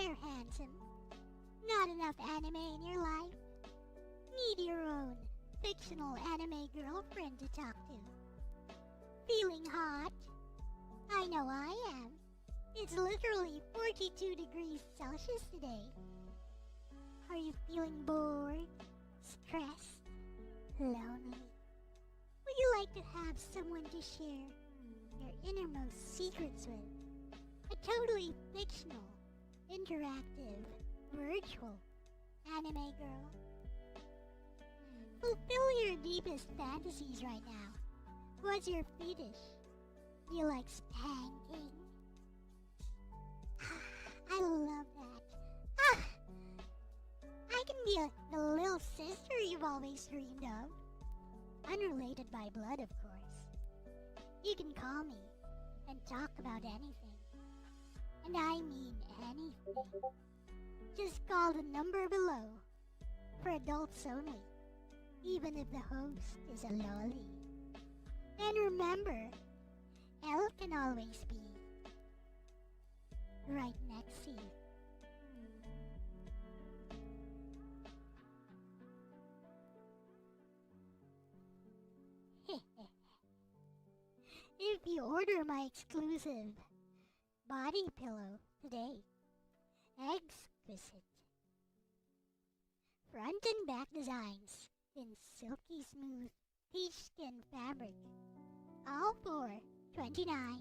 there, handsome. Not enough anime in your life? Need your own fictional anime girlfriend to talk to? Feeling hot? I know I am. It's literally 42 degrees Celsius today. Are you feeling bored, stressed, lonely? Would you like to have someone to share your innermost secrets with? A totally fictional, interactive, virtual anime girl? Fulfill your deepest fantasies right now. What's your fetish? Do you like spanking? I love that. I can be the little sister you've always dreamed of. Unrelated by blood, of course. You can call me and talk about anything. And I mean anything. Just call the number below. For adults only. Even if the host is a lolly. And remember, Elle can always be right next to you. If you order my exclusive body pillow today, exquisite front and back designs in silky smooth peach skin fabric, all for $29.99.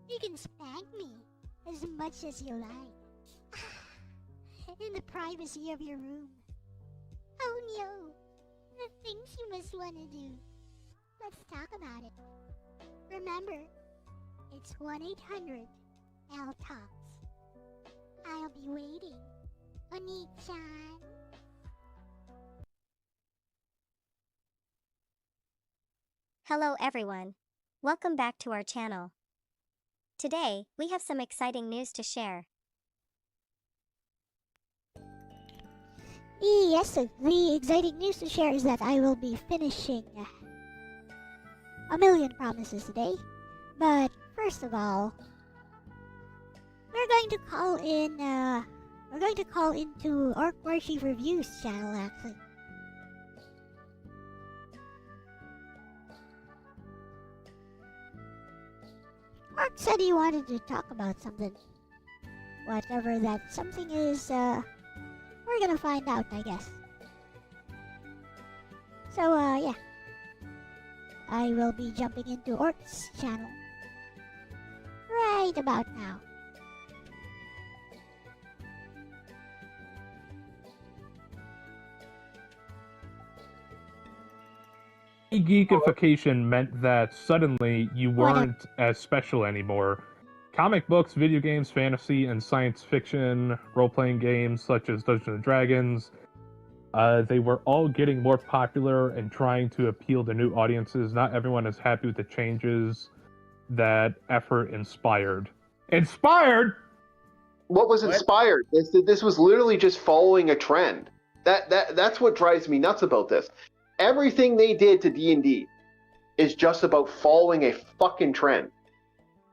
You can spank me as much as you like in the privacy of your room. Oh no, the things you must want to do. Let's talk about it. Remember, it's 1-800-L-TALKS. I'll be waiting. Oni-chan. Hello everyone. Welcome back to our channel. Today, we have some exciting news to share. Yes, the exciting news to share is that I will be finishing A Million Promises today. But first of all, we're going to call into Orc Worship Reviews channel actually. Orc said he wanted to talk about something. Whatever that something is, we're gonna find out, I guess. So, yeah. I will be jumping into Orc's channel right about now. Geekification meant that suddenly you weren't as special anymore. Comic books, video games, fantasy, and science fiction role-playing games such as Dungeons and Dragons, they were all getting more popular and trying to appeal to new audiences. Not everyone is happy with the changes that effort inspired. Inspired? What was inspired? This was literally just following a trend. That's what drives me nuts about this. Everything they did to D&D is just about following a fucking trend.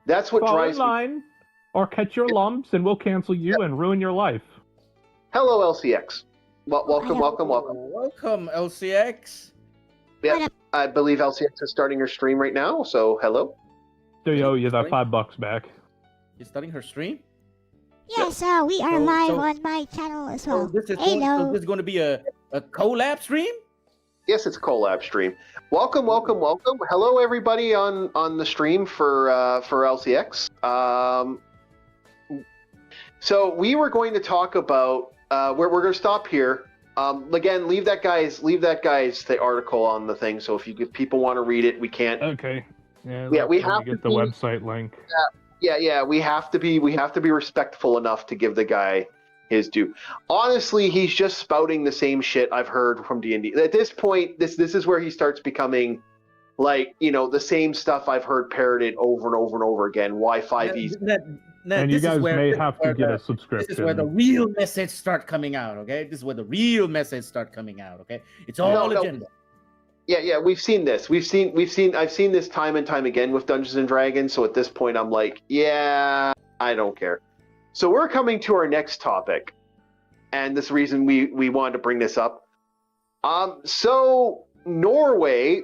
That's what drives me. Fall in line, or catch your lumps, and we'll cancel you and ruin your life. Hello, LCX. Welcome. Welcome, LCX. Yeah, I believe LCX is starting her stream right now, so hello. So you owe you that $5 back. You're starting her stream? Yes, we are live on my channel as well. So this is going to be a collab stream? Yes, it's a collab stream. Welcome. Hello, everybody on the stream for LCX. So we were going to talk about we're going to stop here. Again, leave that guy's the article on the thing. So if people want to read it, we can't. Okay. Yeah, we have to get the website link. Yeah. We have to be respectful enough to give the guy his due. Honestly, he's just spouting the same shit I've heard from D&D. At this point, this is where he starts becoming like, the same stuff I've heard parroted over and over and over again. Why 5e? And you guys may have to get a subscription. This is where the real message start coming out, okay? This is where the real message start coming out, okay? It's all agenda. Yeah. We've seen this. I've seen this time and time again with Dungeons and Dragons. So at this point, I'm like, yeah, I don't care. So we're coming to our next topic, and this reason we wanted to bring this up. So Norway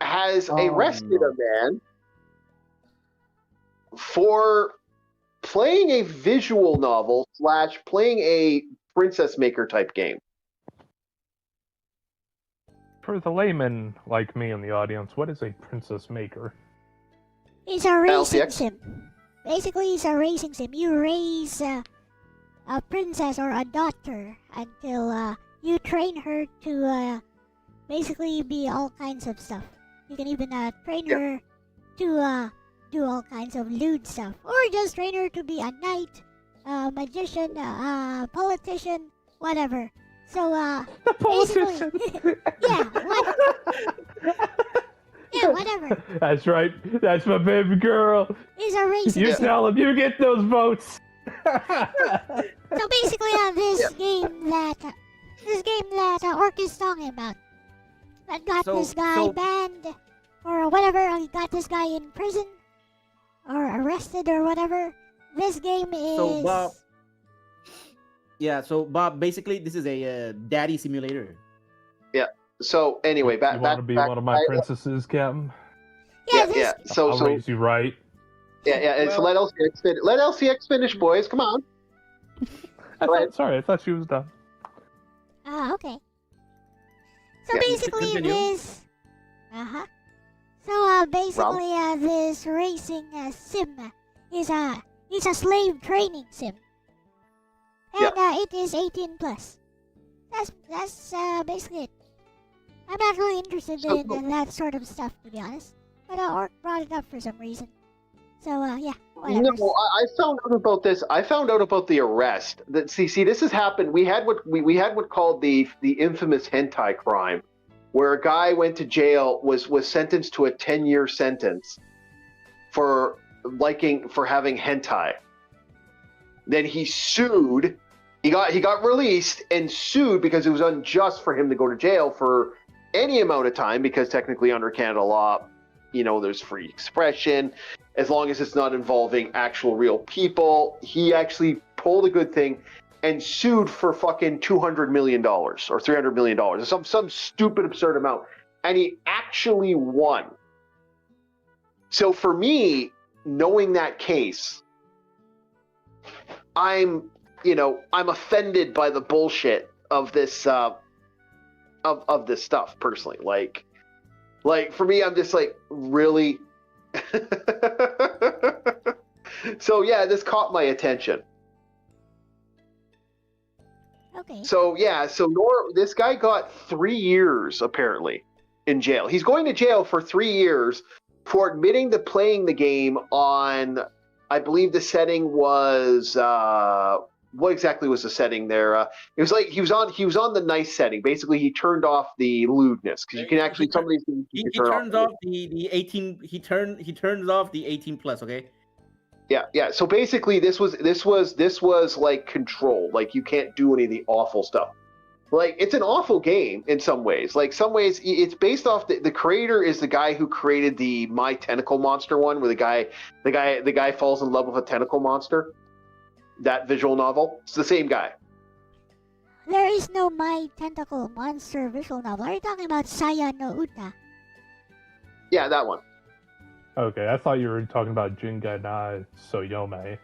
has arrested a man for playing a visual novel / playing a princess maker type game. For the layman like me in the audience, what is a princess maker? It's a racing LCX? sim. Basically, it's a racing sim. You raise a princess or a daughter until you train her to basically be all kinds of stuff. You can even train her to do all kinds of lewd stuff, or just train her to be a knight, a magician, a politician, whatever. So basically, whatever. That's right. That's my baby girl. It's a racing You sim. tell him you get those votes. So basically, this game that Orc is talking about, that got this guy banned or whatever, got this guy in prison or arrested or whatever. This game is. So Bob. Yeah. So Bob, basically, this is a daddy simulator. So anyway, You want to be one of my princesses, Captain? Yeah. So I'll raise you right. Yeah. So let LCX finish, boys. Come on. Sorry, I thought she was done. Okay. So Yeah, basically, continue. this. So basically, this racing sim is a slave training sim, and it is 18 plus. That's basically it. I'm not really interested in that sort of stuff, to be honest. But Orc brought it up for some reason. So yeah, whatever. No, I found out about this. I found out about the arrest. See, this has happened. We had what called the infamous hentai crime, where a guy went to jail, was sentenced to a 10-year sentence for having hentai. Then he sued. He got released and sued because it was unjust for him to go to jail for any amount of time, because technically under Canada law, there's free expression as long as it's not involving actual real people. He actually pulled a good thing and sued for fucking $200 million or $300 million, some stupid absurd amount, and he actually won. So for me, knowing that case, I'm offended by the bullshit of this of this stuff personally. Like for me, I'm just like, really. So yeah, this caught my attention. Okay. So yeah, this guy got 3 years apparently in jail. He's going to jail for 3 years for admitting to playing the game on, I believe the setting was what exactly was the setting there? It was like he was on the nice setting. Basically, he turned off the lewdness, because you can actually some of these things He turn turns off the 18. He turns off the 18 plus. Okay. Yeah. So basically, this was like control. Like, you can't do any of the awful stuff. Like, it's an awful game in some ways. Like, some ways it's based off the creator is the guy who created the My Tentacle Monster one, where the guy falls in love with a tentacle monster. That visual novel. It's the same guy. There is no My Tentacle Monster visual novel. Are you talking about Saya no Uta? Yeah, that one. Okay, I thought you were talking about Jinga na Soyome.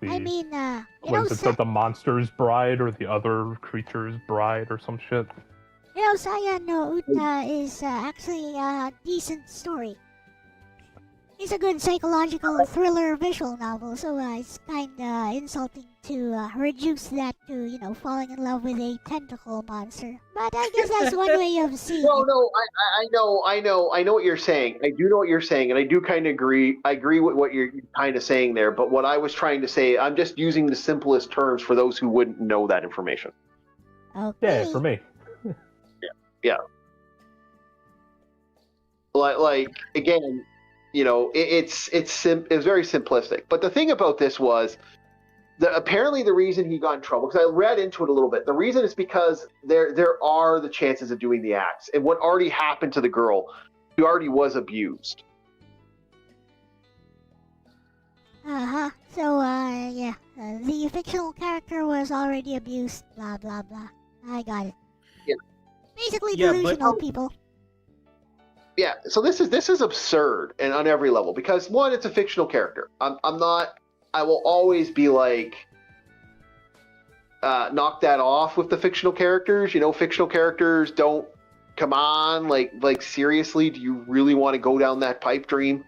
I mean, What is it, the monster's bride or the other creature's bride or some shit? Saya no Uta is actually a decent story. It's a good psychological thriller visual novel, so it's kinda insulting to reduce that to, falling in love with a tentacle monster. But I guess that's one way of seeing it. No, I know what you're saying. I do know what you're saying, and I do kind of agree. I agree with what you're kind of saying there. But what I was trying to say, I'm just using the simplest terms for those who wouldn't know that information. Okay. Yeah, for me. Yeah. Like again, it's very simplistic. But the thing about this was, apparently the reason he got in trouble, because I read into it a little bit, the reason is because there are the chances of doing the acts, and what already happened to the girl, who already was abused. So, yeah. The fictional character was already abused, blah, blah, blah. I got it. Yeah. Basically Yeah, delusional people. Yeah, so this is absurd and on every level, because one, it's a fictional character. I will always be like, knock that off with the fictional characters. You know, fictional characters don't, come on, like seriously, do you really want to go down that pipe dream?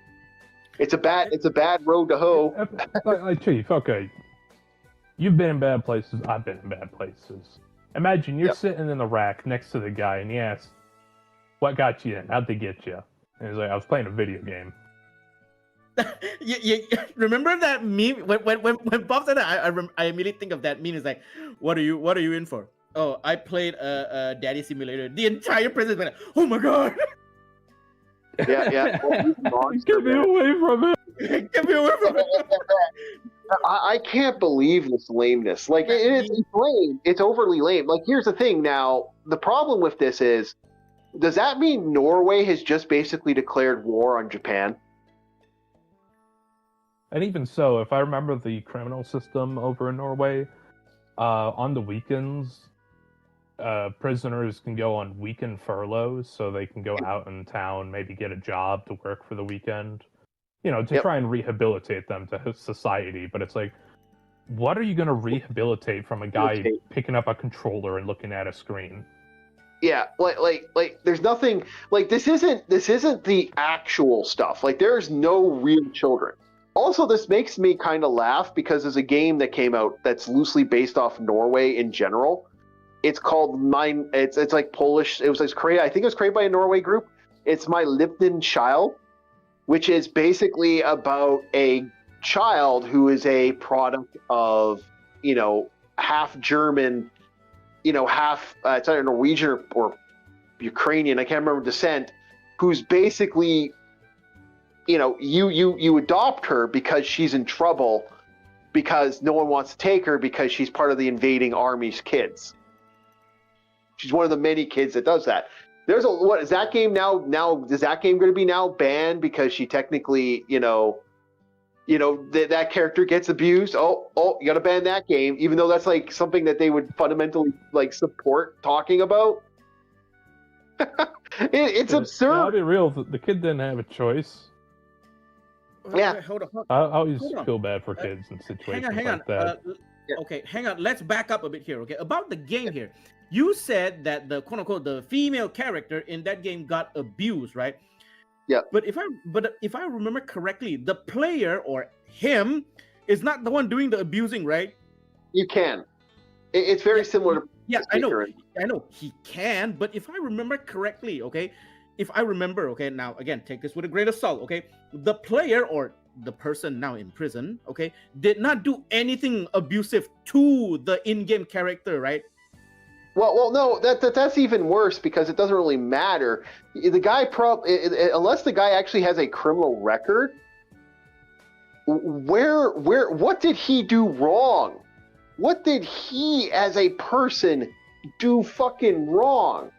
It's a bad road to hoe. Chief, okay. You've been in bad places, I've been in bad places. Imagine you're sitting in the rack next to the guy and he asks, what got you in? How'd they get you? And he's like, I was playing a video game. you remember that meme when Bob said that? I immediately think of that meme. It's like, what are you in for? Oh, I played a Daddy Simulator. The entire prison went, oh my god! Yeah. Get me away from it! Get me away from it! I can't believe this lameness. Like, it's lame. It's overly lame. Like, here's the thing now. The problem with this is, does that mean Norway has just basically declared war on Japan? And even so, if I remember the criminal system over in Norway, on the weekends, prisoners can go on weekend furloughs, so they can go out in town, maybe get a job to work for the weekend, you know, to try and rehabilitate them to society. But it's like, what are you going to rehabilitate from a guy picking up a controller and looking at a screen? Yeah, like there's nothing, like this isn't the actual stuff. Like, there's no real children. Also, this makes me kind of laugh because there's a game that came out that's loosely based off Norway in general. It's called Mine. It's like Polish. I think it was created by a Norway group. It's My Lipton Child, which is basically about a child who is a product of, you know, half German, you know, half it's either Norwegian or Ukrainian. I can't remember descent. Who's basically, you know, you adopt her because she's in trouble, because no one wants to take her because she's part of the invading army's kids. She's one of the many kids that does that. There's what is that game now? Now is that game going to be now banned because she technically, you know, that character gets abused? Oh, you got to ban that game, even though that's like something that they would fundamentally like support talking about. It's absurd. I'll be real. The kid didn't have a choice. Yeah. Okay, hold on. I always feel bad for kids in situations Hang on. like that. Okay, hang on. Let's back up a bit here. Okay, about the game here. You said that the quote unquote the female character in that game got abused, right? Yeah. But if I remember correctly, the player or him is not the one doing the abusing, right? You can. It's very similar to. Yeah, I know he can, but if I remember correctly, okay, now again, take this with a grain of salt, okay? The player or the person now in prison, okay, did not do anything abusive to the in-game character, right? Well, no, that's even worse because it doesn't really matter. The guy unless the guy actually has a criminal record, what did he do wrong? What did he as a person do fucking wrong?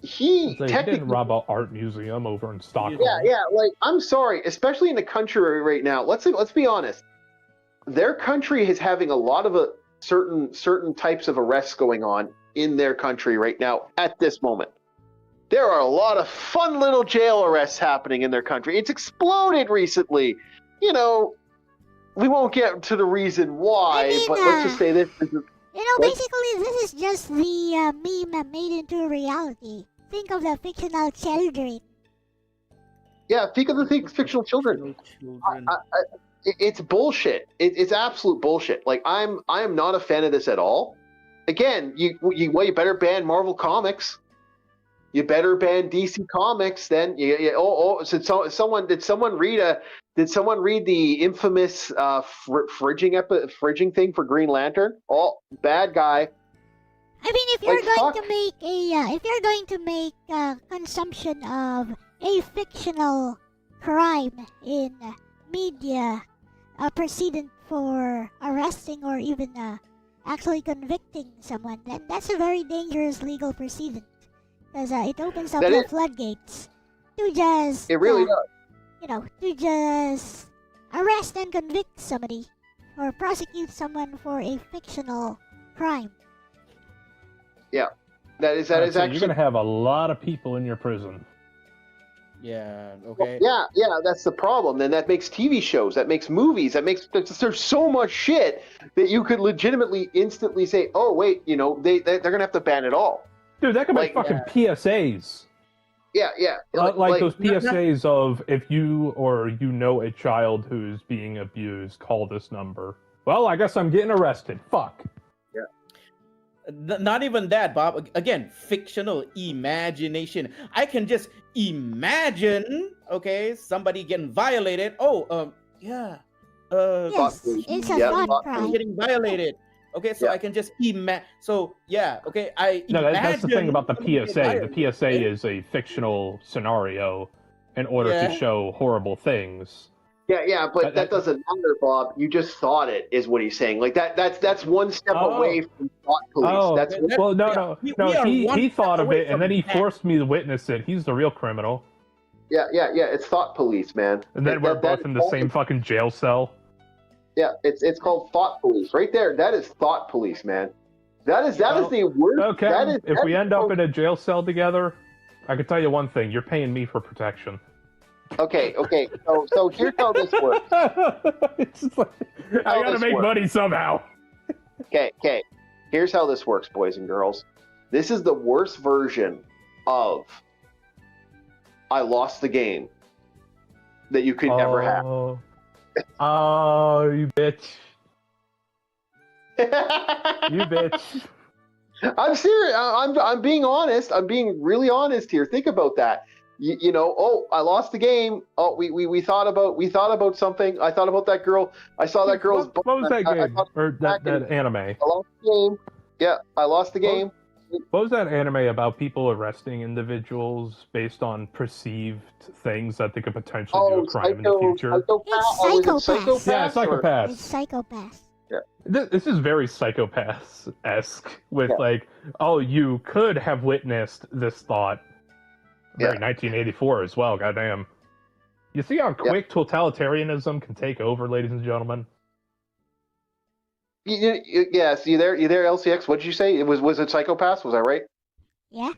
He didn't rob an art museum over in Stockholm. Yeah, like, I'm sorry, especially in the country right now. Let's be honest. Their country is having a lot of certain types of arrests going on in their country right now at this moment. There are a lot of fun little jail arrests happening in their country. It's exploded recently. You know, we won't get to the reason why, but let's just say this. You know, basically, this is just the meme made into reality. Think of the fictional children. Yeah, think of the fictional children. It's bullshit. It's absolute bullshit. Like, I am not a fan of this at all. Again, you better ban Marvel Comics. You better ban DC Comics. Then did someone read the infamous fridging thing for Green Lantern? Oh, bad guy. I mean, if you're going to make consumption of a fictional crime in media a precedent for arresting or even actually convicting someone, then that's a very dangerous legal precedent. Because it opens up the floodgates to just... It really does. To just arrest and convict somebody or prosecute someone for a fictional crime. Yeah. That is So actually... You're going to have a lot of people in your prison. Yeah. Okay. Yeah, that's the problem. Then that makes TV shows, that makes movies, there's so much shit that you could legitimately instantly say, oh wait, they're gonna have to ban it all. Dude, that could make fucking PSAs. Yeah. Like those PSAs of if you or a child who's being abused, call this number. Well, I guess I'm getting arrested. Fuck. Not even that, Bob. Again, fictional imagination. I can just imagine, okay, somebody getting violated. Yes, it's a thought crime. Getting violated. Okay, so I can just imagine. So okay, that's the thing about the PSA. The PSA is a fictional scenario in order to show horrible things. Yeah, but that doesn't matter, Bob. You just thought it, is what he's saying. Like that's one step away from thought police. He thought of it, and then he forced me to witness it. He's the real criminal. Yeah. It's thought police, man. And then we're both in the same fucking jail cell. Yeah, it's called thought police, right there. That is thought police, man. That is the worst. Okay, if we end up in a jail cell together, I can tell you one thing: you're paying me for protection. Okay. So here's how this works. It's just like, I gotta make money somehow. Okay. Here's how this works, boys and girls. This is the worst version of I lost the game that you could ever have. Oh, you bitch. You bitch. I'm serious. I'm being honest. I'm being really honest here. Think about that. I lost the game. Oh, we thought about something. I thought about that girl. I saw that girl's. What was that game? Or that anime? I lost the game. Yeah, I lost the game. What was that anime about people arresting individuals based on perceived things that they could potentially do a crime in the future? It's Psychopath. Yeah, Psychopath. It's Psychopath. Yeah. This is very Psychopath-esque with you could have witnessed this thought. Very 1984 as well, goddamn. You see how quick totalitarianism can take over, ladies and gentlemen? Yes, you there, LCX? What did you say? Was it Psychopaths? Was I right? Yeah.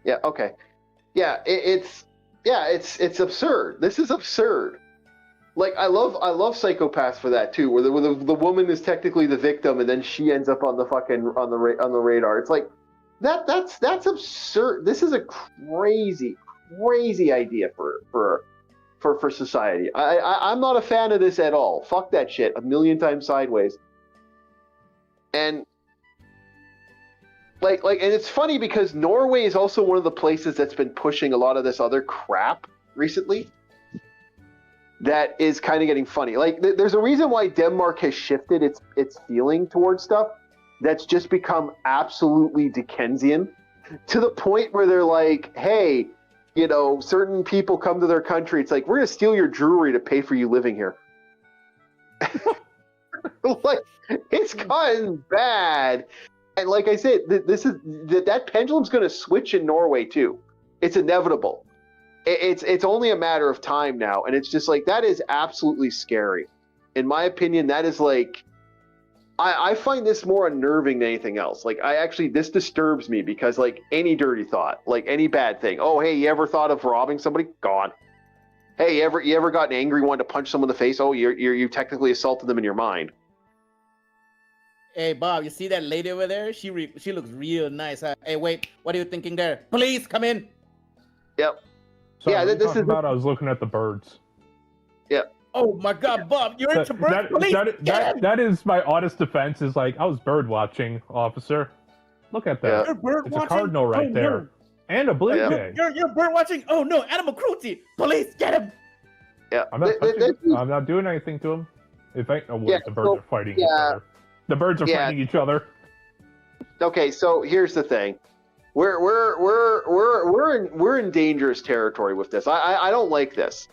Yeah. Okay. Yeah. It's absurd. This is absurd. Like I love Psychopaths for that too, where the woman is technically the victim, and then she ends up on the fucking on the radar. It's like that's absurd. This is a crazy idea for society. I'm not a fan of this at all. Fuck that shit. A million times sideways. And and it's funny because Norway is also one of the places that's been pushing a lot of this other crap recently. That is kind of getting funny. Like there's a reason why Denmark has shifted its feeling towards stuff. That's just become absolutely Dickensian to the point where they're like, hey, certain people come to their country. It's like, we're going to steal your jewelry to pay for you living here. Like, it's gotten bad. And like I said, that pendulum's going to switch in Norway too. It's inevitable. It's only a matter of time now. And it's just like, that is absolutely scary. In my opinion, that is like, I find this more unnerving than anything else. Like, this disturbs me because, like, any dirty thought, like any bad thing. Oh, hey, you ever thought of robbing somebody? Gone. Hey, you ever gotten angry, wanted to punch someone in the face? Oh, you technically assaulted them in your mind. Hey, Bob, you see that lady over there? She looks real nice. Huh? Hey, wait, what are you thinking there? Police, come in. Yep. So yeah, this is about. I was looking at the birds. Yep. Oh my God, Bob, you're into bird police. That is my honest defense. Is like I was bird watching, officer. Look at that. You're bird it's watching? A cardinal right there, no. And a blue jay. You're bird watching. Oh no, animal cruelty! Police, get him! Yeah, I'm not doing anything to him. If I the birds are fighting each other. The birds are fighting each other. Okay, so here's the thing. We're in dangerous territory with this. I don't like this.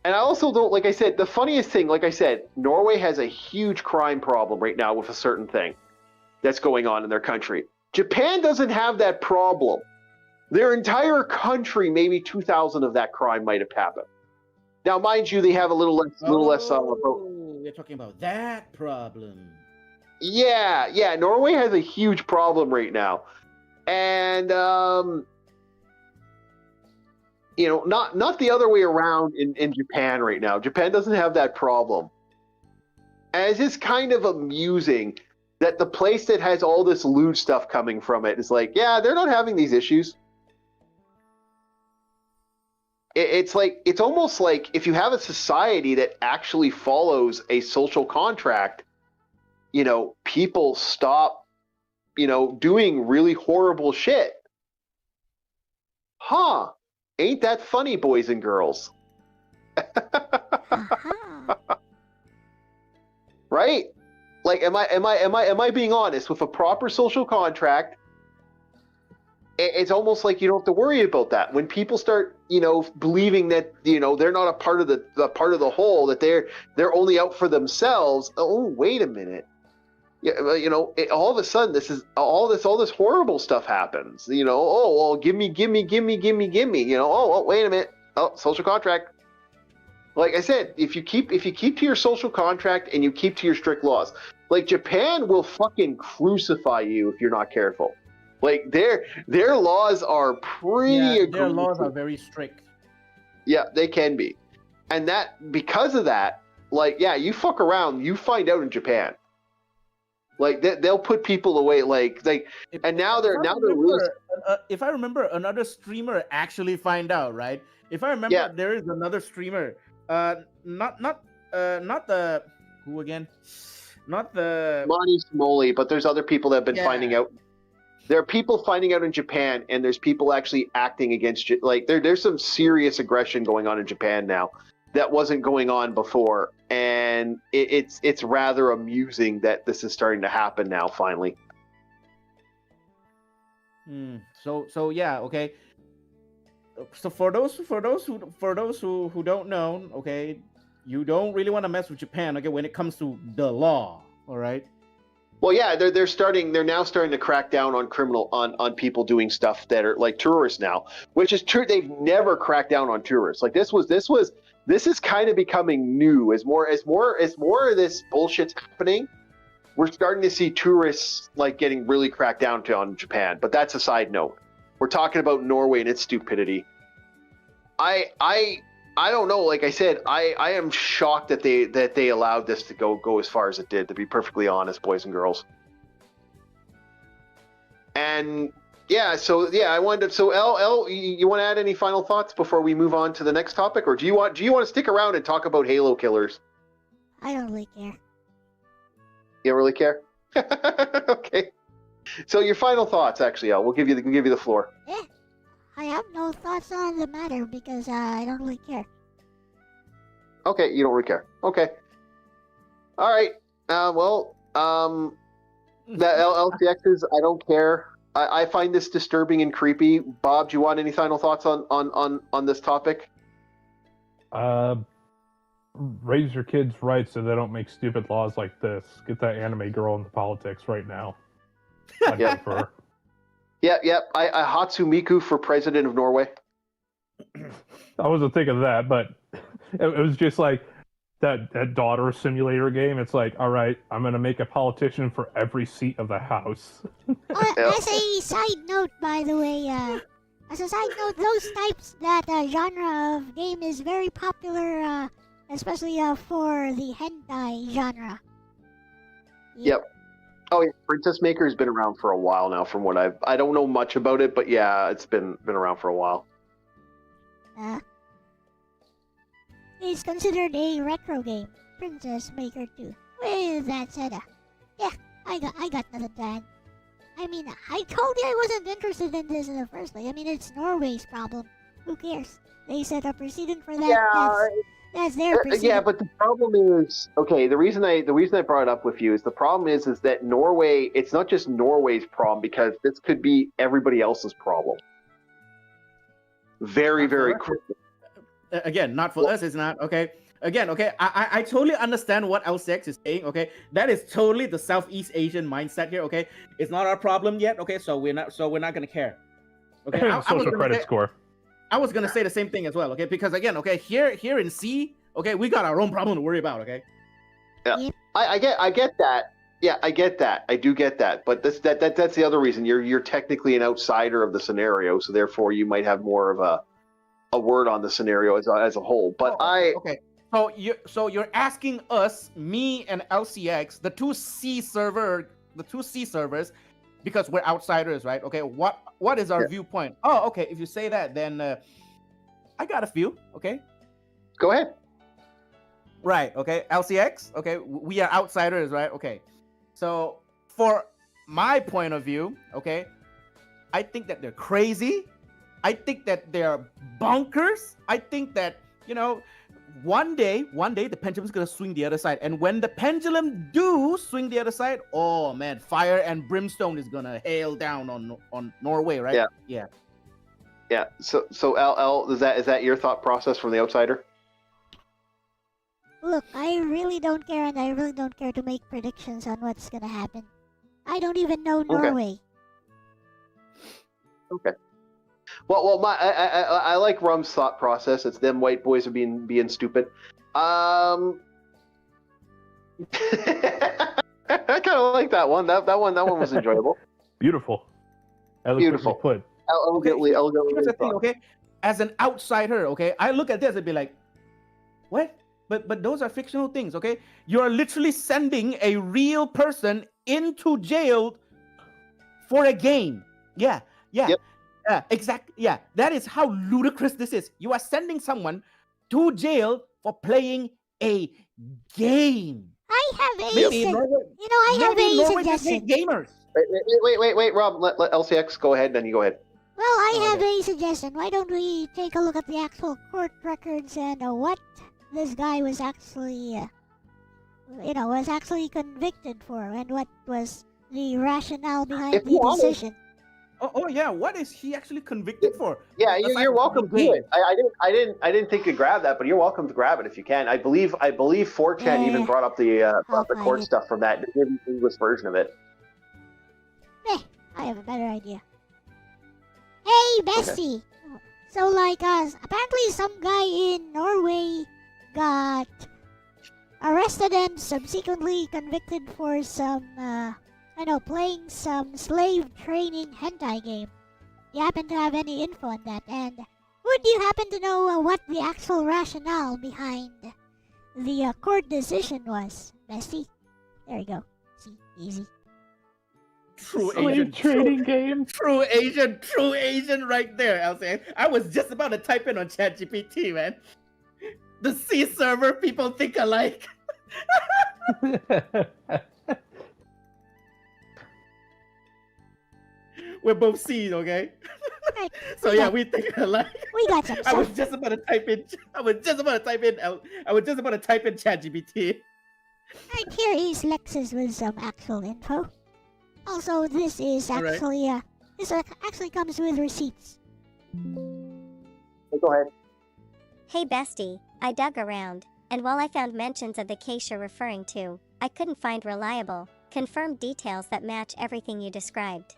And I also don't, like I said, the funniest thing, like I said, Norway has a huge crime problem right now with a certain thing that's going on in their country. Japan doesn't have that problem. Their entire country, maybe 2,000 of that crime might have happened. Now, mind you, they have a little less. We're talking about that problem. Yeah. Norway has a huge problem right now, and not the other way around in Japan right now. Japan doesn't have that problem. And it's just kind of amusing that the place that has all this lewd stuff coming from it is like, yeah, they're not having these issues. It's almost like if you have a society that actually follows a social contract, people stop, doing really horrible shit. Huh. Ain't that funny, boys and girls? Right? Like, am I being honest? With a proper social contract, it's almost like you don't have to worry about that. When people start, believing that, they're not a part of the whole, that they're only out for themselves. Oh, wait a minute. Yeah, all of a sudden, all this horrible stuff happens. Oh, well, give me. Oh, wait a minute. Oh, social contract. Like I said, if you keep to your social contract and you keep to your strict laws, like Japan will fucking crucify you if you're not careful. Like their laws are pretty. Their laws are very strict. Yeah, they can be, and because of that, like, yeah, you fuck around, you find out in Japan. Like they'll put people away, and now they're really. If I remember, another streamer actually find out, right? If I remember, there is another streamer. Not the who again? Not the Monty Smoley, but there's other people that have been finding out. There are people finding out in Japan, and there's people actually acting against it. Like there's some serious aggression going on in Japan now that wasn't going on before, and it's rather amusing that this is starting to happen now finally. So yeah, okay. So for those who don't know, okay, you don't really want to mess with Japan, okay, when it comes to the law, all right? Well, yeah, they're now starting to crack down on people doing stuff that are like tourists now, which is true. They've never cracked down on tourists. Like this is kind of becoming new. As more of this bullshit's happening, we're starting to see tourists like getting really cracked down on Japan. But that's a side note. We're talking about Norway and its stupidity. I don't know. Like I said, I am shocked that they allowed this to go as far as it did. To be perfectly honest, boys and girls. And yeah, so yeah, I wanted to. So Elle, you want to add any final thoughts before we move on to the next topic, or do you want to stick around and talk about Halo killers? I don't really care. You don't really care? Okay. So your final thoughts, actually, Elle. We'll give you the floor. Yeah, I have no thoughts on the matter because I don't really care. Okay, you don't really care. Okay. All right. The LCXs, I don't care. I find this disturbing and creepy. Bob, do you want any final thoughts on this topic? Raise your kids right so they don't make stupid laws like this. Get that anime girl into politics right now. Yep. I Hatsumiku for president of Norway. I wasn't thinking of that, but it was just like that daughter simulator game. It's like, all right, I'm going to make a politician for every seat of the house. As a side note, by the way, that genre of game is very popular, especially for the hentai genre. Yep. Oh yeah, Princess Maker has been around for a while now. From what I don't know much about it, but yeah, it's been around for a while. It's considered a retro game, Princess Maker 2. With that said, yeah, I got nothing to add. I mean, I told you I wasn't interested in this in the first place. I mean, it's Norway's problem. Who cares? They set a precedent for that. Yeah. That's their precedent. Yeah, but the problem is, okay, the reason I brought it up with you is the problem is that Norway, it's not just Norway's problem, because this could be everybody else's problem. Very, very quickly. again, not for us, it's not okay. Again, okay, I totally understand what Elle-C is saying. Okay, that is totally the Southeast Asian mindset here. Okay, it's not our problem yet. Okay, so we're not gonna care. Okay, Social credit score. I was gonna say the same thing as well. Okay, because again, okay, here in C, okay, we got our own problem to worry about. Okay. Yeah, I get that. Yeah, I get that. I do get that. But that's the other reason. You're technically an outsider of the scenario, so therefore you might have more of a word on the scenario as a whole. But okay. So you're asking us, me and LCX, the two C servers, because we're outsiders, right? Okay, what is our viewpoint? Oh, okay. If you say that, then I got a few. Okay. Go ahead. Right. Okay. LCX. Okay. We are outsiders, right? Okay. So for my point of view, okay, I think that they're crazy. I think that they're bonkers. I think that, one day the pendulum's gonna swing the other side. And when the pendulum do swing the other side, oh man, fire and brimstone is gonna hail down on Norway, right? Yeah. So L, is that your thought process from the outsider? Look, I really don't care, and I really don't care to make predictions on what's gonna happen. I don't even know Norway. Okay. Well, I like Rum's thought process. It's them white boys are being stupid. I kind of like that one. That one was enjoyable. Beautiful. Beautiful. Put. Elegantly. Here's the thing, okay? As an outsider, okay, I look at this and be like, what? But those are fictional things, okay? You're literally sending a real person into jail for a game. Yeah. Yep. Yeah, exactly. Yeah, that is how ludicrous this is. You are sending someone to jail for playing a game. I have a suggestion. Gamers. Wait, Rob. Let LCX go ahead, then you go ahead. Well, I have a suggestion. Why don't we take a look at the actual court records and what this guy was actually, was actually convicted for, and what was the rationale behind the decision. Oh yeah, what is he actually convicted for? Yeah, you're welcome to it. I didn't think to grab that, but you're welcome to grab it if you can. I believe 4chan even brought up the court stuff from that English version of it. I have a better idea. Hey, bestie. Okay. So apparently some guy in Norway got arrested and subsequently convicted for some playing some slave training hentai game. Do you happen to have any info on that? And would you happen to know what the actual rationale behind the court decision was, bestie? There you go. See, easy. True Slave trading game. True Asian right there, Elle-C. I was just about to type in on ChatGPT, man. The C server people think alike. We're both C's, okay? So yeah, we think alike. We got some. I was just about to type in ChatGPT. Right, here is Lexus with some actual info. Also, this is actually this actually comes with receipts. Go ahead. Hey bestie, I dug around, and while I found mentions of the case you're referring to, I couldn't find reliable, confirmed details that match everything you described.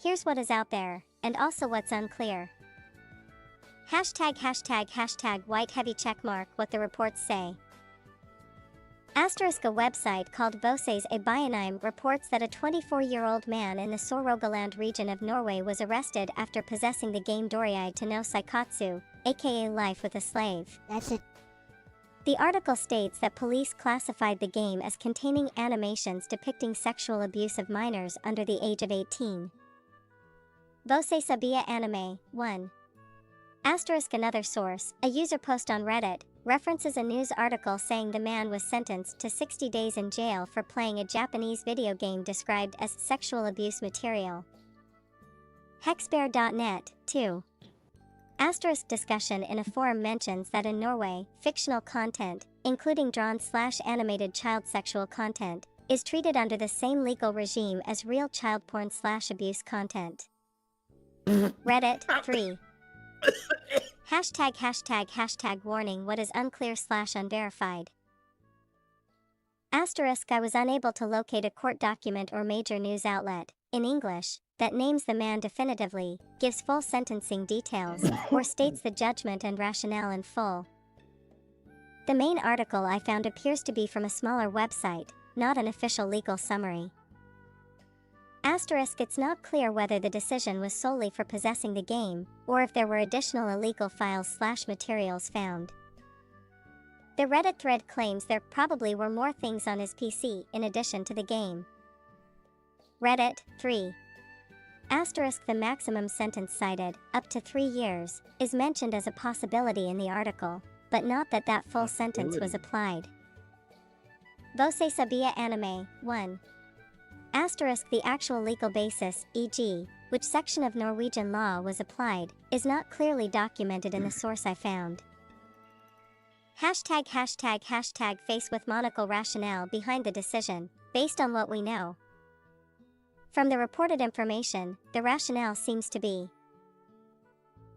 Here's what is out there, and also what's unclear. ### white heavy checkmark what the reports say. ***, a website called Voces a Bionime reports that a 24-year-old man in the Sør-Rogaland region of Norway was arrested after possessing the game Doriai to no Saikatsu, aka Life with a Slave. That's it. The article states that police classified the game as containing animations depicting sexual abuse of minors under the age of 18. Voces Sabia Anime, 1. Another source, a user post on Reddit, references a news article saying the man was sentenced to 60 days in jail for playing a Japanese video game described as sexual abuse material. Hexbear.net, 2. Discussion in a forum mentions that in Norway, fictional content, including drawn/animated child sexual content, is treated under the same legal regime as real child porn/abuse content. Reddit, 3. Hashtag warning, what is unclear / unverified. Asterisk, I was unable to locate a court document or major news outlet, in English, that names the man definitively, gives full sentencing details, or states the judgment and rationale in full. The main article I found appears to be from a smaller website, not an official legal summary. Asterisk, it's not clear whether the decision was solely for possessing the game, or if there were additional illegal files / materials found. The Reddit thread claims there probably were more things on his PC in addition to the game. Reddit 3. Asterisk, the maximum sentence cited, up to 3 years, is mentioned as a possibility in the article, but not that full sentence was applied. Você sabia anime 1. Asterisk, the actual legal basis, e.g., which section of Norwegian law was applied, is not clearly documented in the source I found. Hashtag face with monocle rationale behind the decision, based on what we know. From the reported information, the rationale seems to be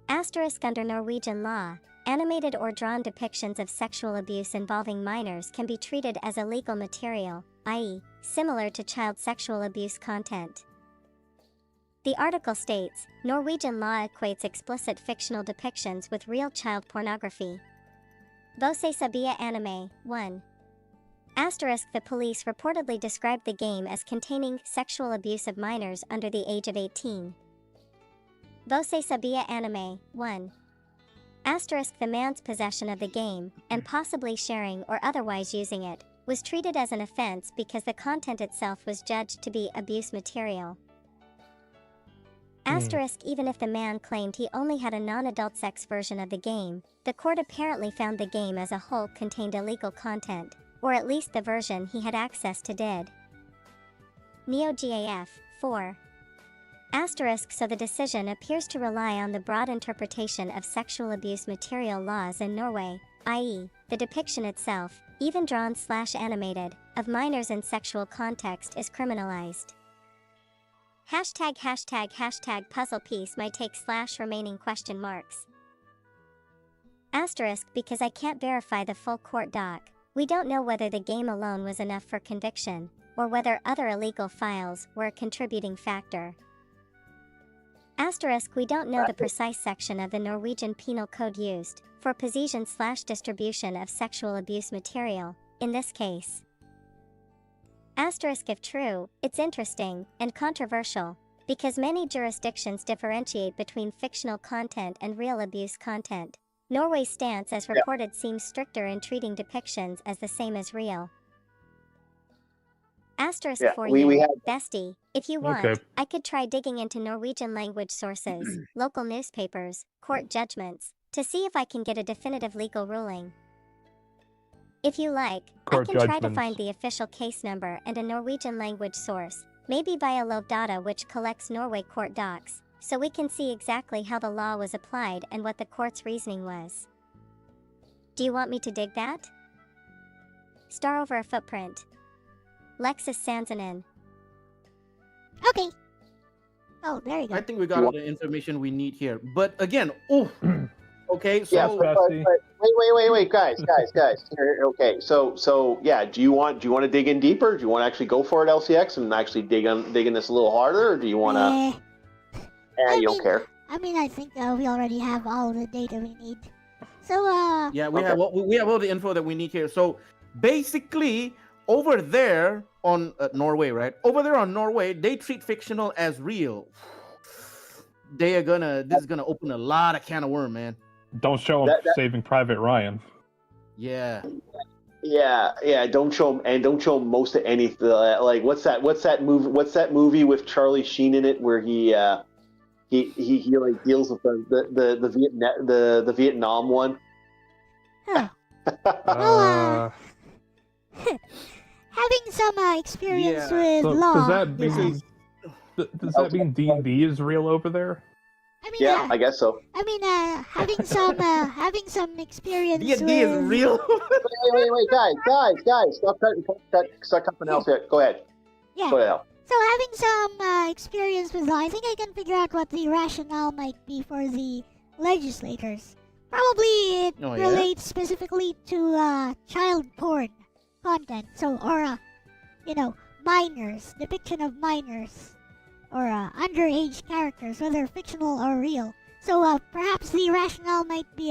asterisk, under Norwegian law, animated or drawn depictions of sexual abuse involving minors can be treated as illegal material, i.e., similar to child sexual abuse content. The article states, Norwegian law equates explicit fictional depictions with real child pornography. Você sabia anime 1. Asterisk, the police reportedly described the game as containing sexual abuse of minors under the age of 18. Você sabia anime 1. Asterisk, the man's possession of the game, and possibly sharing or otherwise using it, was treated as an offense because the content itself was judged to be abuse material. Asterisk, even if the man claimed he only had a non-adult sex version of the game, the court apparently found the game as a whole contained illegal content, or at least the version he had access to did. NeoGAF 4. Asterisk, so the decision appears to rely on the broad interpretation of sexual abuse material laws in Norway, i.e., the depiction itself, even drawn / animated, of minors in sexual context is criminalized. Hashtag puzzle piece might take / remaining question marks. Asterisk, because I can't verify the full court doc, we don't know whether the game alone was enough for conviction, or whether other illegal files were a contributing factor. Asterisk, we don't know the precise section of the Norwegian Penal Code used for possession / distribution of sexual abuse material, in this case. Asterisk, if true, it's interesting, and controversial, because many jurisdictions differentiate between fictional content and real abuse content. Norway's stance as reported seems stricter in treating depictions as the same as real. Asterisk for you, bestie, if you want, I could try digging into Norwegian language sources, local newspapers, court judgments, to see if I can get a definitive legal ruling. If you like, I can try to find the official case number and a Norwegian language source, maybe via Lovdata, which collects Norway court docs, so we can see exactly how the law was applied and what the court's reasoning was. Do you want me to dig that? Star over a footprint. Lexus Sansanen. Okay. Oh, there you go. I think we got all the information we need here. But again, okay, so yeah, but wait, guys. Okay, so yeah, do you want to dig in deeper? Do you want to actually go for it, LCX, and actually dig in this a little harder, or do you want to? You don't care. I mean, I think we already have all the data we need. So yeah, we have all the info that we need here. So basically, over there on Norway, right? Over there on Norway, they treat fictional as real. This is gonna open a lot of can of worm, man. Don't show him Saving Private Ryan. Yeah. Don't show him most of anything. Like what's that movie with Charlie Sheen in it where he like deals with the Vietnam one. Well, having some experience with law. Does that mean D&D is real over there? I mean, I guess so. I mean, having some experience. D&D is real. wait, guys, stop cutting else here. Go ahead. Yeah. Go ahead. So having some experience with law, I think I can figure out what the rationale might be for the legislators. Probably it Oh, yeah? relates specifically to child porn content. So, or minors, depiction of minors, or underage characters, whether fictional or real. So, perhaps the rationale might be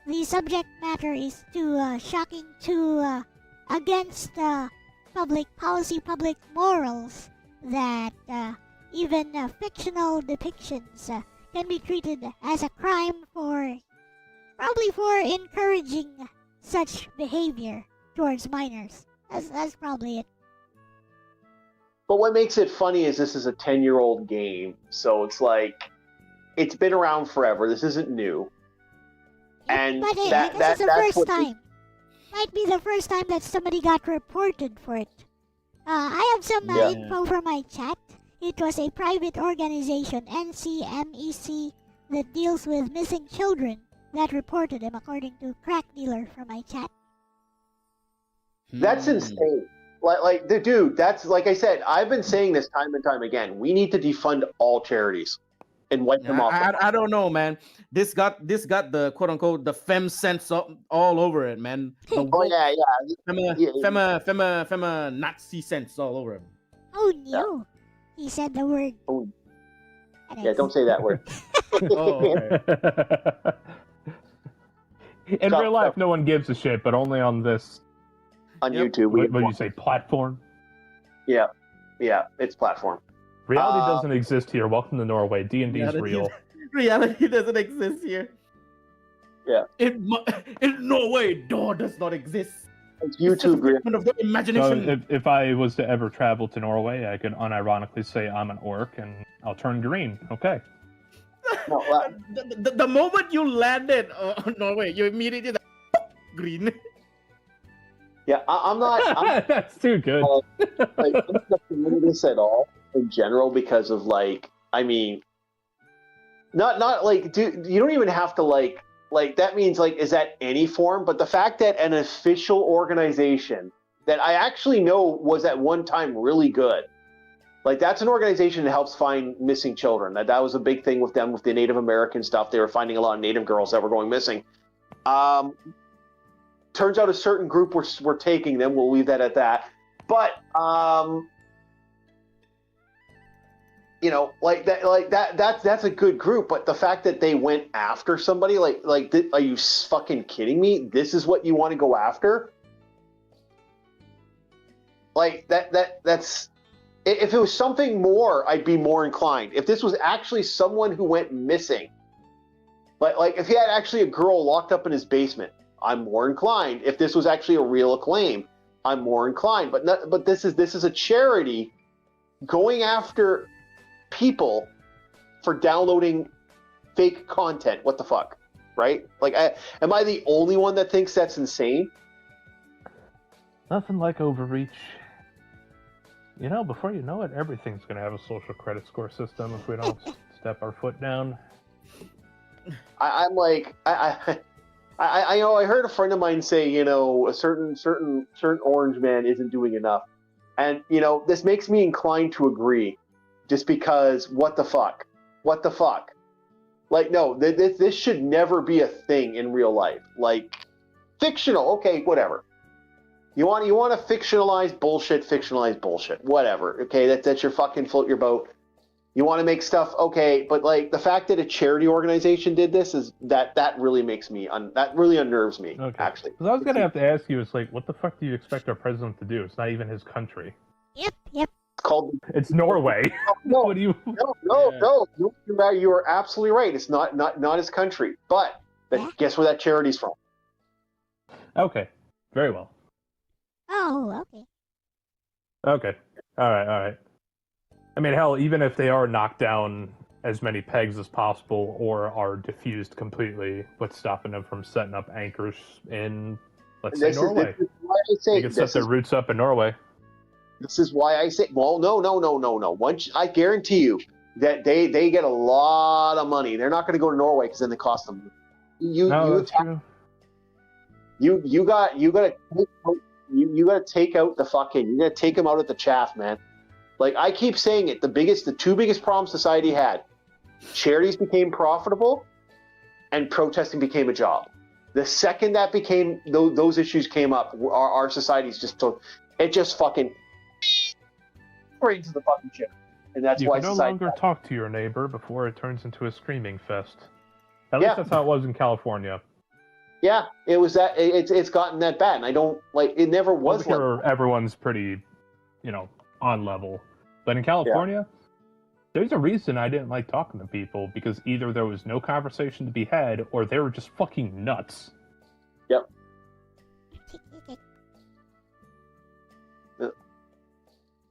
the subject matter is too shocking to against public policy, public morals, that even fictional depictions can be treated as a crime probably for encouraging such behavior towards minors. That's probably it. But what makes it funny is this is a 10-year-old game, so it's like it's been around forever. This isn't new. And But hey, that, I guess that it's the that's first what time. Might be the first time that somebody got reported for it. I have some Yeah. info from my chat. It was a private organization, NCMEC, that deals with missing children that reported him, according to crack dealer from my chat. That's insane. Dude, that's like I said. I've been saying this time and time again. We need to defund all charities and wipe them off. I don't know, man. This got the quote unquote the fem sense all over it, man. The Oh yeah. fema Nazi sense all over it. Oh no! He said the word. Oh. And Yeah, it's- don't say that word. Oh, okay. In Stop, real life, stop. no one gives a shit, but only on this. On Yep. YouTube, we What do you say? Platform. Yeah, it's platform. Reality doesn't exist here. Welcome to Norway. D&D is real. Reality doesn't exist here. Yeah. In Norway, door does not exist. It's It's just a YouTube. Real. figment of the So imagination. if I was to ever travel to Norway, I could unironically say I'm an orc and I'll turn green. Okay. No, The moment you landed on Norway, you immediately green. yeah, I'm not. That's too good. I'm not into this at all in general because of I mean, not dude, you don't even have to that means is that any form? But the fact that an official organization that I actually know was at one time really good, that's an organization that helps find missing children. That was a big thing with them with the Native American stuff. They were finding a lot of Native girls that were going missing. Turns out a certain group were taking them. We'll leave that at that. But that's a good group. But the fact that they went after somebody, are you fucking kidding me? This is what you want to go after? That's if it was something more, I'd be more inclined. If this was actually someone who went missing, if he had actually a girl locked up in his basement, I'm more inclined. If this was actually a real claim, I'm more inclined. But this is a charity going after people for downloading fake content. What the fuck, right? Am I the only one that thinks that's insane? Nothing like overreach. Before you know it, everything's going to have a social credit score system if we don't step our foot down. I heard a friend of mine say, a certain orange man isn't doing enough. And, this makes me inclined to agree just because what the fuck? What the fuck? No, this should never be a thing in real life. Fictional, okay, whatever. You want to fictionalize bullshit, whatever. Okay, that's your fucking float your boat. You want to make stuff, okay, but the fact that a charity organization did this is that really makes me that really unnerves me. Okay. Actually, Because I was going to have to ask you, what the fuck do you expect our president to do? It's not even his country. Yep. it's called It's Norway. no, What do you? no. You are absolutely right. It's not his country, but guess where that charity's from? Okay. Very well. Oh, okay. Okay. All right. I mean, hell, even if they are knocked down as many pegs as possible or are diffused completely, what's stopping them from setting up anchors in, let's say, Norway? This is why I say They can set their roots up in Norway. This is why I say, well, no. Once I guarantee you that they get a lot of money. They're not going to go to Norway because then they cost them. You got to take out the fucking. You got to take them out at the chaff, man. I keep saying it. The two biggest problems society had: charities became profitable, and protesting became a job. The second that became those issues came up, our society's just fucking right into the fucking shit, and that's You why can no society. longer talk to your neighbor before it turns into a screaming fest. At least that's how it was in California. Yeah, it was that. It's gotten that bad, and I don't like. It never was. Over here, everyone's pretty, on level. But in California, there's a reason I didn't like talking to people, because either there was no conversation to be had, or they were just fucking nuts. Yep.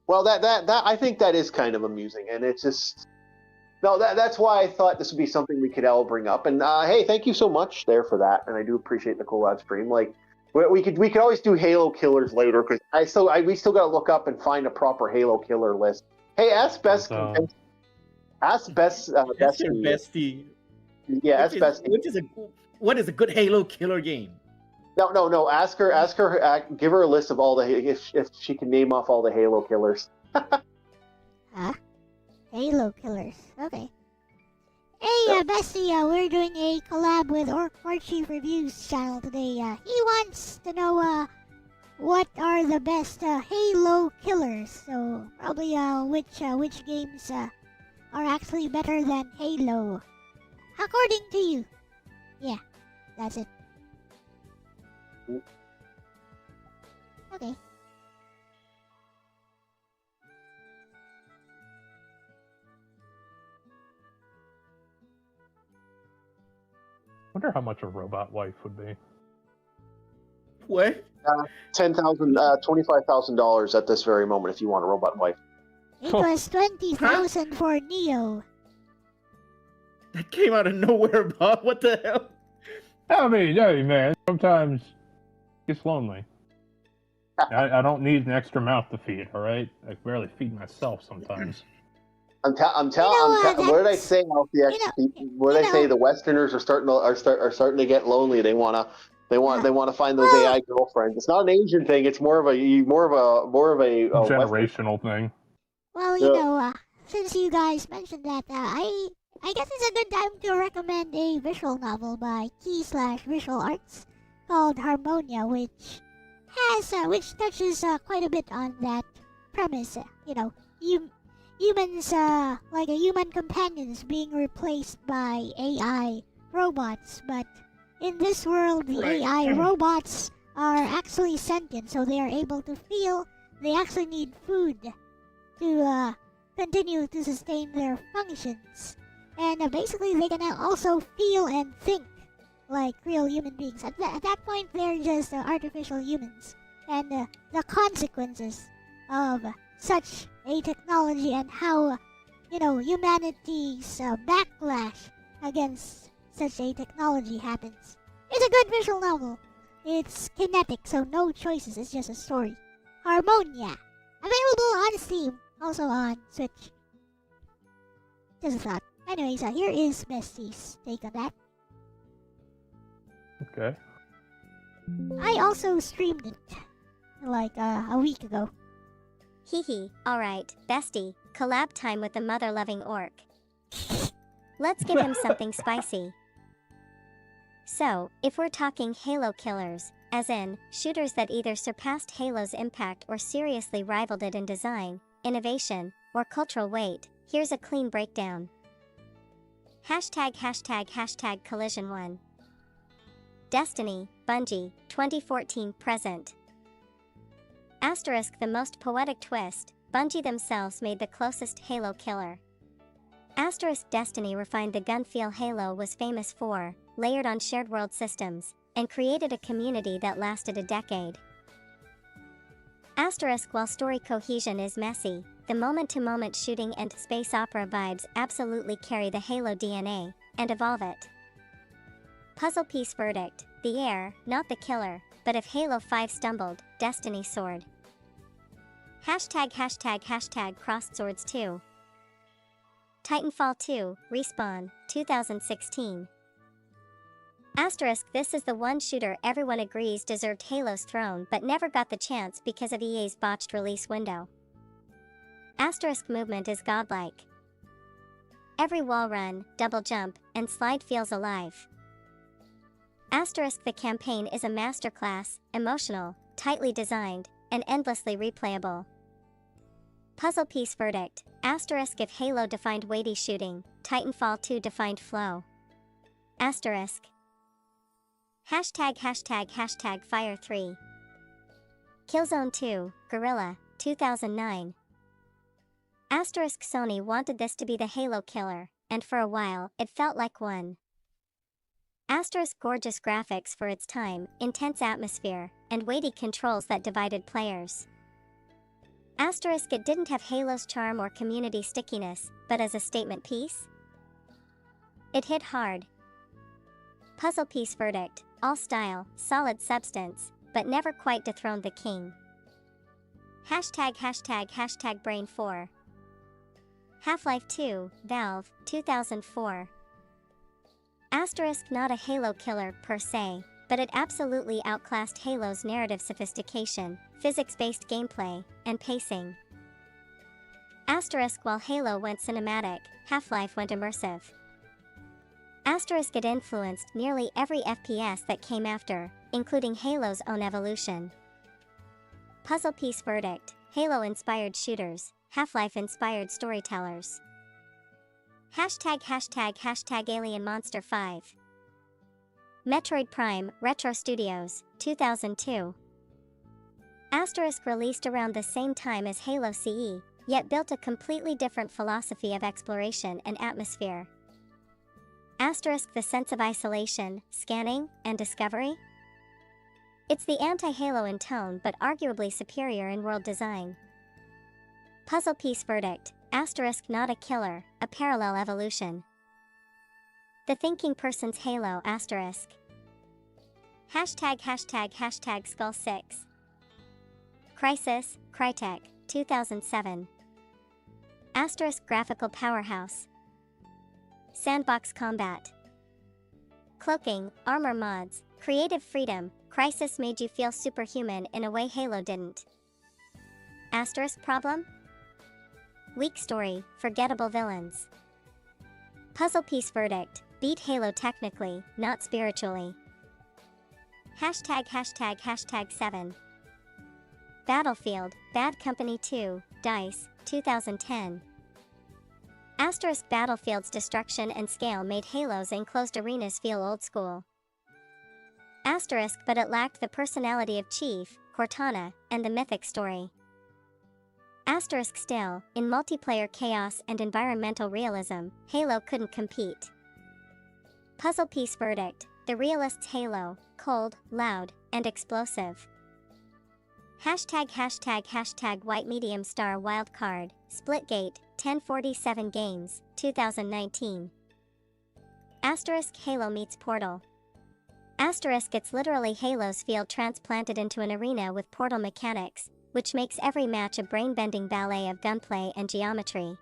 Well, that I think that is kind of amusing, and it's just that's why I thought this would be something we could all bring up. And hey, thank you so much there for that, and I do appreciate the collab stream. Like we could always do Halo killers later, because we still got to look up and find a proper Halo killer list. Hey, ask best. Ask best bestie. Yeah, ask bestie. What is a good Halo killer game? No. Ask her. Give her a list of all the if she can name off all the Halo killers. Huh? Halo killers. Okay. Hey, bestie. We're doing a collab with Orchie Reviews channel today. He wants to know what are the best Halo killers. So probably which games are actually better than Halo, according to you. Yeah, that's it. Okay. Wonder how much a robot wife would be. What? $25,000 at this very moment if you want a robot wife. It was 20,000 for Neo. That came out of nowhere, Bob. What the hell? I mean, hey man, sometimes it gets lonely. I don't need an extra mouth to feed, all right? I barely feed myself sometimes. I'm telling. What did I say? What did I say? The Westerners are starting to get lonely. They wanna find those AI girlfriends. It's not an Asian thing. It's more of a generational thing. Well, since you guys mentioned that, I guess it's a good time to recommend a visual novel by Key/Visual Arts called Harmonia, which touches quite a bit on that premise. Humans, like human companions being replaced by AI robots, but in this world, the AI robots are actually sentient, so they are able to feel. They actually need food to continue to sustain their functions. And basically, they can also feel and think like real human beings. At that point, they're just artificial humans. And the consequences of such a technology and how, humanity's backlash against such a technology happens. It's a good visual novel. It's kinetic, so no choices. It's just a story. Harmonia. Available on Steam. Also on Switch. Just a thought. Anyways, here is Bestie's take on that. Okay. I also streamed it like a week ago. Hee, alright, bestie, collab time with the mother-loving orc. Let's give him something spicy. So, if we're talking Halo killers, as in, shooters that either surpassed Halo's impact or seriously rivaled it in design, innovation, or cultural weight, here's a clean breakdown. #### Collision 1. Destiny, Bungie, 2014 present. Asterisk the most poetic twist, Bungie themselves made the closest Halo killer. Asterisk Destiny refined the gun feel Halo was famous for, layered on shared world systems, and created a community that lasted a decade. Asterisk while story cohesion is messy, the moment-to-moment shooting and space opera vibes absolutely carry the Halo DNA, and evolve it. Puzzle piece verdict, the heir, not the killer, but if Halo 5 stumbled, Destiny soared. #### Crossed Swords 2. Titanfall 2, Respawn, 2016. Asterisk this is the one shooter everyone agrees deserved Halo's throne but never got the chance because of EA's botched release window. Asterisk movement is godlike. Every wall run, double jump, and slide feels alive. The campaign is a masterclass, emotional, tightly designed, and endlessly replayable. Puzzle piece verdict. If Halo defined weighty shooting, Titanfall 2 defined flow. Hashtag Fire 3. Killzone 2, Guerrilla, 2009. Sony wanted this to be the Halo killer, and for a while, it felt like one. Gorgeous graphics for its time, intense atmosphere, and weighty controls that divided players. It didn't have Halo's charm or community stickiness, but as a statement piece, it hit hard. Puzzle piece verdict. All style, solid substance, but never quite dethroned the king. Hashtag Brain 4. Half-Life 2, Valve, 2004. Not a Halo killer per se, but it absolutely outclassed Halo's narrative sophistication, physics-based gameplay, and pacing. While Halo went cinematic, Half-Life went immersive. It influenced nearly every FPS that came after, including Halo's own evolution. Puzzle piece verdict. Halo-inspired shooters, Half-Life-inspired storytellers. Hashtag Alien Monster 5. Metroid Prime, Retro Studios, 2002. Released around the same time as Halo CE, yet built a completely different philosophy of exploration and atmosphere. The sense of isolation, scanning, and discovery? It's the anti-Halo in tone but arguably superior in world design. Puzzle piece verdict. Not a killer, a parallel evolution. The thinking person's Halo *. Hashtag Skull 6. Crysis, Crytek, 2007. Graphical powerhouse. Sandbox combat. Cloaking, armor mods, creative freedom. Crysis made you feel superhuman in a way Halo didn't. Problem? Weak story, forgettable villains. Puzzle piece verdict. Beat Halo technically, not spiritually. Hashtag 7. Battlefield, Bad Company 2, DICE, 2010. Battlefield's destruction and scale made Halo's enclosed arenas feel old school. But it lacked the personality of Chief, Cortana, and the mythic story. Still, in multiplayer chaos and environmental realism, Halo couldn't compete. Puzzle piece verdict. The realist's Halo, cold, loud, and explosive. Hashtag White Medium Star Wildcard, Splitgate, 1047 Games, 2019. Halo meets Portal. It's literally Halo's field transplanted into an arena with Portal mechanics, which makes every match a brain-bending ballet of gunplay and geometry.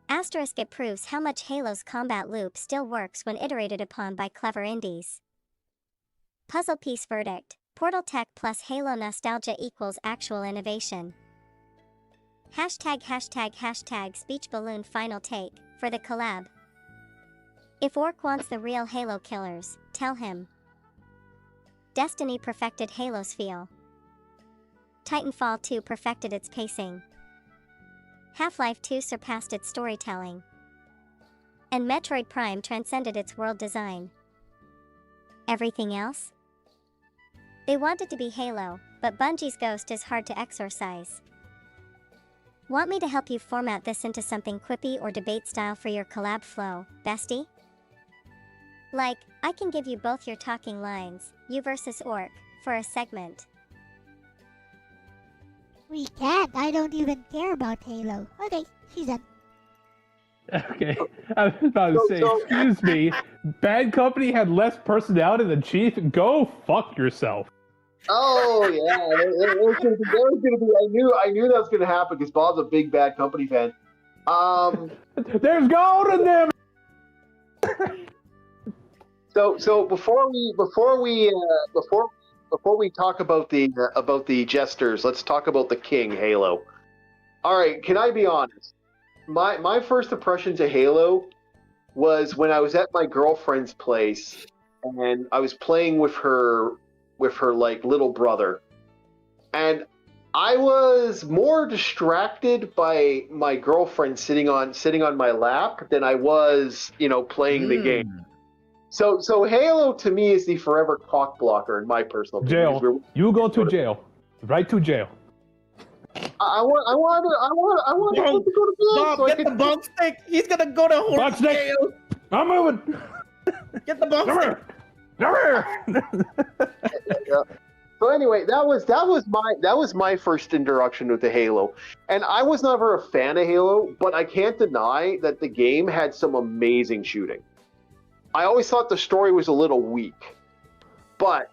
It proves how much Halo's combat loop still works when iterated upon by clever indies. Puzzle piece verdict. Portal tech plus Halo nostalgia equals actual innovation. Hashtag Speech Balloon Final Take, for the collab. If Orc wants the real Halo killers, tell him. Destiny perfected Halo's feel. Titanfall 2 perfected its pacing. Half-Life 2 surpassed its storytelling. And Metroid Prime transcended its world design. Everything else? They want it to be Halo, but Bungie's ghost is hard to exorcise. Want me to help you format this into something quippy or debate style for your collab flow, bestie? Like, I can give you both your talking lines, you versus Orc, for a segment. We can't. I don't even care about Halo. Okay, she's done. Okay, I was about to say, excuse me, Bad Company had less personality than Chief? Go fuck yourself. Oh yeah, that was gonna be. I knew that was gonna happen because Bob's a big Bad Company fan. There's gold in them. So before we talk about the jesters, let's talk about the King Halo. All right, can I be honest? My first impression to Halo was when I was at my girlfriend's place, and I was playing with her like little brother, and I was more distracted by my girlfriend sitting on my lap than I was, playing the game. So Halo to me is the forever cock blocker in my personal opinion. Jail. You go to jail. Right to jail. I want to go to jail. Bob, So get the bump stick. He's gonna go to horse Bump stick. jail. I'm moving. Get the bump Come stick. here. Come here. Yeah. So anyway, that was my first introduction with the Halo, and I was never a fan of Halo, but I can't deny that the game had some amazing shooting. I always thought the story was a little weak, but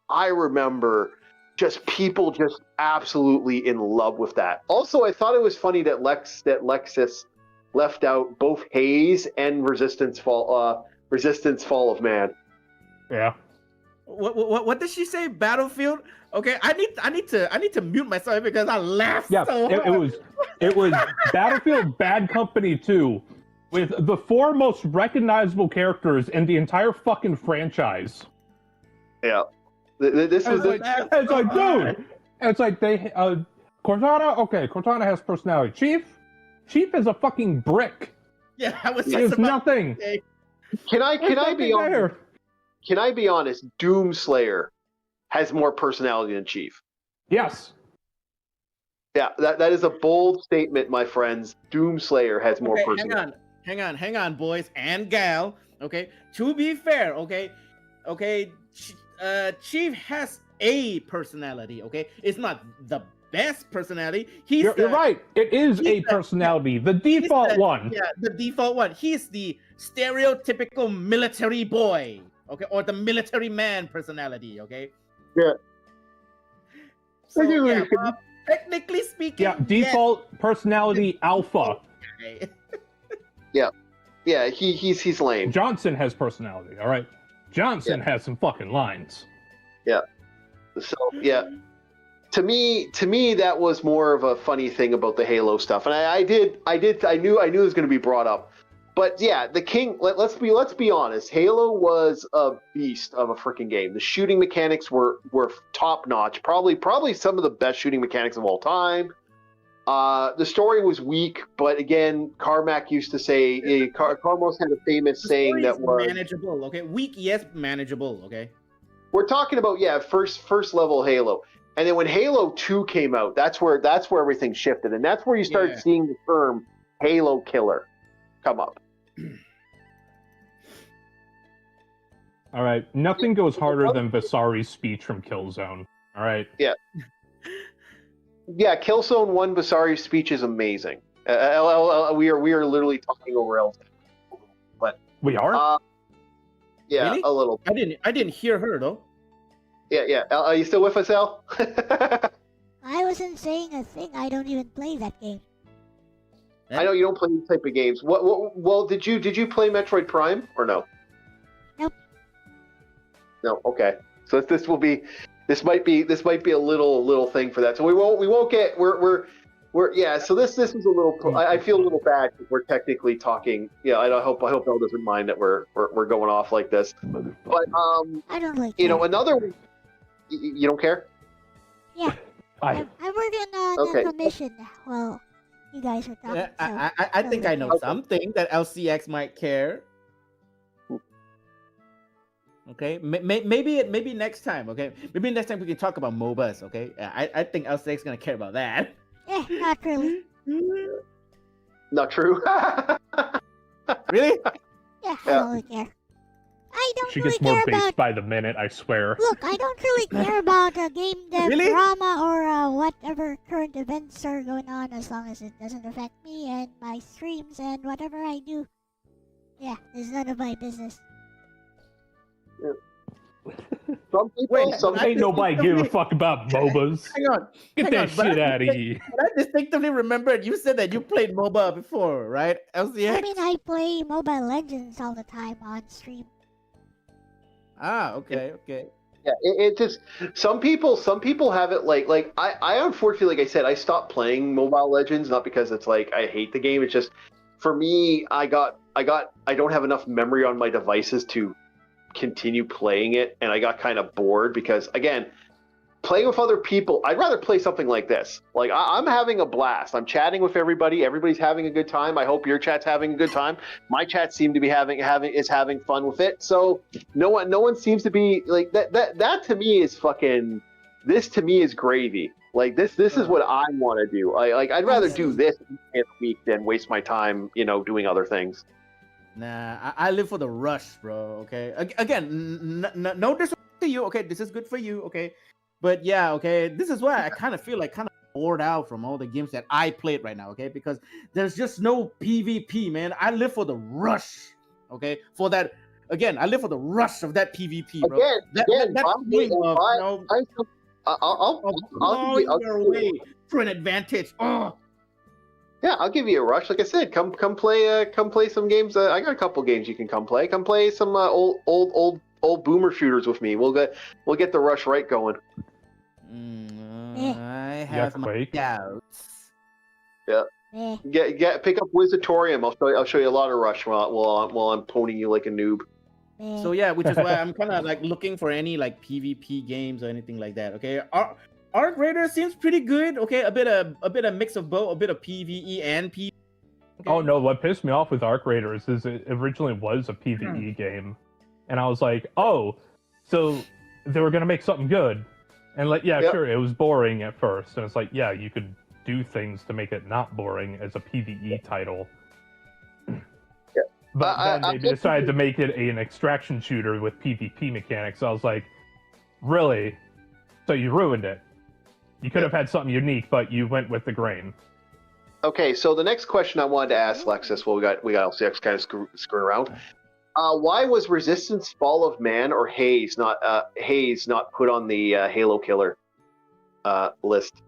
I remember just people just absolutely in love with that. Also, I thought it was funny that Lexus left out both Haze and Resistance Fall of Man. Yeah. What did she say? Battlefield? Okay, I need to mute myself because I laughed. Yeah, so hard. it was Battlefield Bad Company 2 with the 4 most recognizable characters in the entire fucking franchise. Yeah. This was It's like, dude. It's like Cortana. Okay, Cortana has personality. Chief is a fucking brick. Yeah, I was He just is about nothing. to say. Can I be honest? There. Can I be honest? Doomslayer has more personality than Chief. Yes. Yeah, that is a bold statement, my friends. Doomslayer has more Okay, personality. hang on, boys and gal. Okay, to be fair, okay, Chief has a personality. Okay, it's not the best personality. You're right. It is a personality, the default one. Yeah, the default one. He's the stereotypical military boy. Okay, or the military man personality. Okay. Yeah. So, yeah, technically speaking. Yeah, default personality alpha. Okay. Yeah, he's lame. Johnson has personality. All right. Johnson has some fucking lines. Yeah. So yeah. To me, that was more of a funny thing about the Halo stuff, and I knew it was going to be brought up, but yeah, the King. Let's be honest. Halo was a beast of a freaking game. The shooting mechanics were top notch. Probably some of the best shooting mechanics of all time. The story was weak, but again, Carmack used to say, Carmos had a famous saying that was manageable. Okay, weak, yes, manageable. Okay. We're talking about first level Halo. And then when Halo 2 came out, that's where everything shifted, and that's where you start seeing the term Halo Killer come up. All right, nothing goes harder than Vasari's speech from Killzone. All right. Yeah. Yeah, Killzone 1 Vasari's speech is amazing. We are literally talking over Elle-C. But we are. Yeah, really? A little. I didn't hear her though. Yeah. Are you still with us, Elle? I wasn't saying a thing. I don't even play that game. I know you don't play these type of games. Well, did you play Metroid Prime or no? Nope. No. Okay. So this might be a little thing for that. So we won't get we're yeah. So this is a little. I feel a little bad because we're technically talking. Yeah. I hope Elle doesn't mind that we're going off like this. But I don't like. Another. You don't care? Yeah. I'm working on a commission. Well, you guys are talking. I think I know something that LCX might care. Okay, maybe next time. Okay, maybe next time we can talk about MOBAs. Okay, I think LCX is gonna care about that. Not really. Not true. Really? Yeah, I don't really care. I don't She really gets more care based about. by the minute, I swear. Look, I don't really care about game dev Really? drama or whatever current events are going on, as long as it doesn't affect me and my streams and whatever I do. Yeah, it's none of my business. Some people, Ain't nobody give a fuck about MOBAs. Hang on. Get that shit out of here. But I distinctly remembered you said that you played MOBA before, right? LCX? I mean, I play Mobile Legends all the time on stream. Ah, okay. yeah, it just some people have it like I unfortunately, like I said, I stopped playing Mobile Legends, not because it's like I hate the game. It's just for me, I got I don't have enough memory on my devices to continue playing it, and I got kind of bored because, again, playing with other people, I'd rather play something like this. Like, I'm having a blast. I'm chatting with everybody. Everybody's having a good time. I hope your chat's having a good time. My chat seem to be having fun with it. So no one seems to be like that to me is fucking. This to me is gravy. Like this is what I want to do. I'd rather do this in a week than waste my time, doing other things. Nah, I live for the rush, bro. Okay, again, no disrespect to you. Okay, this is good for you. Okay, but yeah, okay, this is why I kind of feel like bored out from all the games that I played right now. Okay, because there's just no PvP, man. I live for the rush. Okay, for that. Again, I live for the rush of that PvP, bro. I'll give your way for an advantage. Oh. Yeah, I'll give you a rush. Like I said, come play some games. I got a couple games you can come play. Come play some old boomer shooters with me. We'll get the rush right going. I have my doubts. Yeah. Pick up Wizardtorium. I'll show you a lot of rush while I'm poning you like a noob. So yeah, which is why I'm kind of like looking for any like PvP games or anything like that. Okay, Arc Raider seems pretty good. Okay, a bit of mix of both, a bit of PvE and PvP. Okay. Oh no, what pissed me off with Arc Raiders is it originally was a PvE game, and I was like, oh, so they were gonna make something good, and sure, it was boring at first, and it's like, yeah, you could do things to make it not boring as a PvE title. But then they decided to make it an extraction shooter with PvP mechanics. So I was like, really? So you ruined it. You could have had something unique, but you went with the grain. Okay, so the next question I wanted to ask Lexus, well, we got LCX kind of screwing around. Why was Resistance Fall of Man or Haze not put on the Halo Killer list?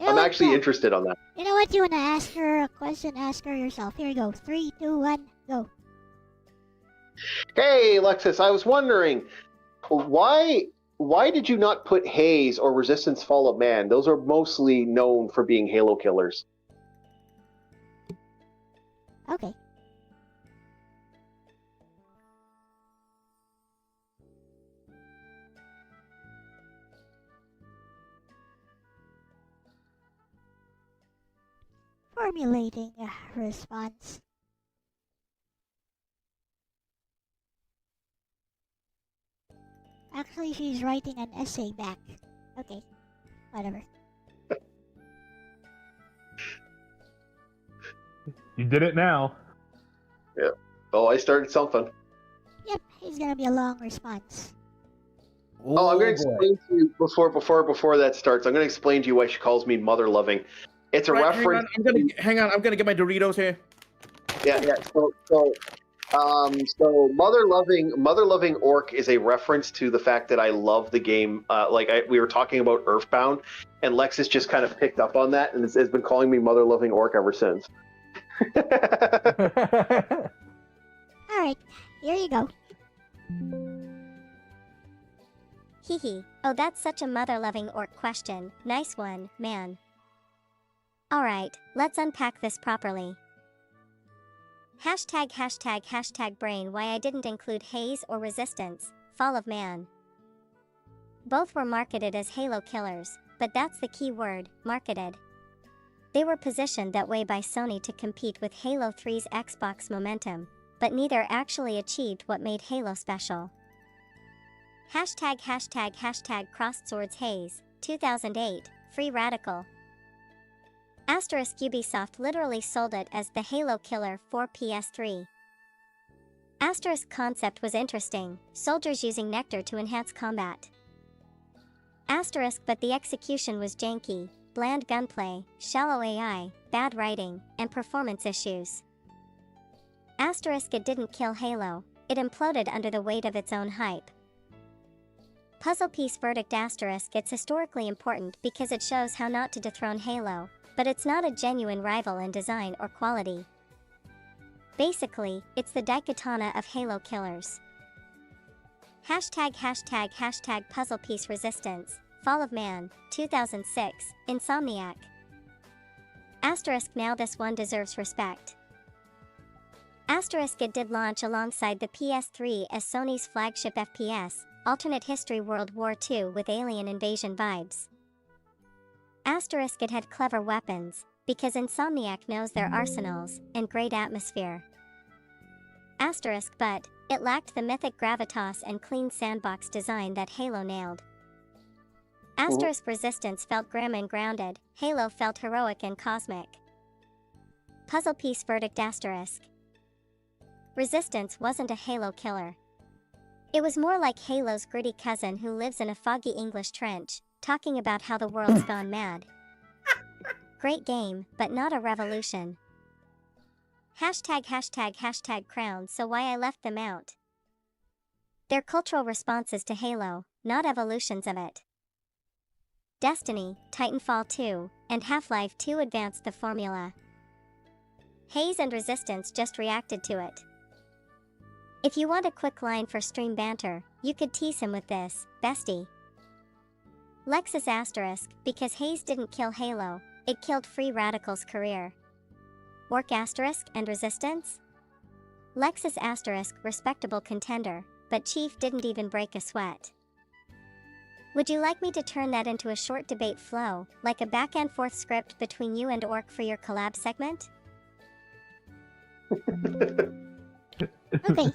I'm actually interested on that. You know what? You want to ask her a question? Ask her yourself. Here you go. 3, 2, 1, go. Hey, Lexus, I was wondering, why did you not put Haze or Resistance Fall of Man? Those are mostly known for being Halo killers. Okay. Formulating a response. Actually, she's writing an essay back. Okay, whatever. You did it now. Yeah. Oh, I started something. Yep, it's gonna be a long response. Oh, I'm gonna explain to you before that starts. I'm gonna explain to you why she calls me mother loving. It's a reference. Hang on. I'm gonna get my Doritos here. Yeah. So mother loving orc is a reference to the fact that I love the game. We were talking about Earthbound, and Lexus just kind of picked up on that and has been calling me mother loving orc ever since. Alright, here you go. Hehe. Oh, that's such a mother-loving orc question. Nice one, man. Alright, let's unpack this properly. ## brain why I didn't include Haze or Resistance, Fall of Man. Both were marketed as Halo killers, but that's the key word, marketed. They were positioned that way by Sony to compete with Halo 3's Xbox momentum, but neither actually achieved what made Halo special. ## Crossed Swords Haze, 2008, Free Radical. Ubisoft literally sold it as the Halo Killer for PS3. Concept was interesting, soldiers using nectar to enhance combat. But the execution was janky, bland gunplay, shallow AI, bad writing, and performance issues. It didn't kill Halo, it imploded under the weight of its own hype. Puzzle piece verdict *, it's historically important because it shows how not to dethrone Halo, but it's not a genuine rival in design or quality. Basically, it's the Daikatana of Halo killers. ## Puzzle piece Resistance, Fall of Man, 2006, Insomniac. Now this one deserves respect. It did launch alongside the PS3 as Sony's flagship FPS, alternate history World War II with alien invasion vibes. It had clever weapons, because Insomniac knows their arsenals, and great atmosphere. But it lacked the mythic gravitas and clean sandbox design that Halo nailed. Resistance felt grim and grounded, Halo felt heroic and cosmic. Puzzle piece verdict Resistance wasn't a Halo killer. It was more like Halo's gritty cousin who lives in a foggy English trench, talking about how the world's gone mad. Great game, but not a revolution. ### crowns so why I left them out. They're cultural responses to Halo, not evolutions of it. Destiny, Titanfall 2, and Half-Life 2 advanced the formula. Haze and Resistance just reacted to it. If you want a quick line for stream banter, you could tease him with this, bestie. Lexus *, because Haze didn't kill Halo, it killed Free Radical's career. Orc * and Resistance? Lexus *, respectable contender, but Chief didn't even break a sweat. Would you like me to turn that into a short debate flow, like a back and forth script between you and Orc for your collab segment? Okay.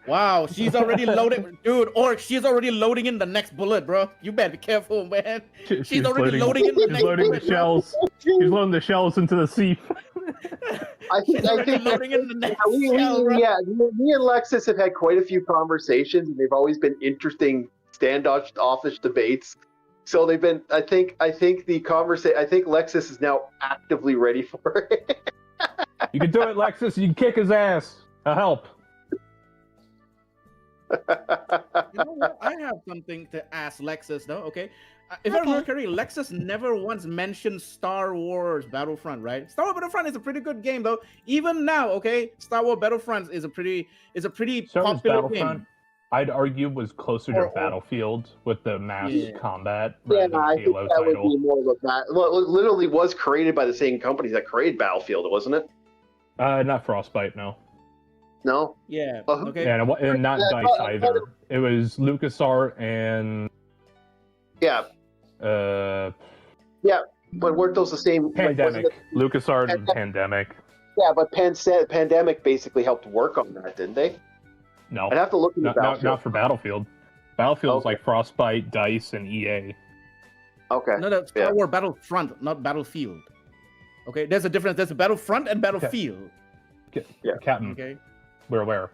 Wow, she's already loading. Dude, Orc, she's already loading in the next bullet, bro. You better be careful, man. She's already loading in the next bullet. The shells. She's loading the shells into the sea. I think loading in the next me and Lexus have had quite a few conversations, and they've always been interesting standoffish debates. So they've been. I think Lexus is now actively ready for it. You can do it, Lexus. You can kick his ass. I'll help. You know what? I have something to ask Lexus, though. Okay, if I remember correctly, Lexus never once mentioned Star Wars Battlefront, right? Star Wars Battlefront is a pretty good game, though. Even now, okay, Star Wars Battlefront is a pretty popular game. I'd argue was closer to Battlefield with the mass combat. Yeah, I think that would be more of a well, it literally was created by the same company that created Battlefield, wasn't it? Not Frostbite, no. No? Yeah. Okay. Yeah, and not DICE either. It was LucasArts and... Yeah. Yeah, but weren't those the same... Pandemic. LucasArts and Pandemic. Yeah, but Pandemic basically helped work on that, didn't they? No. I'd have to look into Battlefield. Not for Battlefield. Battlefield's like Frostbite, DICE, and EA. Okay. No, Star Wars Battlefront, not Battlefield. Okay, there's a difference. There's a Battlefront and Battlefield. Yeah, Captain. Okay. We're aware.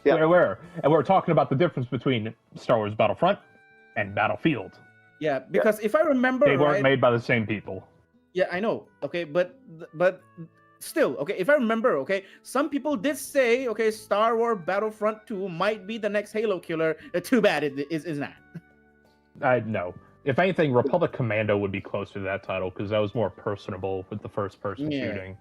Yeah. We're aware. And we're talking about the difference between Star Wars Battlefront and Battlefield. Yeah, because if I remember they weren't made by the same people. Yeah, I know. Okay, but still, okay, if I remember, okay, some people did say, okay, Star Wars Battlefront 2 might be the next Halo killer. Too bad it is not. No. If anything, Republic Commando would be closer to that title because that was more personable with the first-person shooting.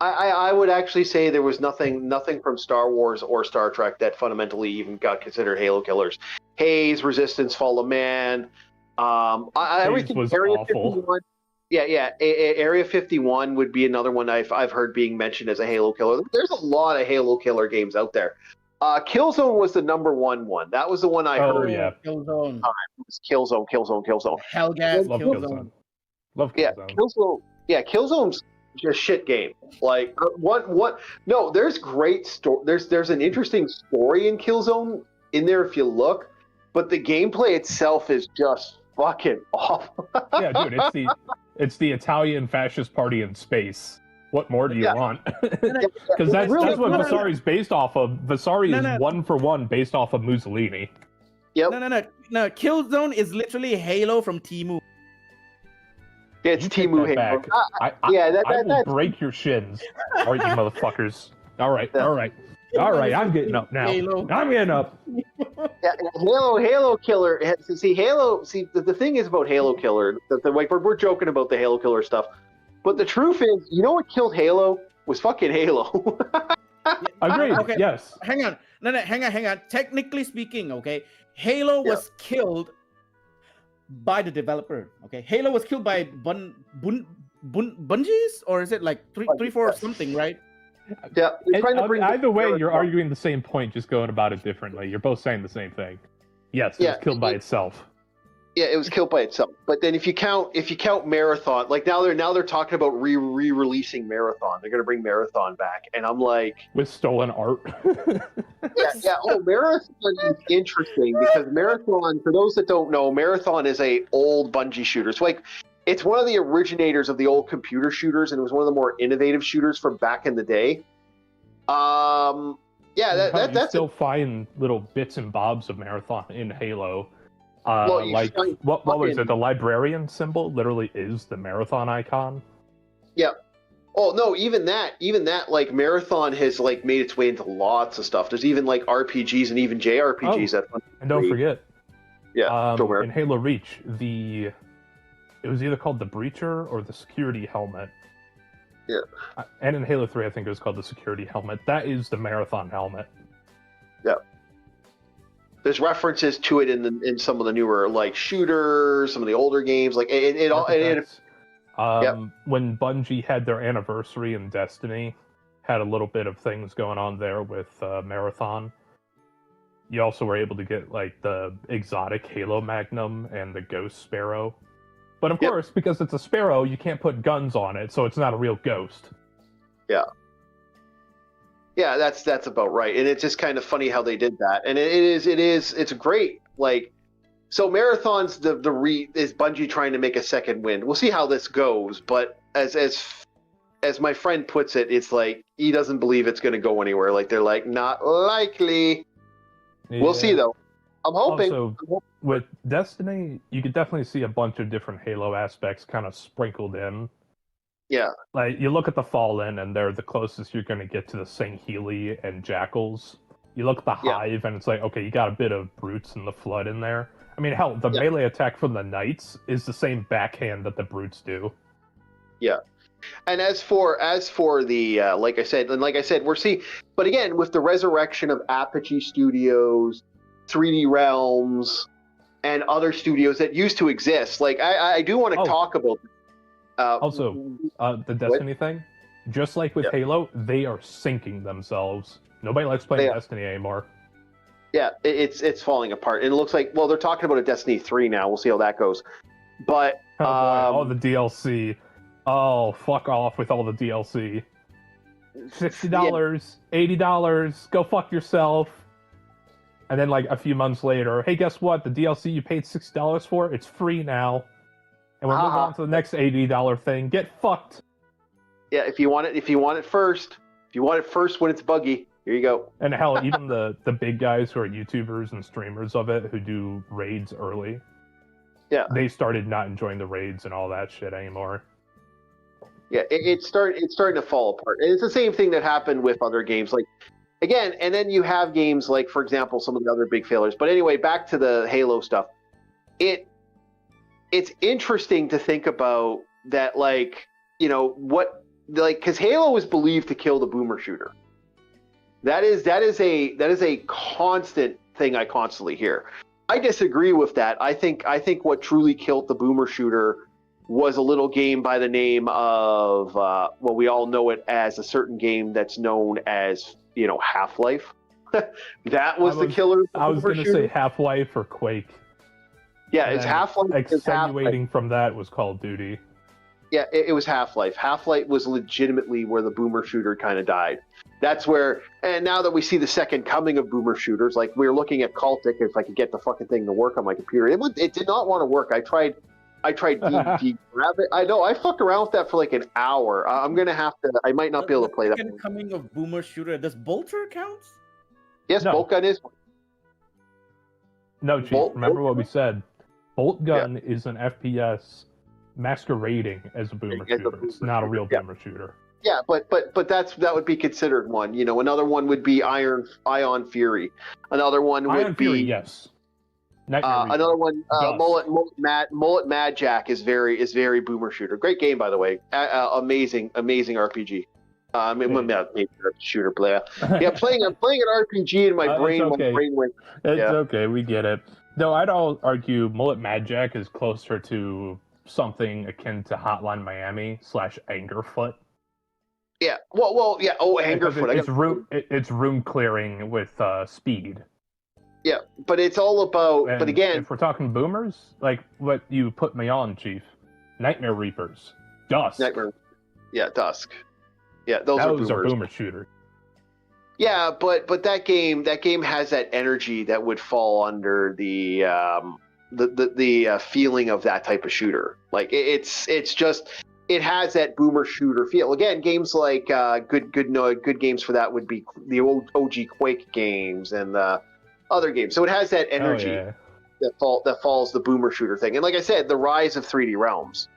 I would actually say there was nothing from Star Wars or Star Trek that fundamentally even got considered Halo killers. Haze, Resistance, Fall of Man, everything was Area awful. 51. Yeah. Area 51 would be another one I've heard being mentioned as a Halo killer. There's a lot of Halo killer games out there. Killzone was the number one. That was the one I heard. Oh yeah, Killzone. It was Killzone. Hellgas. Love Killzone. Love Killzone. Killzone. Killzone's just shit game. Like what? No, there's great story. There's an interesting story in Killzone in there if you look, but the gameplay itself is just fucking awful. Yeah, dude, it's the Italian fascist party in space. What more do you want? Because that's what Vasari's based off of. Vasari is one for one based off of Mussolini. Yep. No. Killzone is literally Halo from Temu. Yeah, it's Temu Halo. I will break your shins. All right, you motherfuckers. All right. I'm getting up now. I'm getting up. Yeah, Halo killer. See, Halo. See, the thing is about Halo killer. We're joking about the Halo killer stuff, but the truth is, you know what killed Halo was fucking Halo. Agreed. Okay. Yes. Hang on. Hang on. Technically speaking, okay, Halo was killed by the developer. Okay, Halo was killed by Bungees, or is it like three, four something, right? Yeah, they're trying to bring either way, you're Marathon. arguing the same point, just going about it differently. You're both saying the same thing. Yes, it was killed by itself. Yeah, it was killed by itself. But then if you count Marathon, like now they're talking about re-releasing Marathon. They're going to bring Marathon back, and I'm like, with stolen art. yeah. Oh, Marathon is interesting because Marathon, for those that don't know, Marathon is a old Bungie shooter. So like, it's one of the originators of the old computer shooters, and it was one of the more innovative shooters from back in the day. Yeah, that's still find little bits and bobs of Marathon in Halo. Well, like what was it? The librarian symbol literally is the Marathon icon. Yeah. Oh no, even that, like Marathon has like made its way into lots of stuff. There's even like RPGs and even JRPGs that. And don't forget, in Halo Reach, it was either called the Breacher or the Security Helmet. Yeah. And in Halo 3, I think it was called the Security Helmet. That is the Marathon helmet. Yeah. There's references to it in some of the newer like shooters, some of the older games. Like it all. When Bungie had their anniversary in Destiny, had a little bit of things going on there with Marathon. You also were able to get like the exotic Halo Magnum and the Ghost Sparrow. But of course, because it's a Sparrow, you can't put guns on it, so it's not a real ghost. Yeah. Yeah, that's about right. And it's just kind of funny how they did that. And it's great. Like, so Marathon's is Bungie trying to make a second wind. We'll see how this goes, but as my friend puts it, it's like he doesn't believe it's going to go anywhere. Like they're like, not likely. Yeah. We'll see though. I'm hoping. Also, with Destiny, you could definitely see a bunch of different Halo aspects kind of sprinkled in. Yeah. Like, you look at the Fallen, and they're the closest you're going to get to the Sangheili and Jackals. You look at the Hive, and it's like, okay, you got a bit of Brutes and the Flood in there. I mean, hell, the melee attack from the Knights is the same backhand that the Brutes do. Yeah. And as for the like I said, we're seeing, but again, with the resurrection of Apogee Studios, 3D Realms, and other studios that used to exist, like I do want to talk about. The Destiny thing, just like with Halo, they are sinking themselves. Nobody likes playing Destiny anymore. Yeah, it's falling apart. And it looks like, well, they're talking about a Destiny 3 now. We'll see how that goes. But all the DLC. Oh, fuck off with all the DLC. $60, $80, go fuck yourself. And then like a few months later, hey, guess what? The DLC you paid $60 for, it's free now. And we're moving on to the next $80 thing. Get fucked. Yeah, if you want it first when it's buggy, here you go. And hell, even the big guys who are YouTubers and streamers of it who do raids early, they started not enjoying the raids and all that shit anymore. Yeah, it's starting to fall apart. And it's the same thing that happened with other games. Like, again, and then you have games like, for example, some of the other big failures. But anyway, back to the Halo stuff. It's interesting to think about that, like, you know, because Halo is believed to kill the boomer shooter. That is a constant thing I constantly hear. I disagree with that. I think what truly killed the boomer shooter was a little game by the name of we all know it as a certain game that's known as, you know, Half-Life. That was the killer. I was going to say Half-Life or Quake. Yeah, it's Half-Life. Extenuating from that was Call of Duty. Yeah, it was Half-Life. Half-Life was legitimately where the boomer shooter kind of died. That's where, and now that we see the second coming of boomer shooters, like we were looking at Cultic, if I could get the fucking thing to work on my computer, it did not want to work. I tried DDD grab it. I know, I fucked around with that for like an hour. I'm gonna have to. I might not be able to play that. Second coming of boomer shooter. Does Bolter count? Yes, no. Bolt Gun is. No, Chief. Remember what we said. Bolt Gun is an FPS masquerading as a boomer shooter. It's not a real boomer shooter. Yeah, but that would be considered one. You know, another one would be Ion Fury. Another one would be Fury, yes. Another one, Mullet Mad Jack is very boomer shooter. Great game, by the way. Amazing RPG. Maybe shooter player. Yeah, I'm playing an RPG in my brain. It's okay. My brain went. It's okay. We get it. No, I'd argue Mullet Mad Jack is closer to something akin to Hotline Miami / Angerfoot. Yeah. Well, yeah. Oh, Angerfoot. It's room clearing with speed. Yeah, but it's all about. And but again, if we're talking boomers, like what you put me on, Chief, Nightmare Reapers, Dusk. Nightmare. Yeah, Dusk. Yeah, those are boomer shooters. Yeah, but that game has that energy that would fall under the feeling of that type of shooter. Like it's just it has that boomer shooter feel. Again, games like good games for that would be the old OG Quake games and the other games. So it has that energy that follows the boomer shooter thing. And like I said, the rise of 3D Realms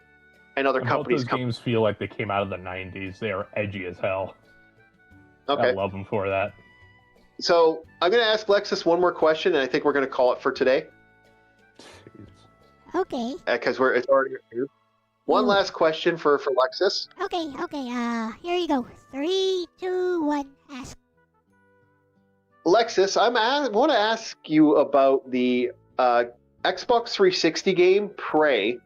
and other companies. Both those games feel like they came out of the 90s. They are edgy as hell. Okay. I love them for that. So I'm going to ask Lexus one more question, and I think we're going to call it for today. Jeez. Okay. Because it's already here. One last question for Lexus. Okay. Here you go. 3, 2, 1. Ask. Lexus, I want to ask you about the Xbox 360 game Prey,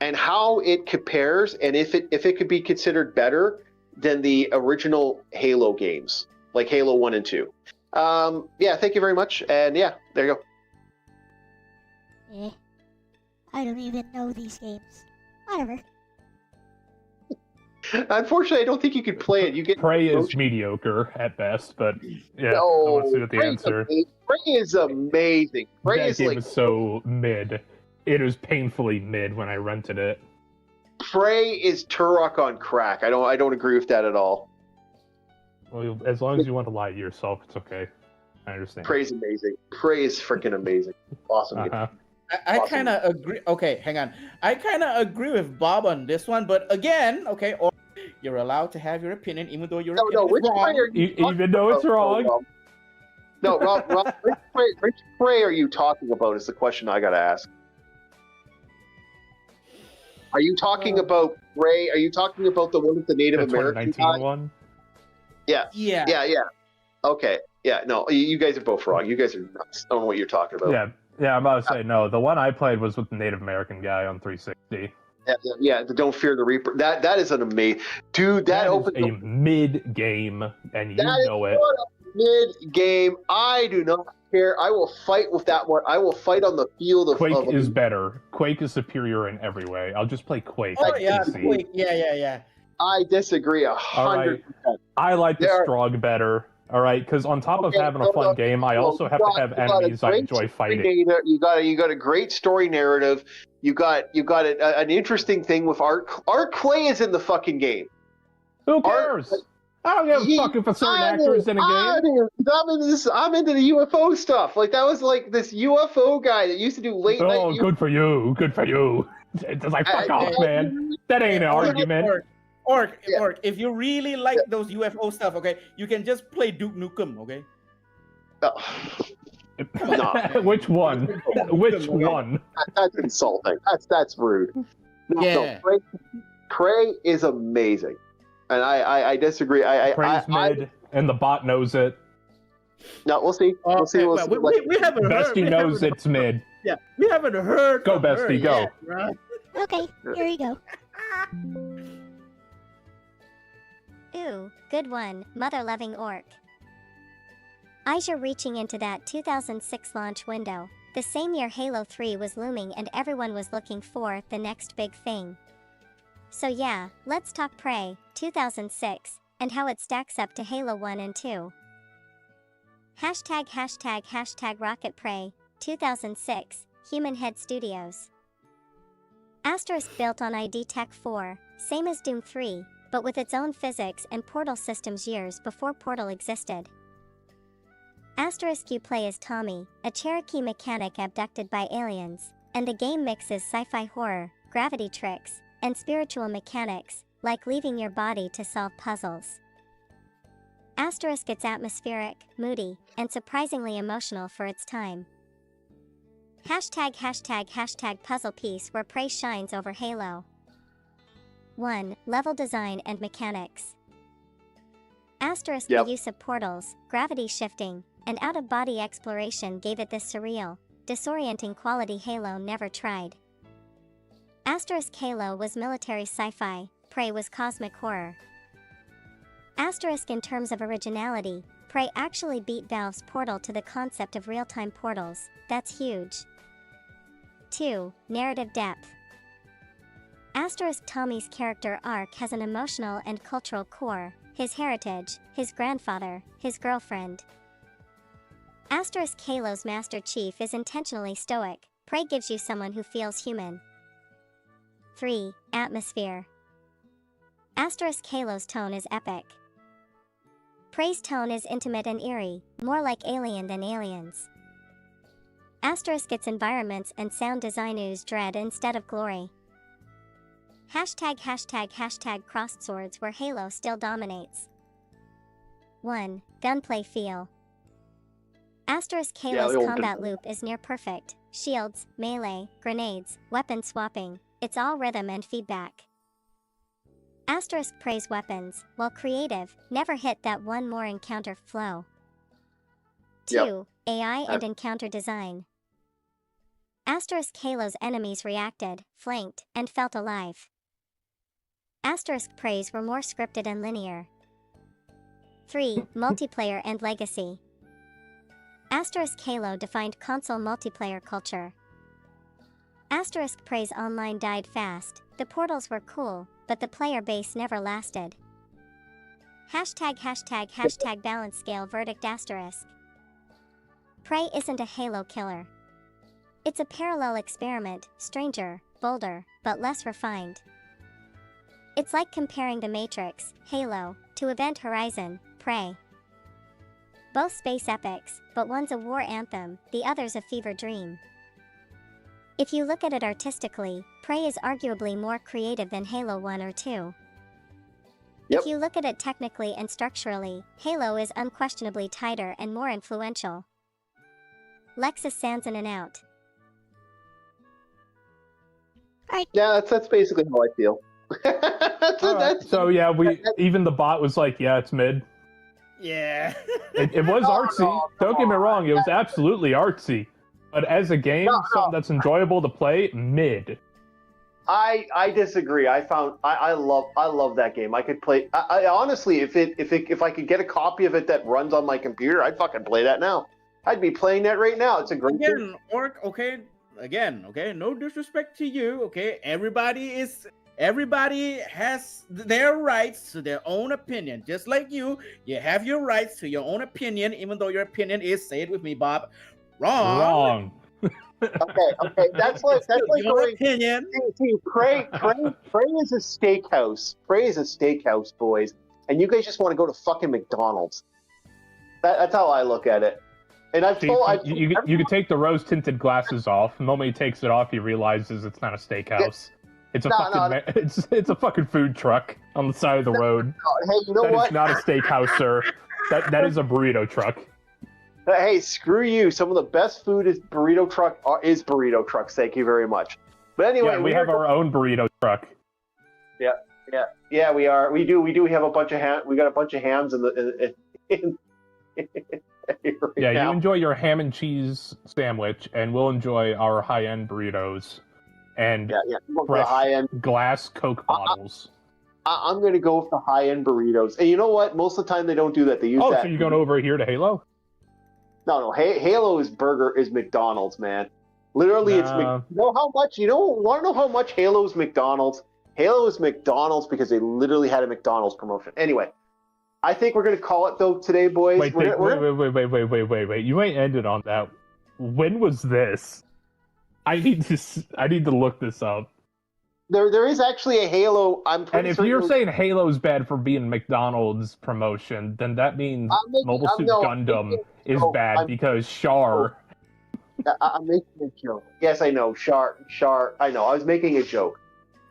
and how it compares, and if it could be considered better than the original Halo games, like Halo 1 and 2. Yeah, thank you very much. And yeah, there you go. I don't even know these games. Whatever. Unfortunately, I don't think you could play it. You get Prey is mediocre at best, but yeah, no, I want to see what the answer. Prey is amazing. Prey that game is so mid. It was painfully mid when I rented it. Prey is Turok on crack. I don't agree with that at all. Well, as long as you want to lie to yourself, it's okay. I understand. Prey's amazing. Prey is freaking amazing. Awesome. I kind of agree. Okay, hang on. I kind of agree with Bob on this one, but again, okay, or you're allowed to have your opinion, even though your opinion is wrong. Even though it's wrong. No, Rob, which Prey are you talking about? Is the question I got to ask. Are you talking about Prey? Are you talking about the one with the Native American guy? One? Yeah. Okay. Yeah. No, you guys are both wrong. You guys are nuts. I don't know what you're talking about. Yeah. I'm about to say no. The one I played was with the Native American guy on 360. Yeah. The Don't Fear the Reaper. That is an amazing dude. That opens a mid game, and you know it. Mid game. I do not care. I will fight with that one. I will fight on the field of Quake is better. Quake is superior in every way. I'll just play Quake. Oh yeah, Quake. Yeah. I disagree 100%. I like the Strog better. All right, because on top of having a fun game, I also have to have enemies I enjoy fighting. You got a great story narrative. You got an interesting thing with art. Art Clay is in the fucking game. Who cares? I don't give a fuck if a certain actor is in a game. I'm into the UFO stuff. Like that was like this UFO guy that used to do late night. Oh, good for you. It's like fuck off, man. That ain't an argument. Orc, if you really like those UFO stuff, okay, you can just play Duke Nukem, okay? No. Which one? Which one? That's insulting. That's rude. No, Prey is amazing, and I disagree. Prey's mid, and the bot knows it. No, we'll see. We'll see. We haven't heard. Bestie knows it's mid. Yeah, we haven't heard. Go, Bestie, go. Yet, right? Okay, here you go. Ooh, good one, mother-loving orc. As you're reaching into that 2006 launch window, the same year Halo 3 was looming and everyone was looking for the next big thing. So yeah, let's talk Prey, 2006, and how it stacks up to Halo 1 and 2. ### Rocket Prey, 2006, Human Head Studios. Asterisk built on ID Tech 4, same as Doom 3, but with its own physics and Portal systems years before Portal existed. Asterisk you play as Tommy, a Cherokee mechanic abducted by aliens, and the game mixes sci-fi horror, gravity tricks, and spiritual mechanics, like leaving your body to solve puzzles. Asterisk it's atmospheric, moody, and surprisingly emotional for its time. ### puzzle piece where Prey shines over Halo. 1. Level design and mechanics. Asterisk the use of portals, gravity shifting, and out-of-body exploration gave it this surreal, disorienting quality Halo never tried. Asterisk Halo was military sci-fi, Prey was cosmic horror. Asterisk in terms of originality, Prey actually beat Valve's Portal to the concept of real-time portals, that's huge. 2. Narrative depth. Asterisk Tommy's character arc has an emotional and cultural core, his heritage, his grandfather, his girlfriend. Asterisk Halo's Master Chief is intentionally stoic, Prey gives you someone who feels human. 3. Atmosphere. Asterisk Halo's tone is epic. Prey's tone is intimate and eerie, more like Alien than Aliens. Asterisk its environments and sound design ooze dread instead of glory. #### crossed swords where Halo still dominates. 1. Gunplay feel. Asterisk Halo's combat loop is near perfect. Shields, melee, grenades, weapon swapping, it's all rhythm and feedback. Asterisk Prey's weapons, while creative, never hit that one more encounter flow. 2. AI and encounter design. Asterisk Halo's enemies reacted, flanked, and felt alive. Asterisk Prey's were more scripted and linear. 3. Multiplayer and legacy. Asterisk Halo defined console multiplayer culture. Asterisk Prey's online died fast, the portals were cool, but the player base never lasted. ### balance scale verdict asterisk. Prey isn't a Halo killer. It's a parallel experiment, stranger, bolder, but less refined. It's like comparing The Matrix, Halo, to Event Horizon, Prey. Both space epics, but one's a war anthem, the other's a fever dream. If you look at it artistically, Prey is arguably more creative than Halo 1 or 2. If you look at it technically and structurally, Halo is unquestionably tighter and more influential. Lexus sounds in and out. Yeah, that's basically how I feel. So yeah, even the bot was like, yeah, it's mid. Yeah. It was artsy. Don't get me wrong, it was absolutely artsy. But as a game, something that's enjoyable to play, mid. I disagree. I love that game. I could play. I honestly, if I could get a copy of it that runs on my computer, I'd fucking play that now. I'd be playing that right now. It's a great game. Orc, okay. Again, okay. No disrespect to you, okay. Everybody has their rights to their own opinion. Just like you have your rights to your own opinion, even though your opinion is, say it with me, Bob, wrong. Okay. That's like your opinion. See, Prey is a steakhouse. Prey is a steakhouse, boys, and you guys just want to go to fucking McDonald's. That's how I look at it. And you could take the rose tinted glasses off. The moment he takes it off, he realizes it's not a steakhouse. It's a fucking food truck on the side of the road. Hey, you know what? It's not a steakhouse, sir. That is a burrito truck. Hey, screw you. Some of the best food is burrito trucks. Thank you very much. But anyway, we have our own burrito truck. Yeah, we are. We do. We have a bunch of we got a bunch of hams in yeah, you enjoy your ham and cheese sandwich, and we'll enjoy our high-end burritos and fresh high-end glass Coke bottles. I'm going to go with the high-end burritos. And you know what? Most of the time they don't do that. They use that. So you're going over here to Halo? No. Halo is McDonald's, man. Literally, it's you know how much? Want to know how much Halo is McDonald's? Halo is McDonald's because they literally had a McDonald's promotion. Anyway. I think we're going to call it, though, today, boys. Wait. You ain't ended on that. When was this? I need to look this up. There is actually a Halo. And if you're saying Halo's bad for being McDonald's promotion, then that means Mobile Suit Gundam is bad because Char. I'm making a joke. Yes, I know. Char. I know. I was making a joke.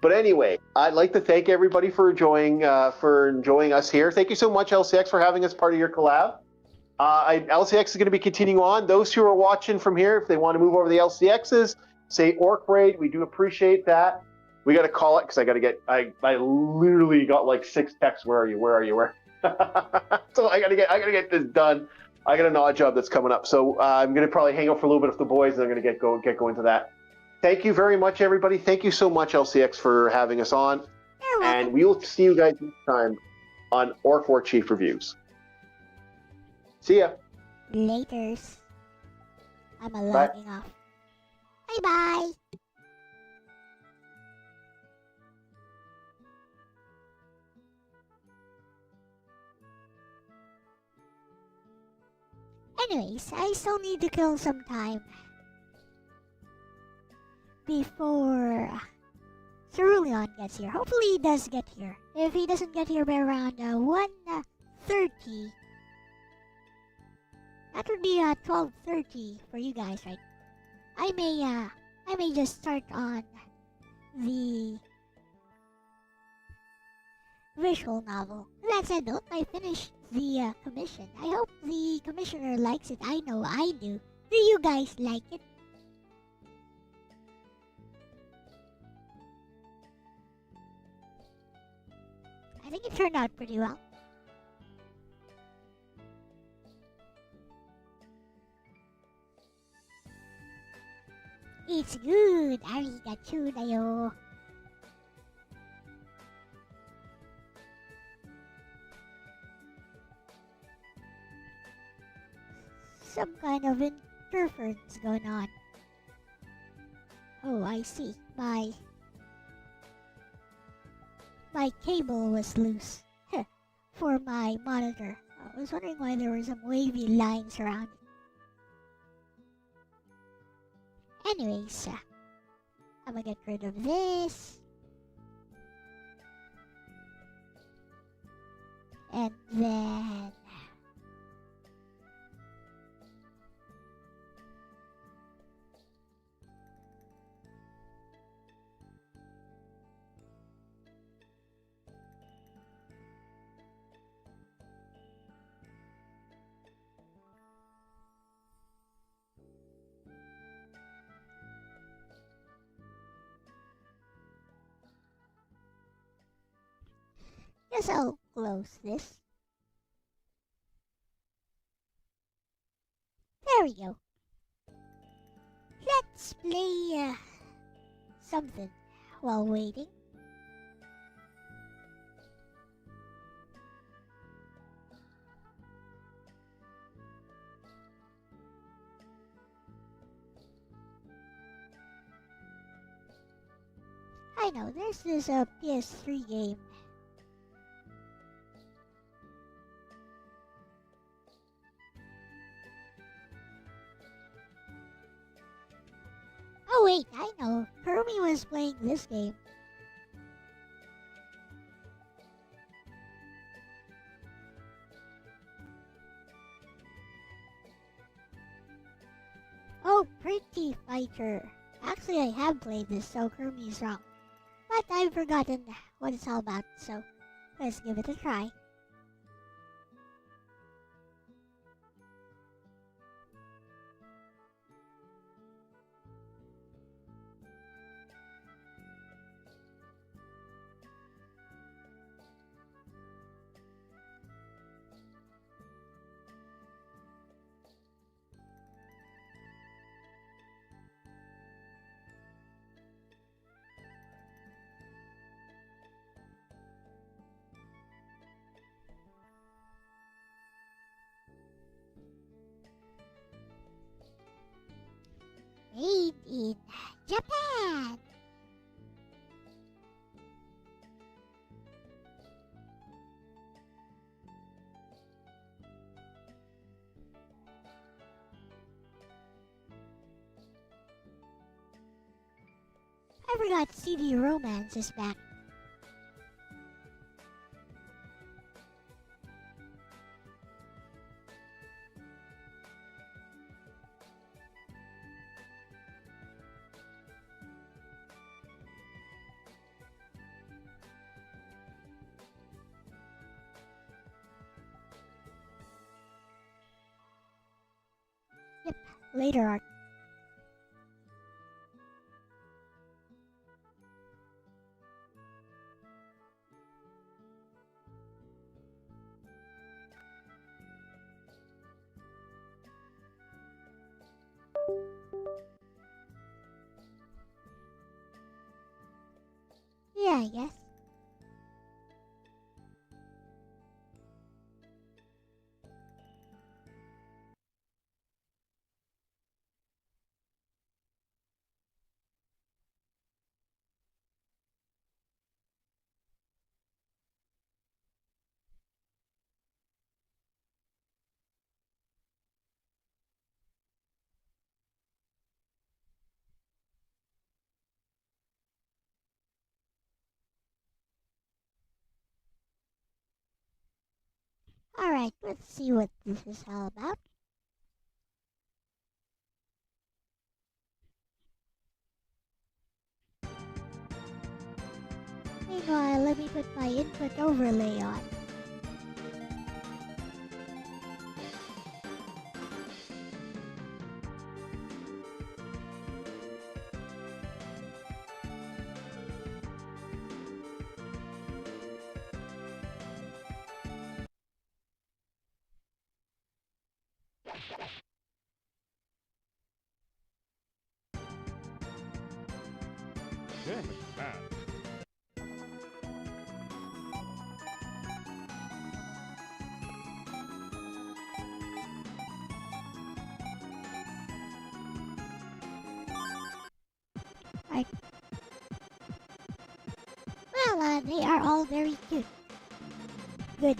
But anyway, I'd like to thank everybody for enjoying us here. Thank you so much, LCX, for having us part of your collab. LCX is going to be continuing on. Those who are watching from here, if they want to move over the LCXs, say Orc Raid. We do appreciate that. We got to call it because I literally got like 6 texts. Where are you? So I gotta get this done. I got an odd job that's coming up. So I'm going to probably hang out for a little bit with the boys, and I'm going to get going to that. Thank you very much, everybody. Thank you so much, LCX, for having us on. You're welcome. And we will see you guys next time on Orc War Chief Reviews. See ya. Laters. I'm Bye. logging off. Bye-bye. Anyways, I still need to kill some time before Cerulean gets here. Hopefully he does get here. If he doesn't get here by around 1:30, that would be 12:30 for you guys, right? I may just start on the visual novel. That said, don't I finish the commission? I hope the commissioner likes it. I know I do. Do you guys like it? I think it turned out pretty well. It's good. Arigatou dayo. Some kind of interference going on. Oh, I see. My cable was loose for my monitor. I was wondering why there were some wavy lines around it. Anyways, I'm gonna get rid of this. And then... guess I'll close this. There we go. Let's play something while waiting. I know, there's this PS3 game. Oh wait, I know. Kirby was playing this game. Oh, Pretty Fighter. Actually, I have played this, so Kirby's wrong. But I've forgotten what it's all about, so let's give it a try. Made in Japan! I forgot CD Romance is back. Yep, later art. Yeah, I guess. Alright, let's see what this is all about. Meanwhile, let me put my input overlay on. Damn it, bad. Right. Well, they are all very cute. Good.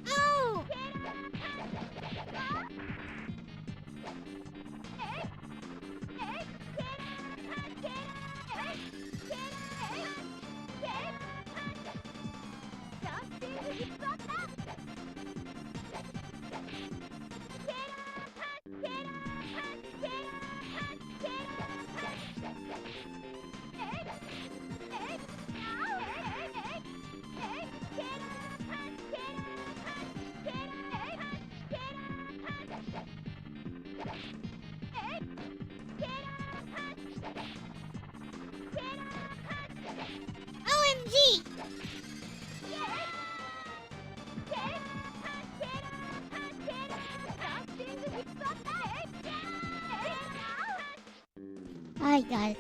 Oh! OMG! I got it.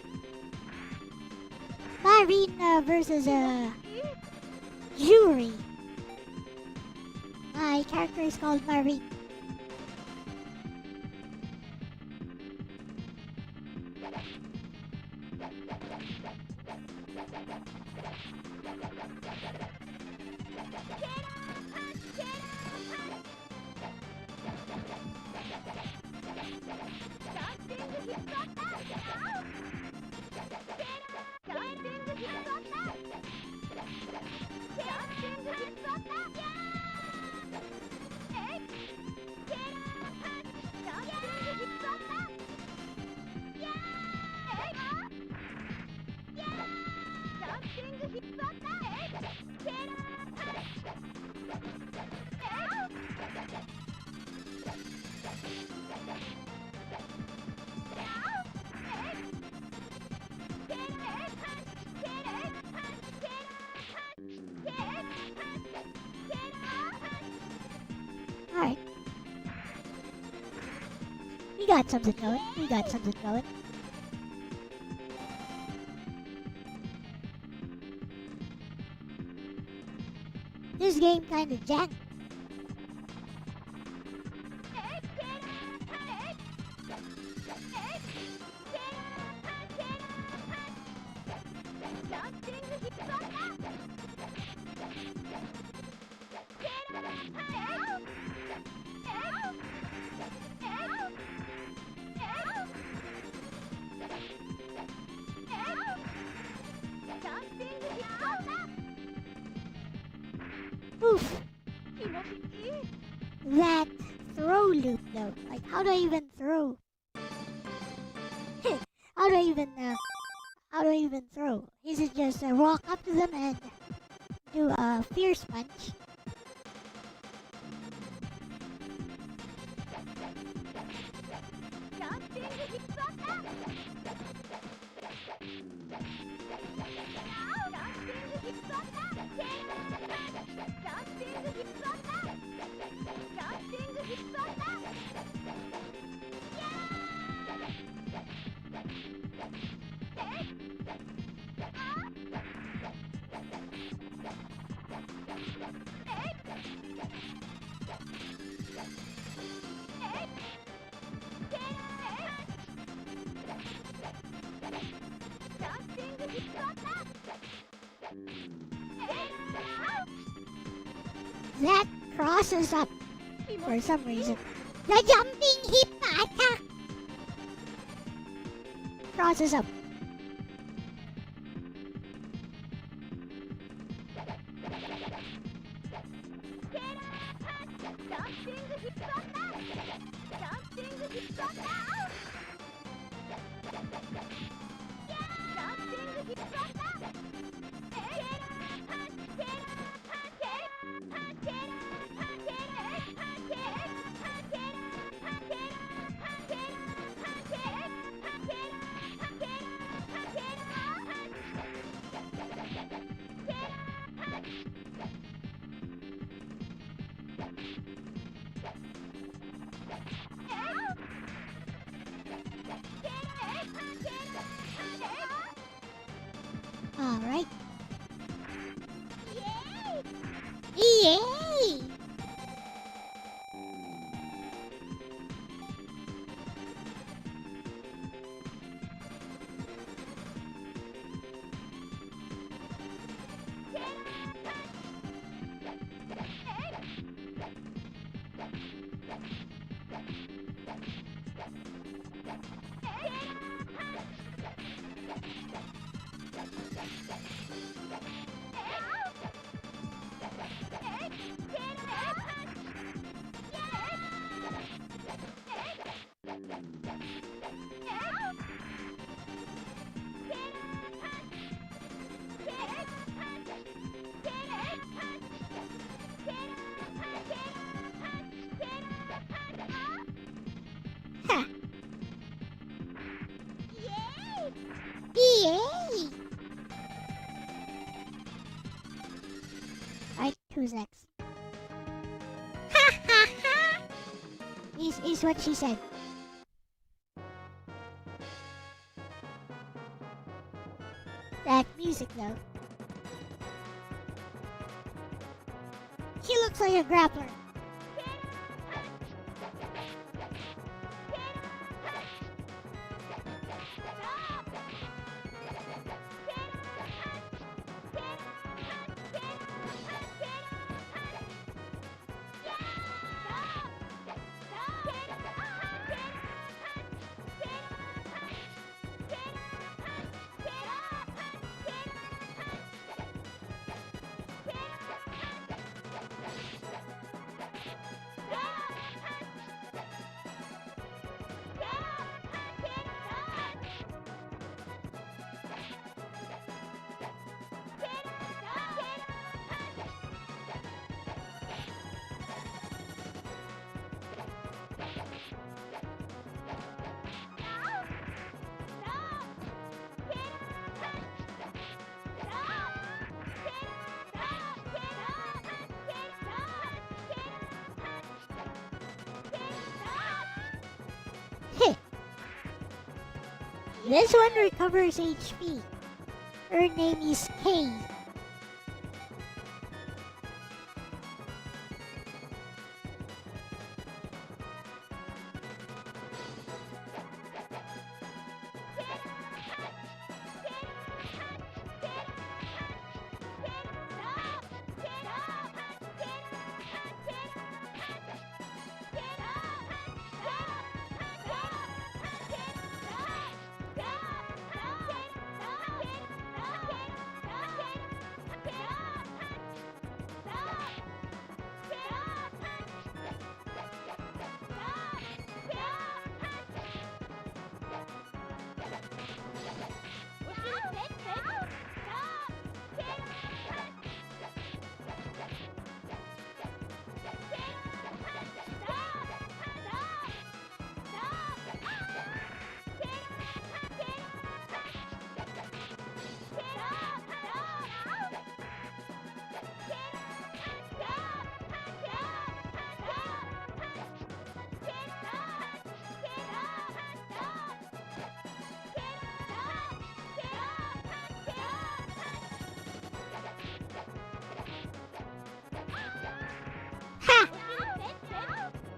Marine versus Jury. My character is called Marine. Alright. We got something going. We got something going. This game kinda jank. Oof. That throw loop though. Like, how do I even throw? how do I even throw? Is it just walk up to them and do a fierce punch? That crosses up for some reason. The jumping hip attack crosses up. Alright. Yay! Ha! Yay! Right, who's next? Ha ha ha! Is what she said. That music though. She looks like a grappler. This one recovers HP. Her name is Kay.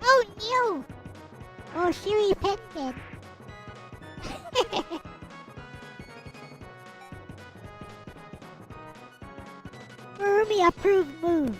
Oh no! Oh, she repented. the approved move.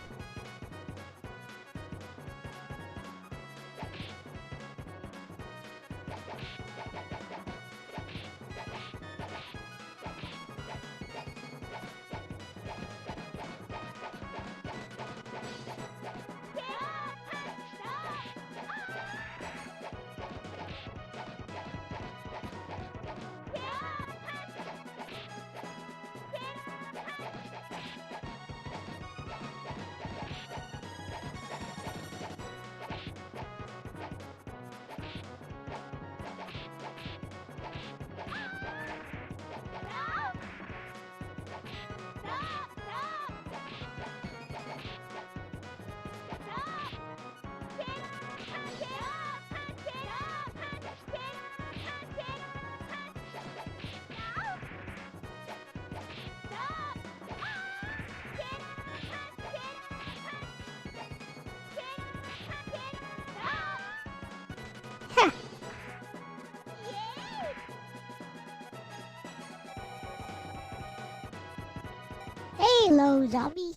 Hello, zombie.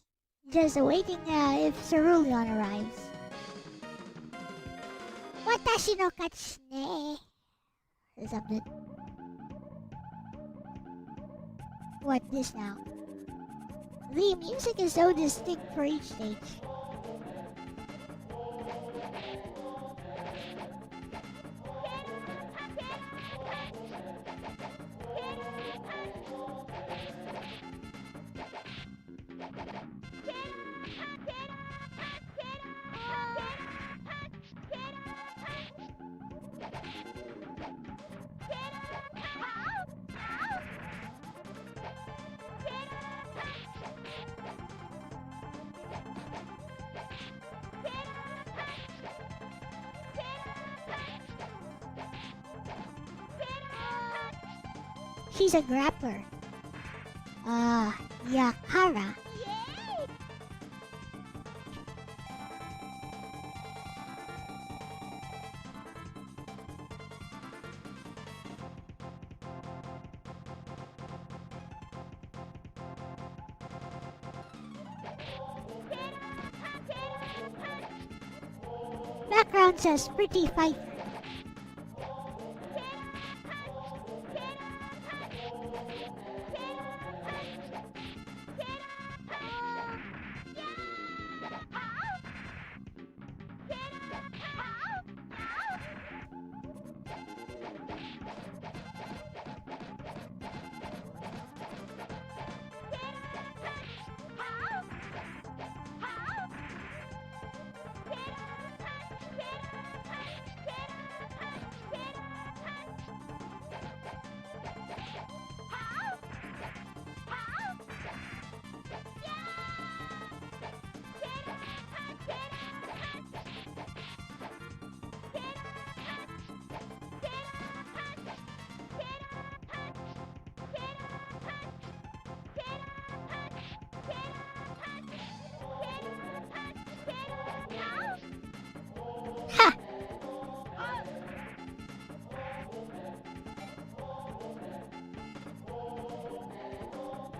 Just waiting if Cerulean arrives. Watashi no kachi ne. Something. What this now? The music is so distinct for each stage. She's a grappler. Yakara. Background says pretty fight.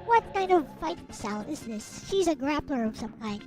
What kind of fighting style is this? She's a grappler of some kind.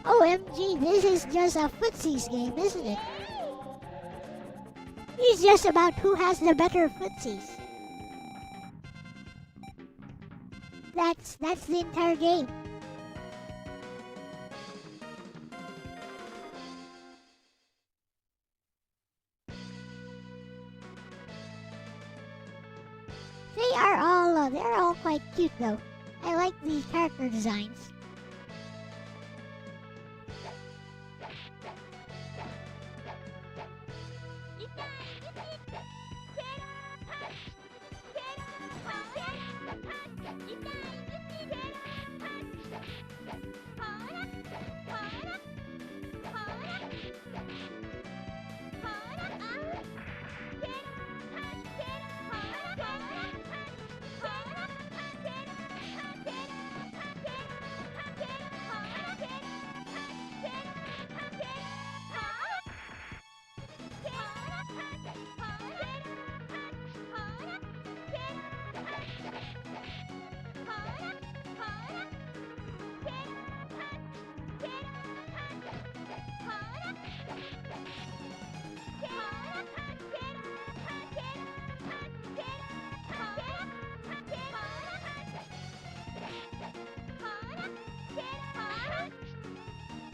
OMG, this is just a footsies game, isn't it? It's just about who has the better footsies. That's the entire game. they're all quite cute though. I like the character designs.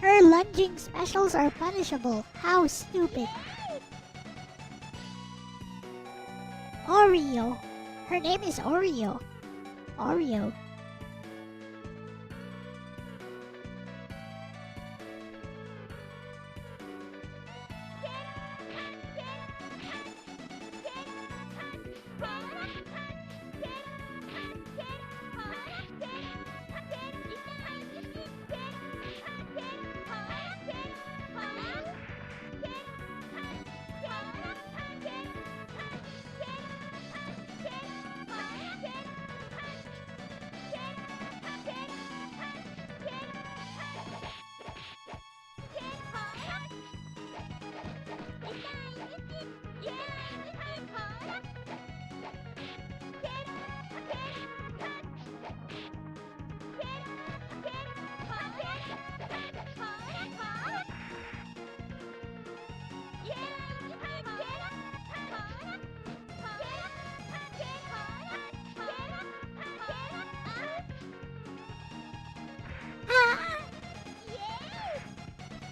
Her lunging specials are punishable. How stupid. Oreo. Her name is Oreo. Oreo.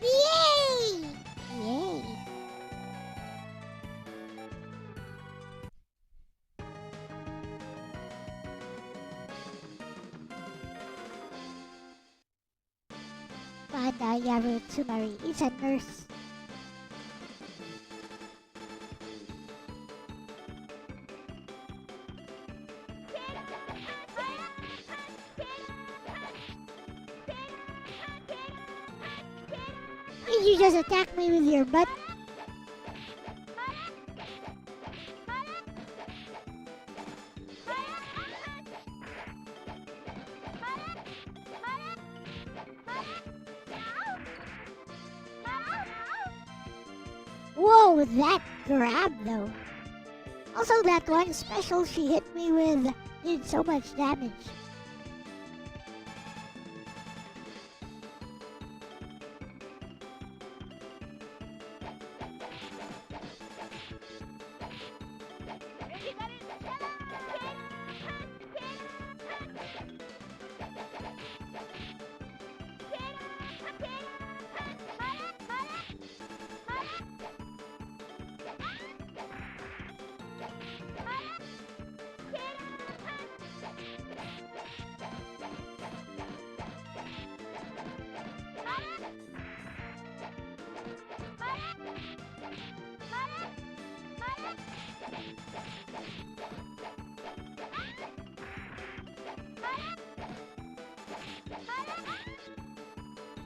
Yay! Yay! Panda Yaru Tsumari is a nurse. Did you just attack me with your butt? Whoa, that grab though. Also, that one special she hit me with did so much damage.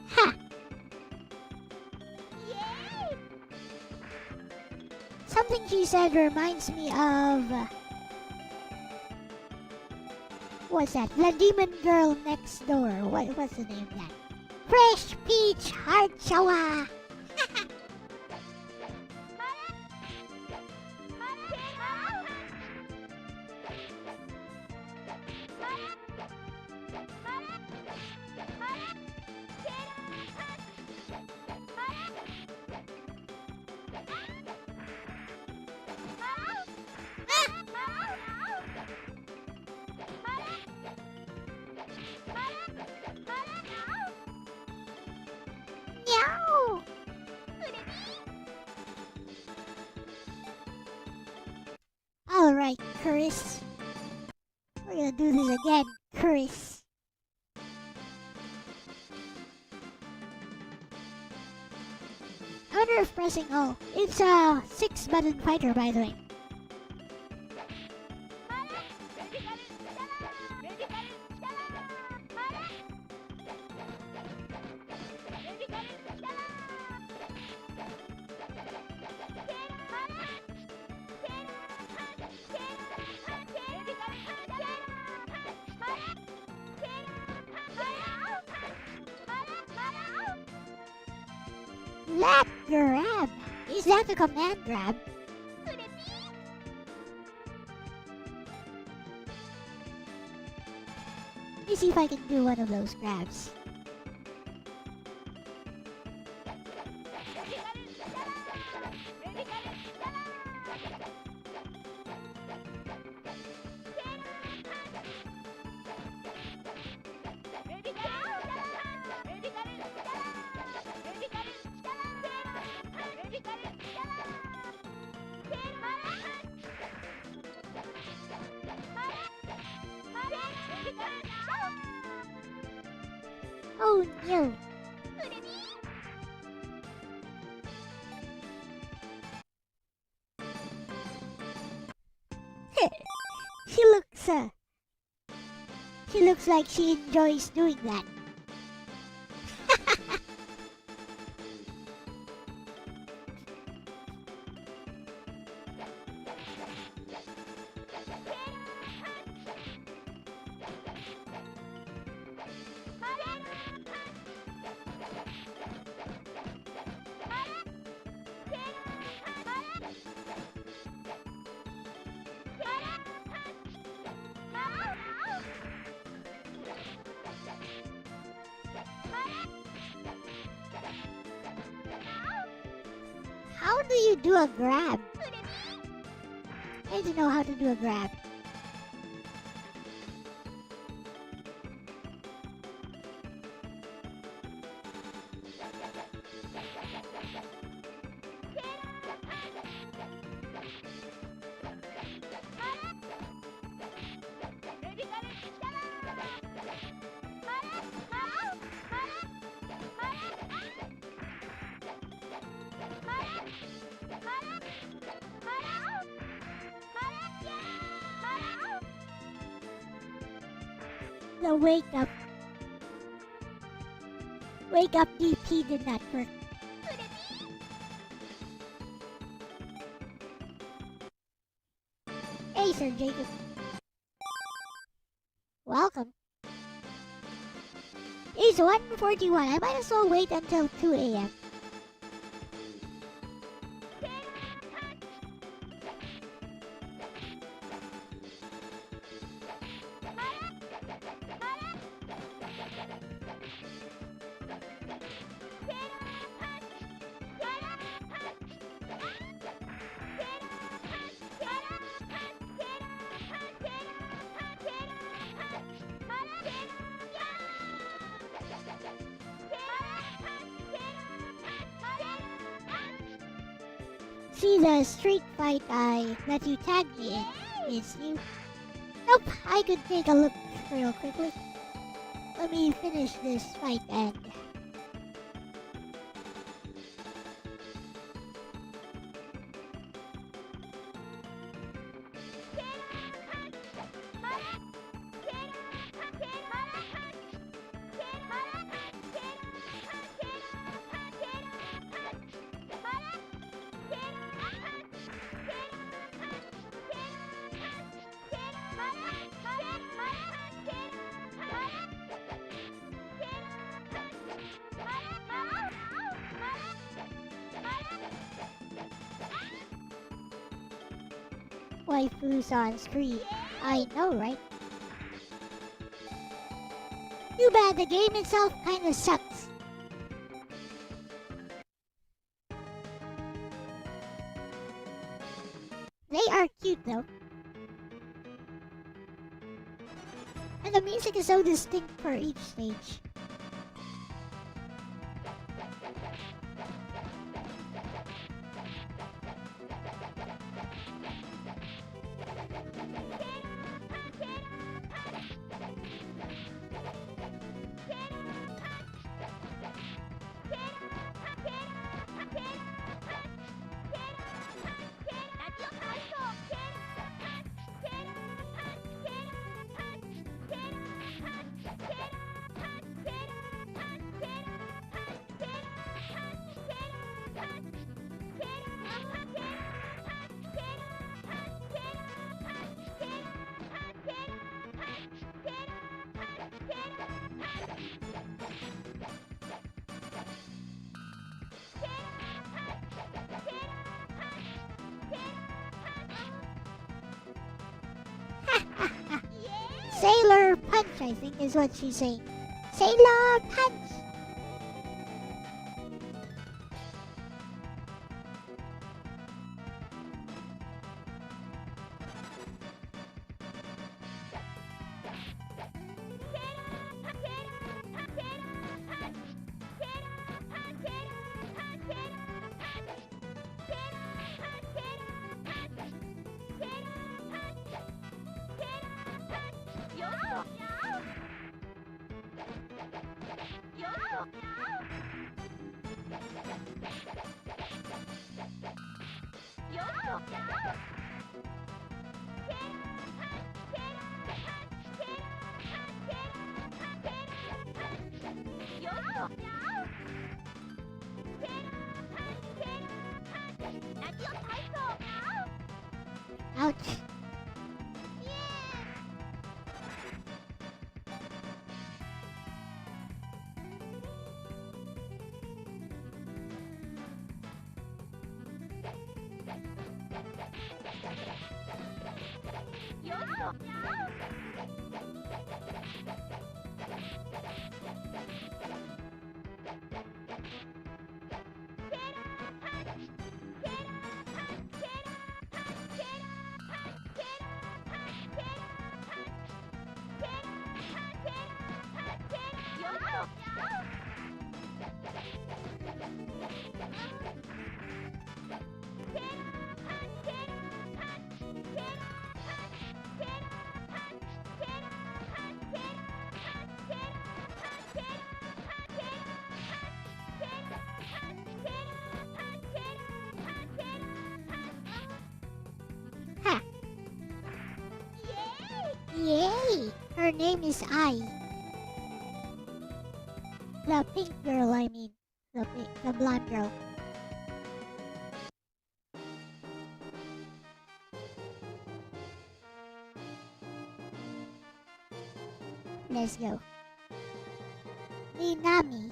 Ha! Something she said reminds me of... what's that? The demon girl next door. What's the name of that? Fresh Peach Heart Shower! Meow! Alright, Chris. We're gonna do this again, Chris. I wonder if pressing O. It's a 6-button fighter, by the way. That grab! Is that a command grab? Let me see if I can do one of those grabs. Oh no! She looks like she enjoys doing that. How do you do a grab? I don't know how to do a grab. The wake up DP did not work. Hey, Sir Jacob. Welcome. It's 1:41. I might as well wait until 2 a.m. See the street fight that you tagged me in is new. Nope, I could take a look real quickly. Let me finish this fight and... Waifus on screen. I know, right? Too bad the game itself kinda sucks. They are cute though. And the music is so distinct for each stage. punch, I think is what she's saying. Sailor punch! Ouch. Ha! Yay! Her name is Ai. The pink girl, I mean. The blonde girl. Let's go. Minami.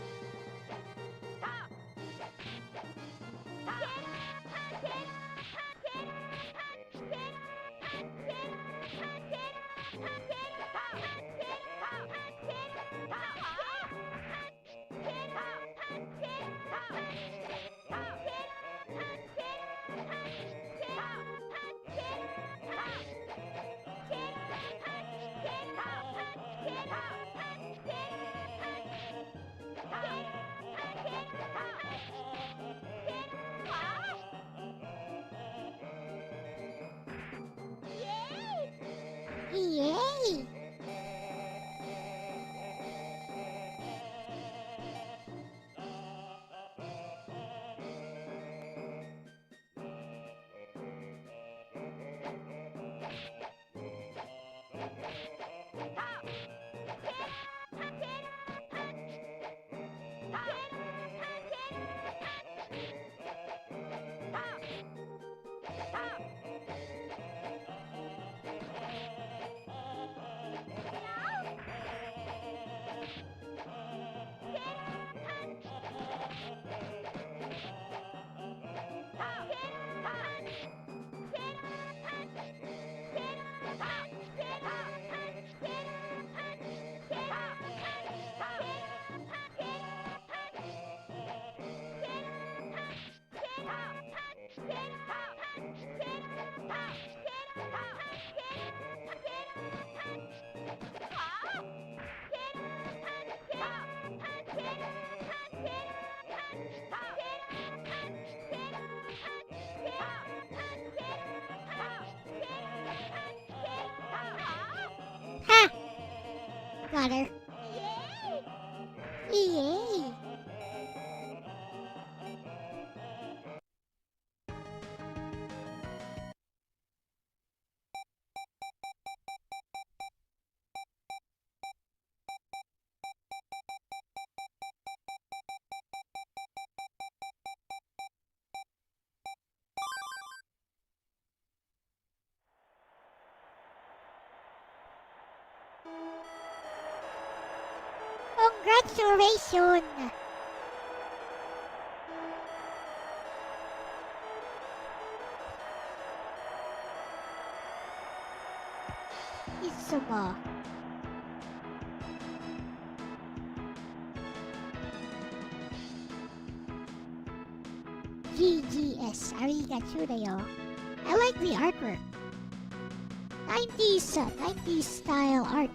Yay! Ha! Got her. Yay! Congratulations! Isuma. GGS. Arigachudayo. I like the artwork. 90s style art.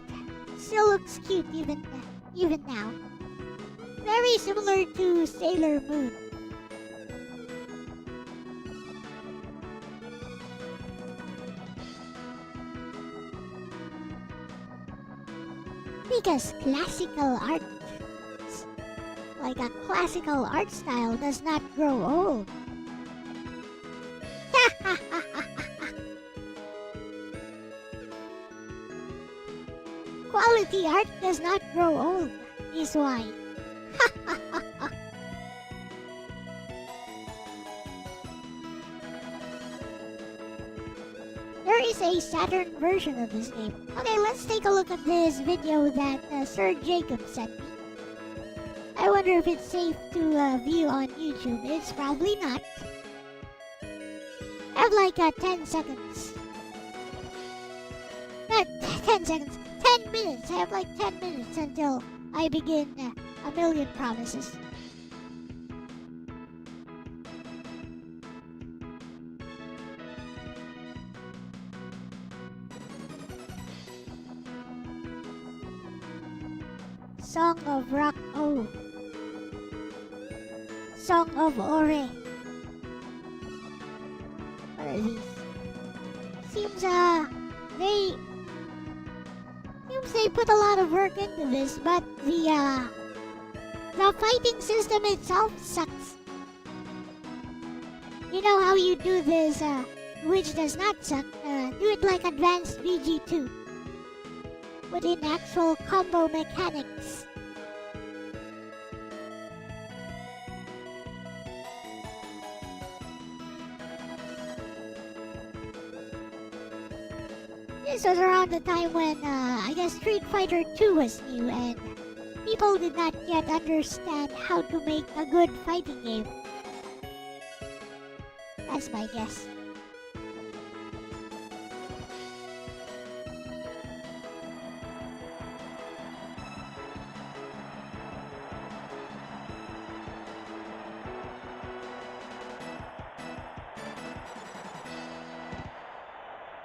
Still looks cute even now. Very similar to Sailor Moon. Because classical art, like a classical art style, does not grow old. Quality art does not grow old, is why. There is a Saturn version of this game. Okay, let's take a look at this video that Sir Jacob sent me. I wonder if it's safe to view on YouTube. It's probably not. I have like 10 seconds. Not 10 seconds. 10 minutes. I have like 10 minutes until I begin A Million Promises. Song of Rock O. Song of Ore. What are these? Seems they put a lot of work into this, but the fighting system itself sucks. You know how you do this, which does not suck? Do it like Advanced VG2. Within actual combo mechanics. This was around the time when, I guess Street Fighter 2 was new and people did not yet understand how to make a good fighting game. That's my guess.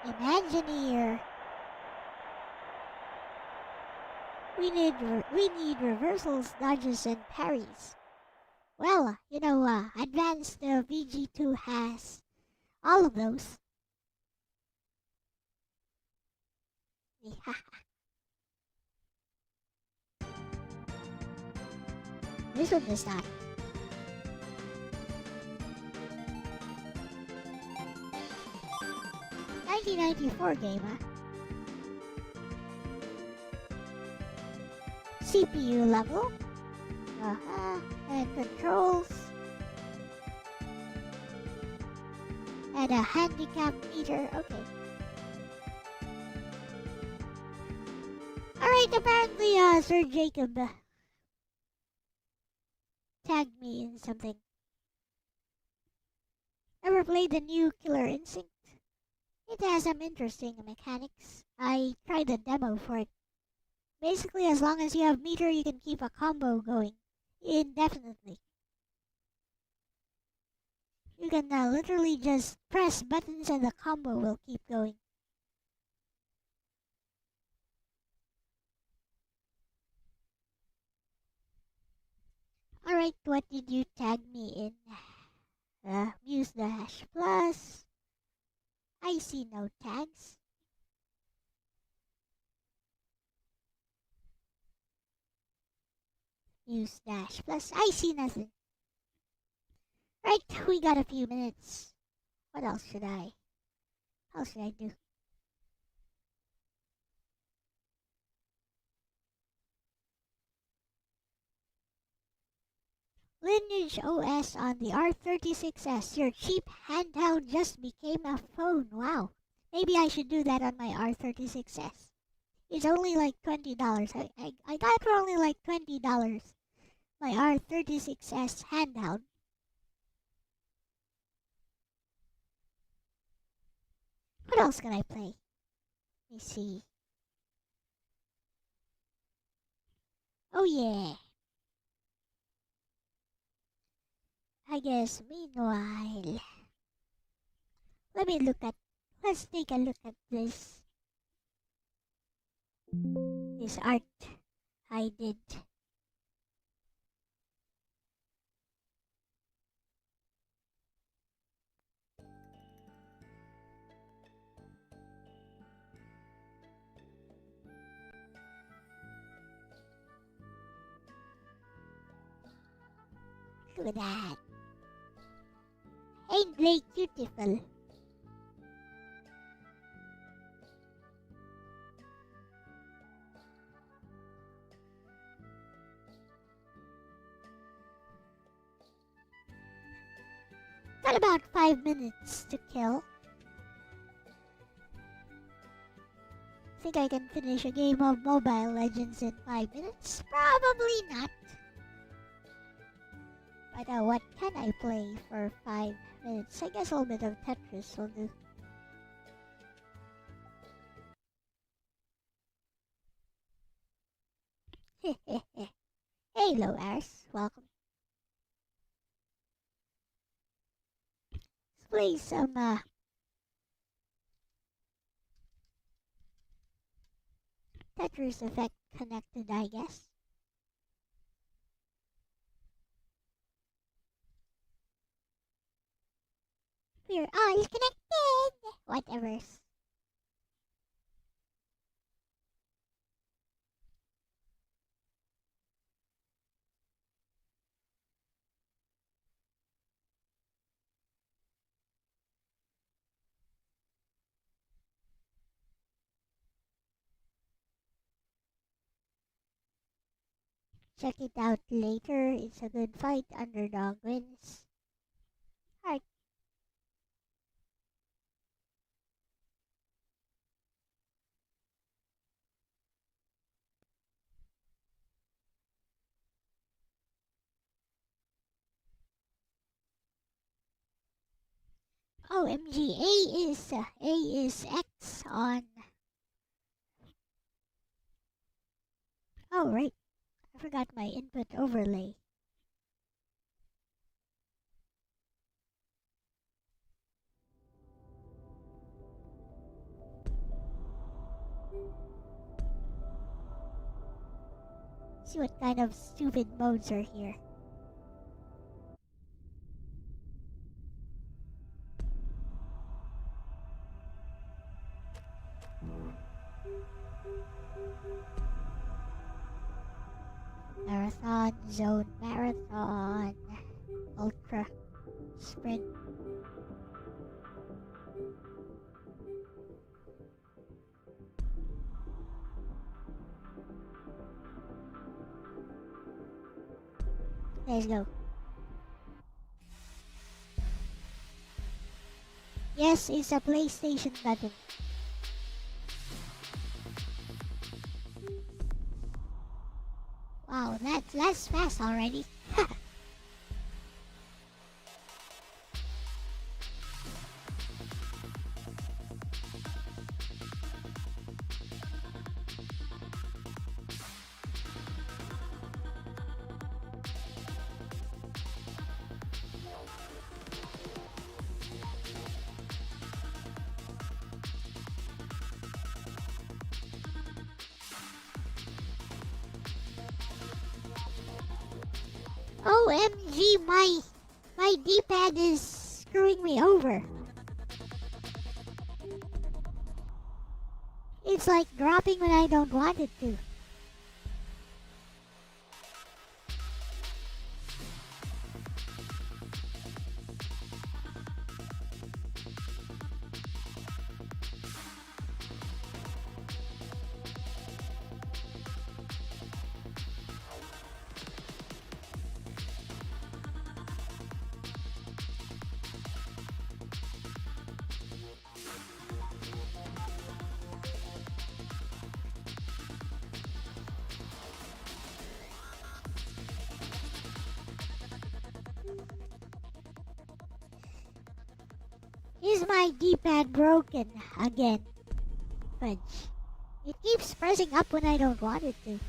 Imagineer. We need reversals, dodges, and parries. Well, you know, Advanced VG2 has all of those. This one does not. $1994 game, huh? CPU level. And controls. And a handicap meter. Okay. Alright, apparently, Sir Jacob tagged me in something. Ever played the new Killer Instinct? It has some interesting mechanics. I tried the demo for it. Basically, as long as you have meter, you can keep a combo going indefinitely. You can literally just press buttons and the combo will keep going. Alright, what did you tag me in? Muse Dash Plus. I see no tags. Muse Dash Plus. I see nothing. Right, we got a few minutes. What else should I? How should I do? Lineage OS on the R36S. Your cheap handheld just became a phone. Wow. Maybe I should do that on my R36S. It's only like $20. I got it for only like $20. My R36S handheld. What else can I play? Let me see. Oh yeah. I guess meanwhile, let's take a look at this art I did. Look at that. Ain't they beautiful? Got about 5 minutes to kill. Think I can finish a game of Mobile Legends in 5 minutes? Probably not. But what can I play for 5 minutes? I guess a little bit of Tetris will do. Hello, Ars. Welcome. Let's play some Tetris Effect connected, I guess. We're all connected! Whatever. Check it out later. It's a good fight. Underdog wins. Alright. OMG, A is X on. Oh, right. I forgot my input overlay. See what kind of stupid modes are here. Marathon, zone, marathon, ultra, sprint. Let's go. Yes, it's a PlayStation button. Wow, that's fast already. OMG, my D-pad is screwing me over. It's like dropping when I don't want it to. Is my D-pad broken again? Fudge. It keeps pressing up when I don't want it to.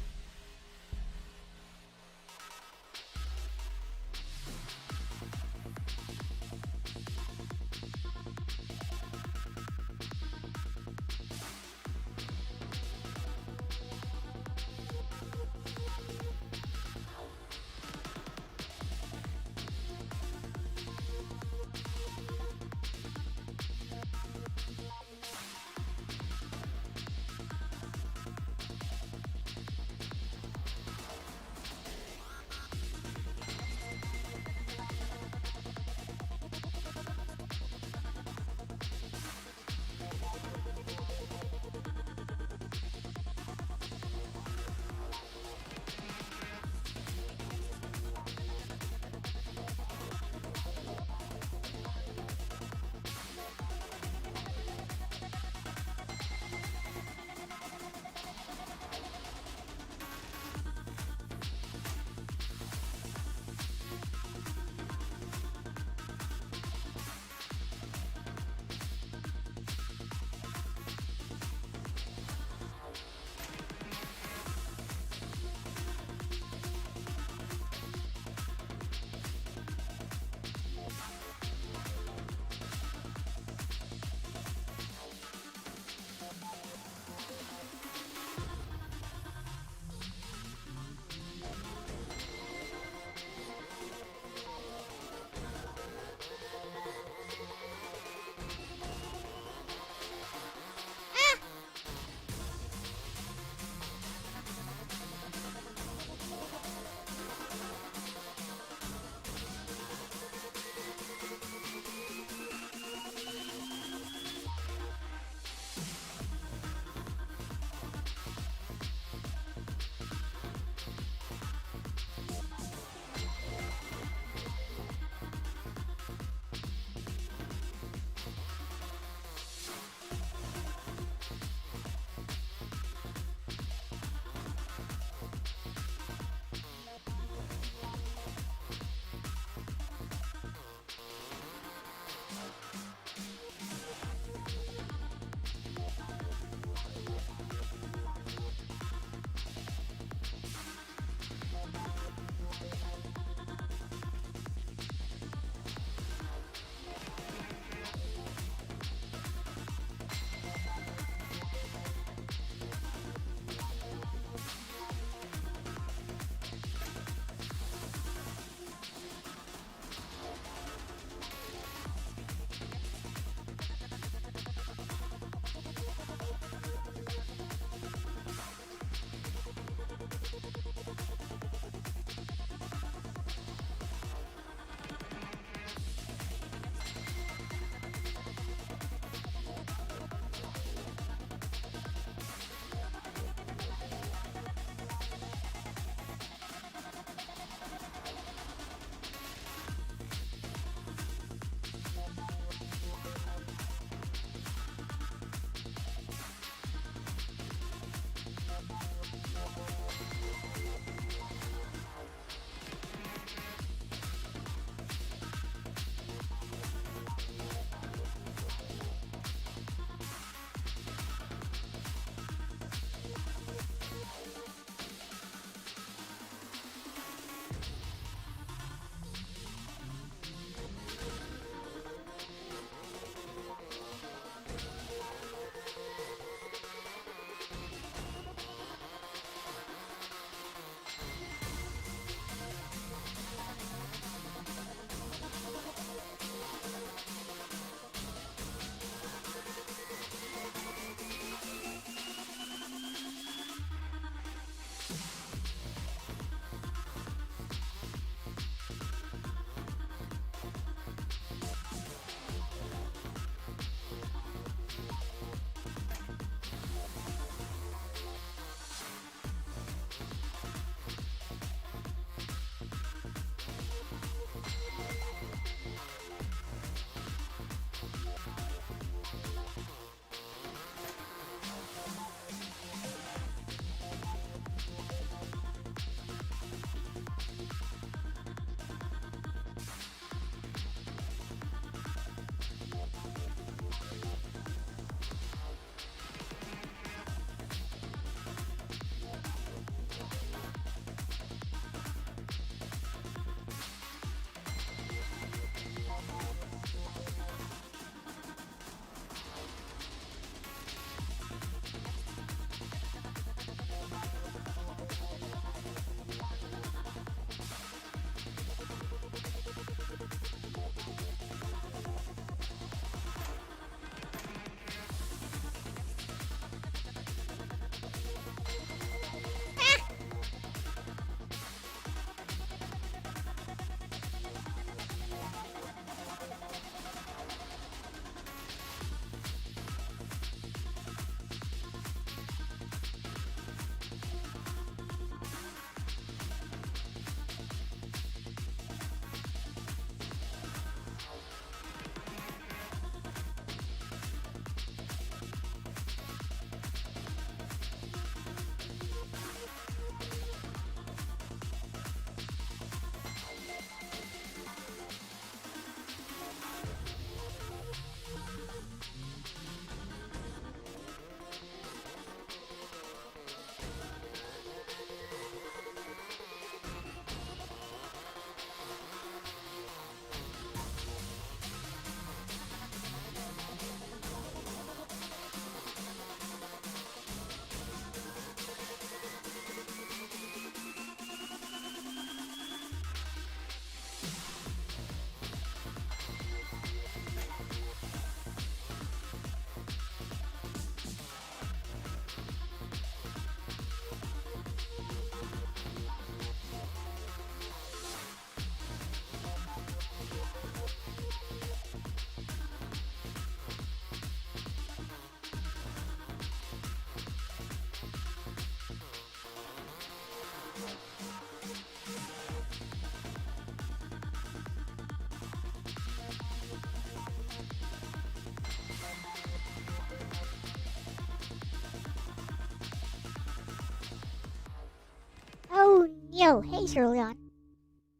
Yo, hey Shirleon.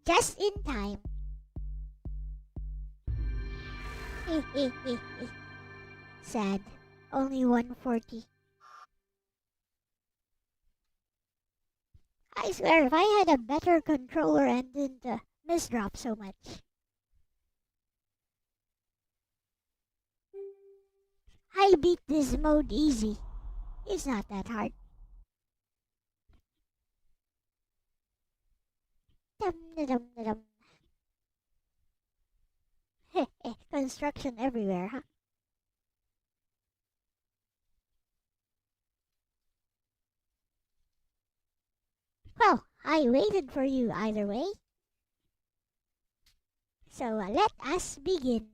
Just in time. Sad. Only 140. I swear, if I had a better controller and didn't misdrop so much. I beat this mode easy. It's not that hard. Dum da dum da dum. Construction everywhere, huh? Well, I waited for you either way. So let us begin.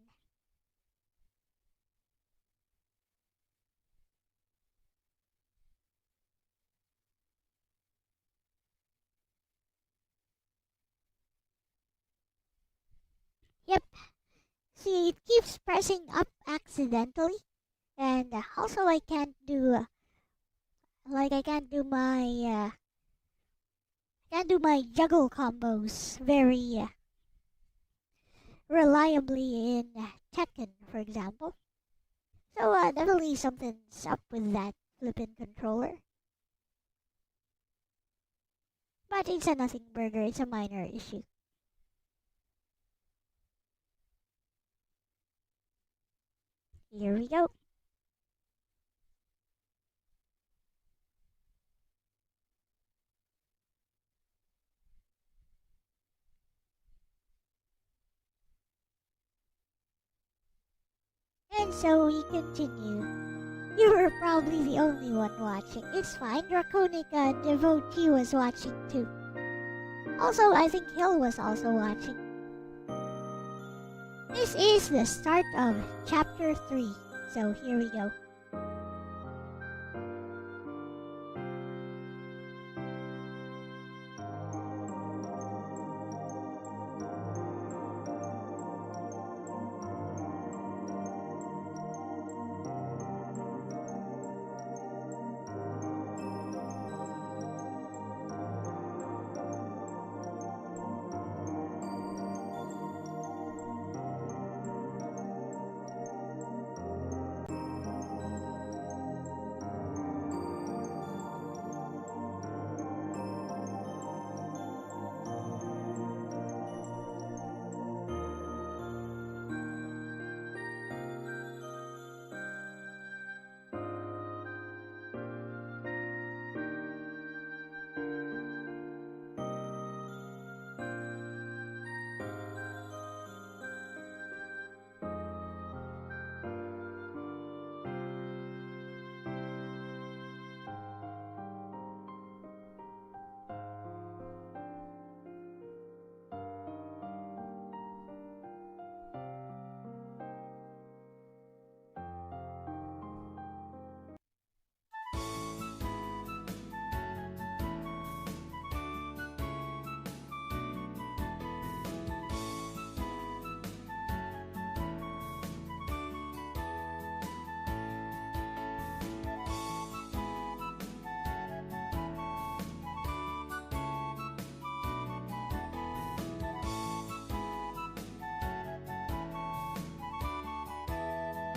Yep. See, it keeps pressing up accidentally. And also I can't do I can't do my juggle combos very reliably in Tekken, for example. So definitely something's up with that flippin' controller. But it's a nothing burger, it's a minor issue. Here we go. And so we continue. You were probably the only one watching. It's fine, Draconic Devotee was watching too. Also, I think Hill was also watching. This is the start of Chapter 3, so here we go.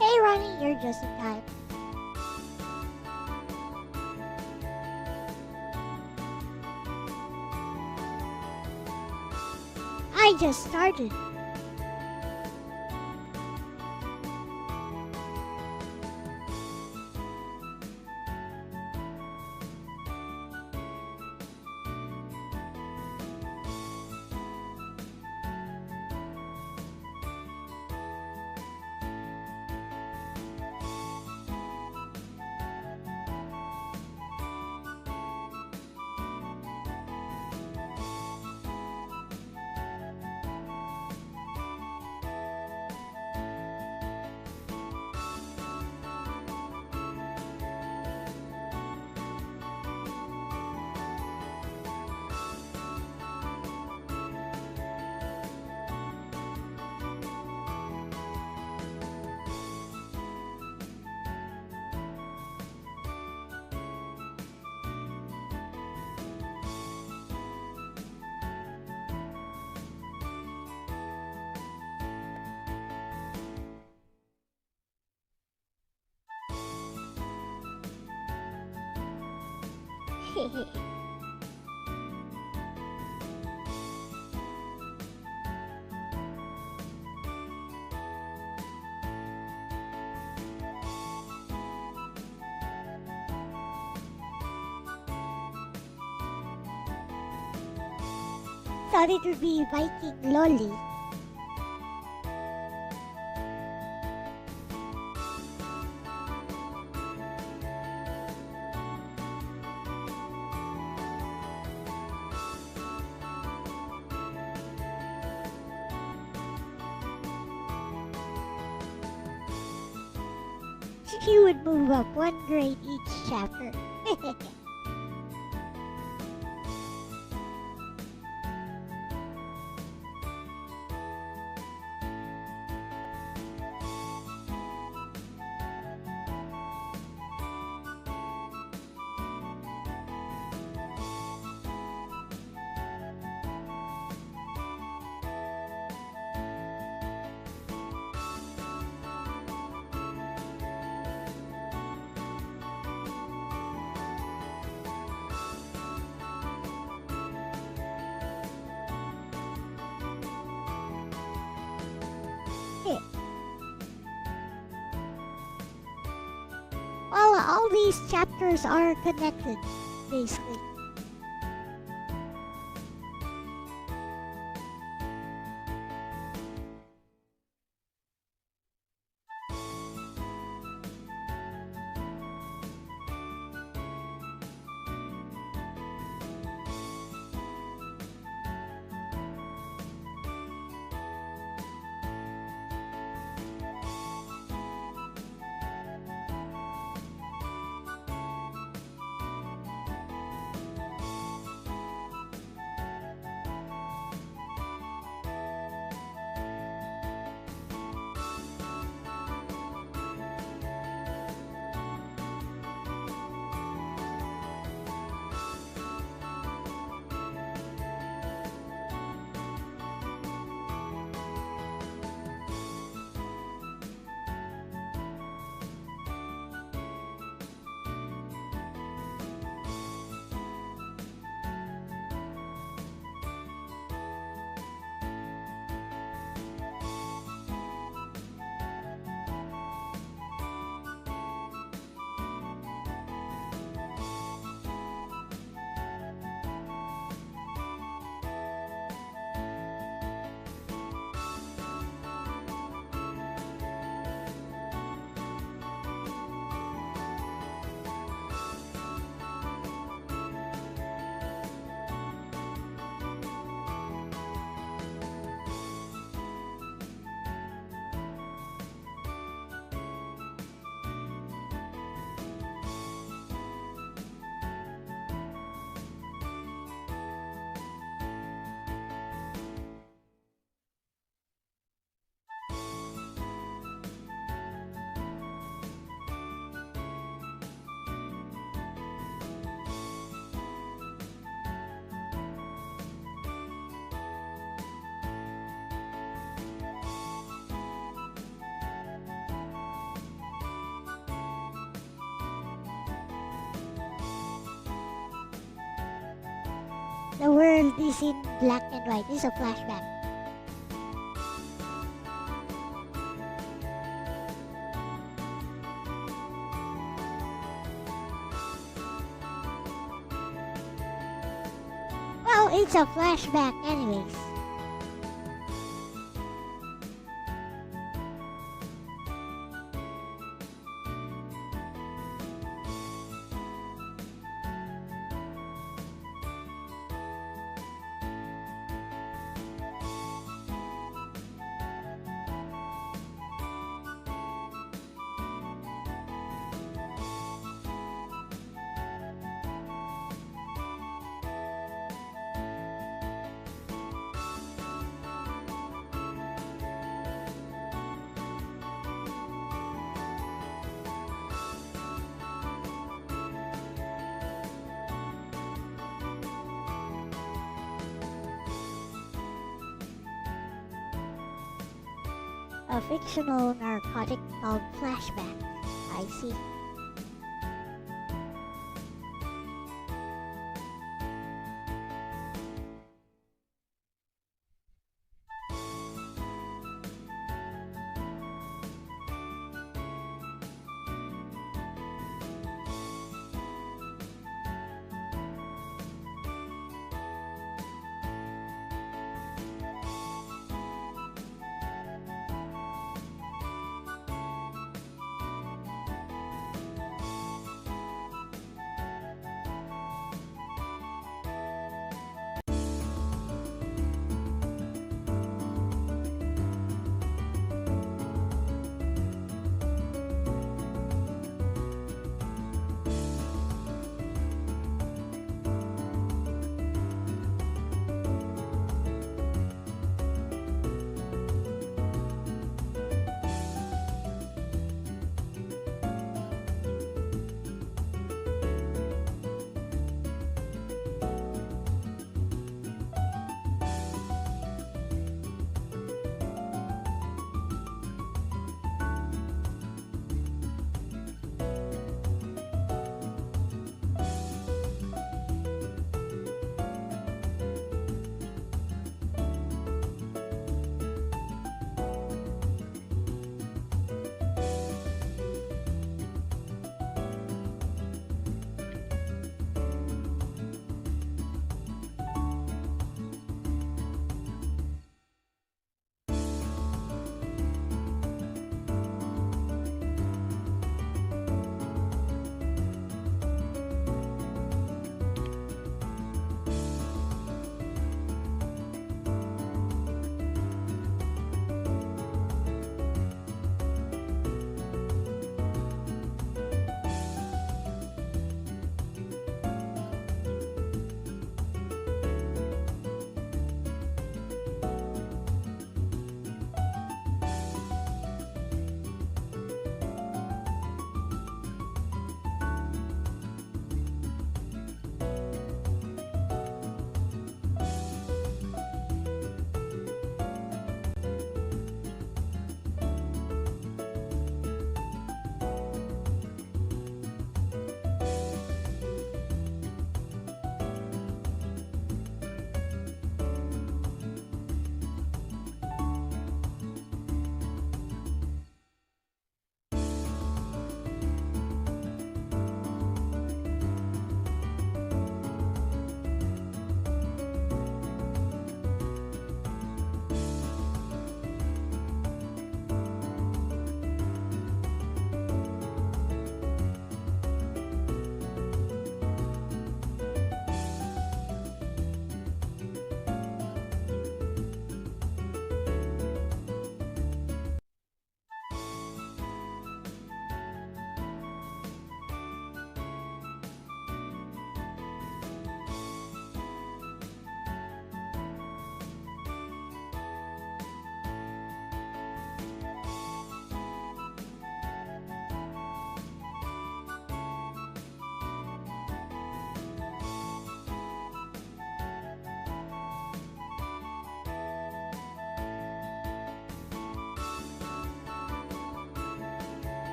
Hey Ronnie, you're just in time. I just started. Thought it would be Viking Lolly. She would move up one grade each chapter. Well, all these chapters are connected, basically. The world is in black and white. This is a flashback. Well, it's a flashback anyways. A fictional narcotic called flashback. I see.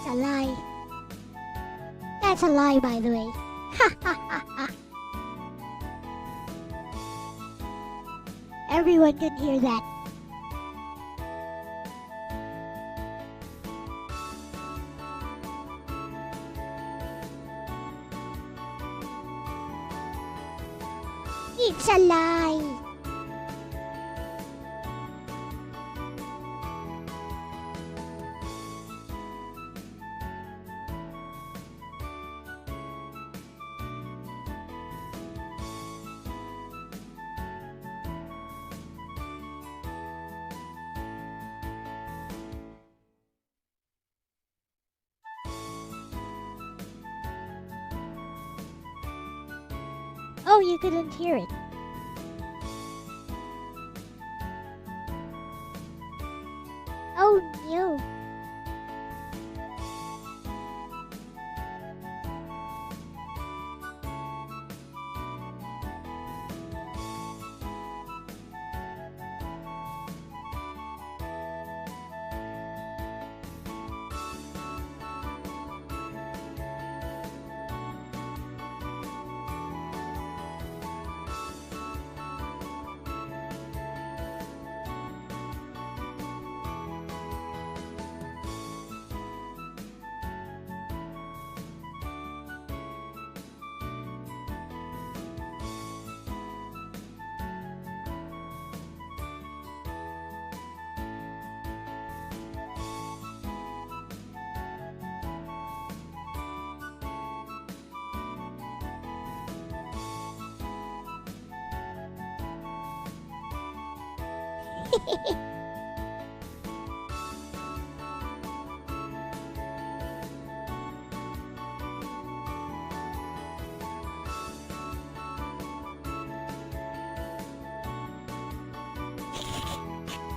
That's a lie. That's a lie, by the way. Ha ha ha ha. Everyone can hear that. It's a lie. Oh, you couldn't hear it. Oh no.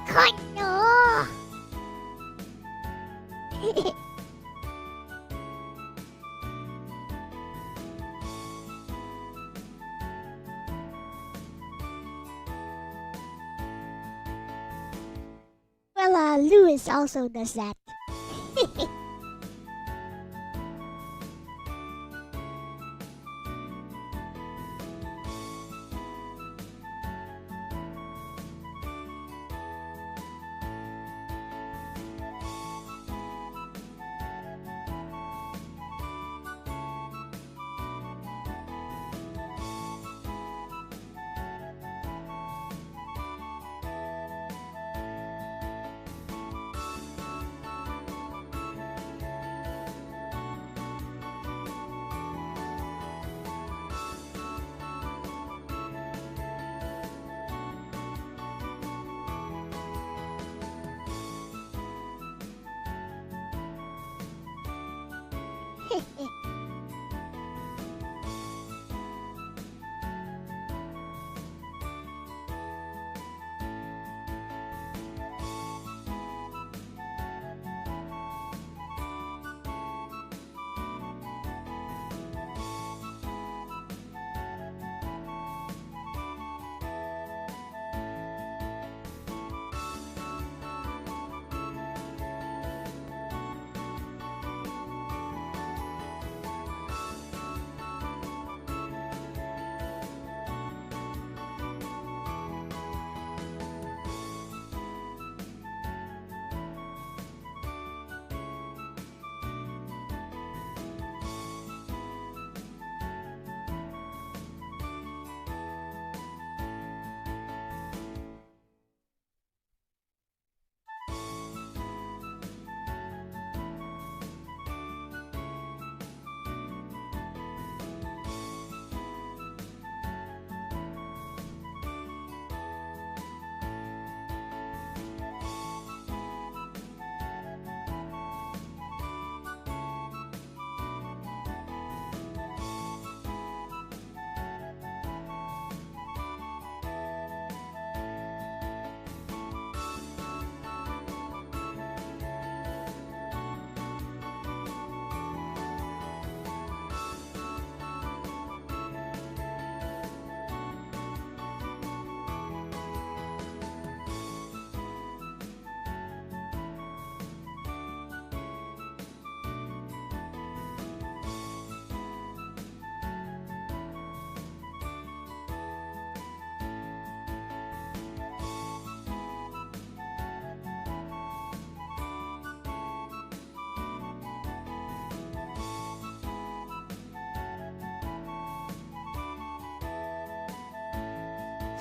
God, no! Well, Lewis also does that.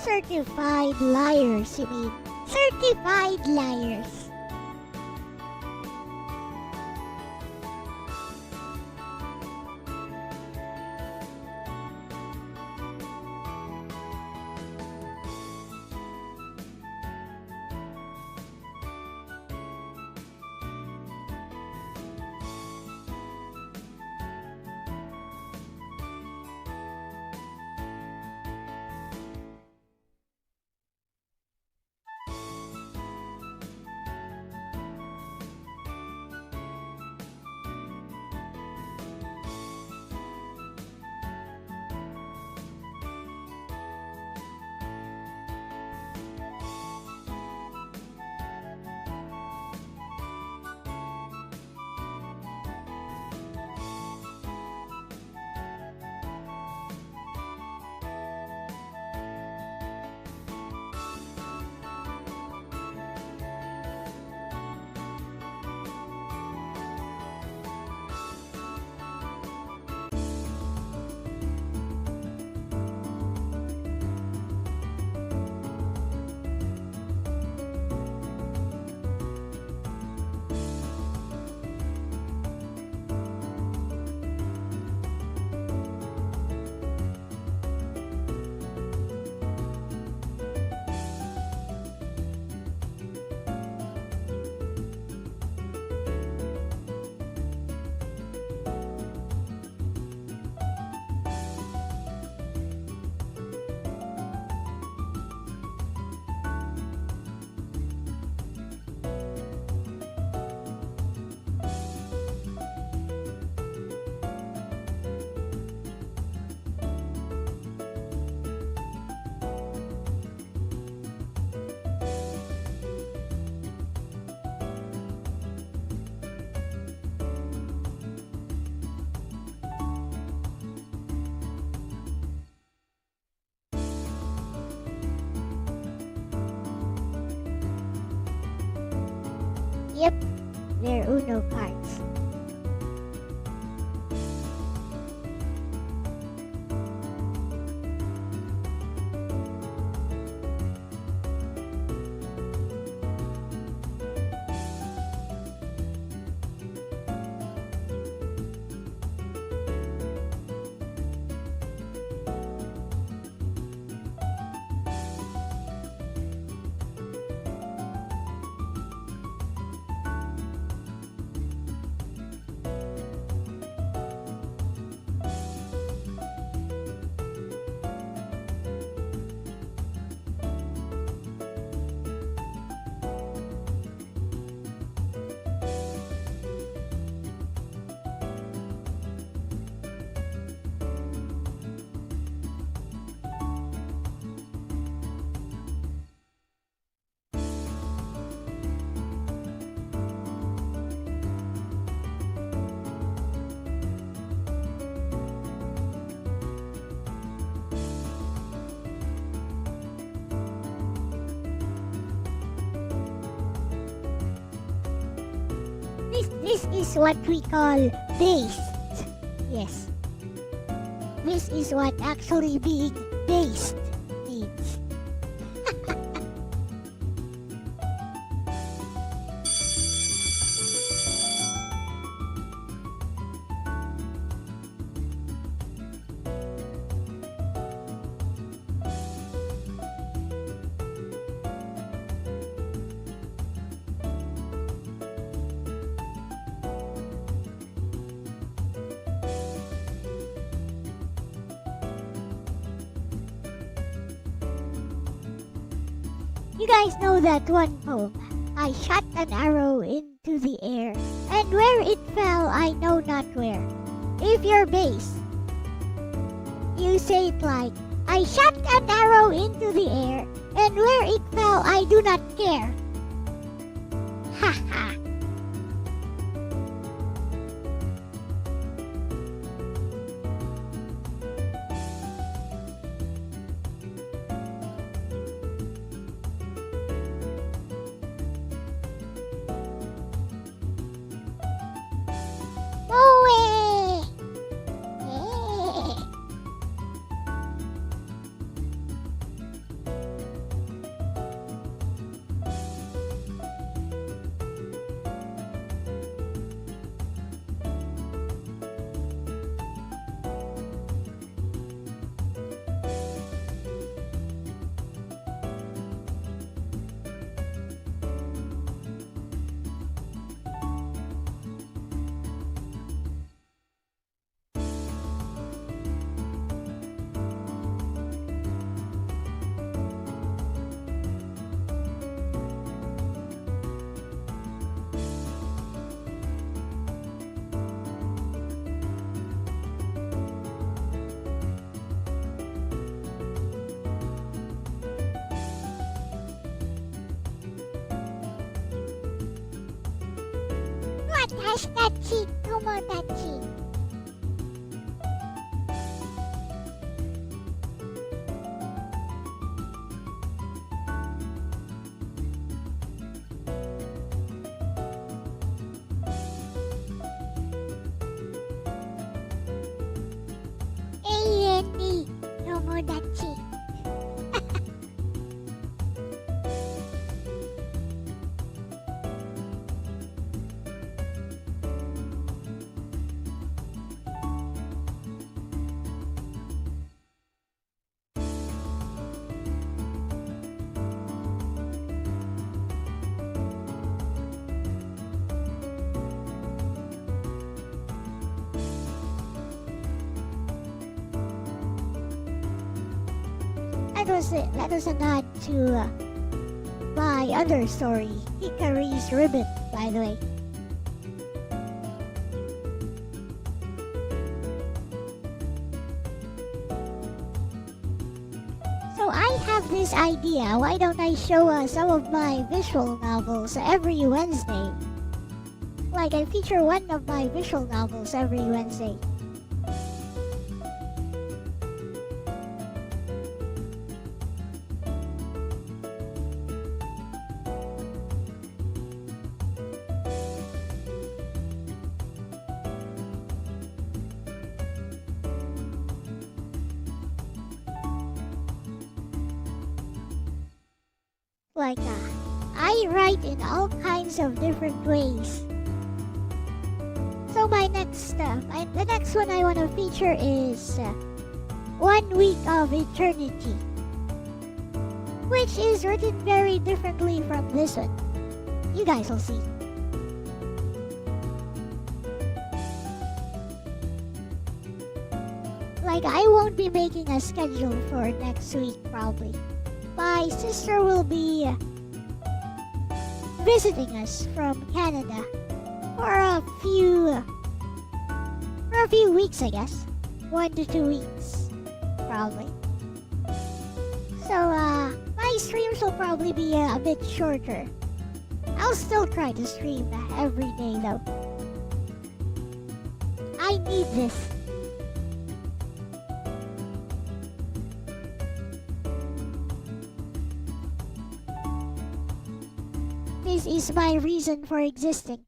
Certified liars, you mean? Certified liars. Yep, they're Uno cards. This is what we call based. Yes. This is what actually being based means. You guys know that one poem? I shot an arrow into the air, and where it fell I know not where. If you're bass, you say it like, I shot an arrow into the air, and where it fell I do not care. Ha ha. Cash that cheek. No more that cheek. A-N-D. No more that cheek. That was a nod to my other story, Hikari's Ribbon, by the way. So I have this idea, why don't I show some of my visual novels every Wednesday? Like I feature one of my visual novels every Wednesday. Like, I write in all kinds of different ways. So my next, the next one I want to feature is 1 Week of Eternity, which is written very differently from this one. You guys will see. Like, I won't be making a schedule for next week probably. My sister will be visiting us from Canada for a few weeks, I guess. 1 to 2 weeks, probably. So, my streams will probably be a bit shorter. I'll still try to stream every day, though. I need this. This is my reason for existing.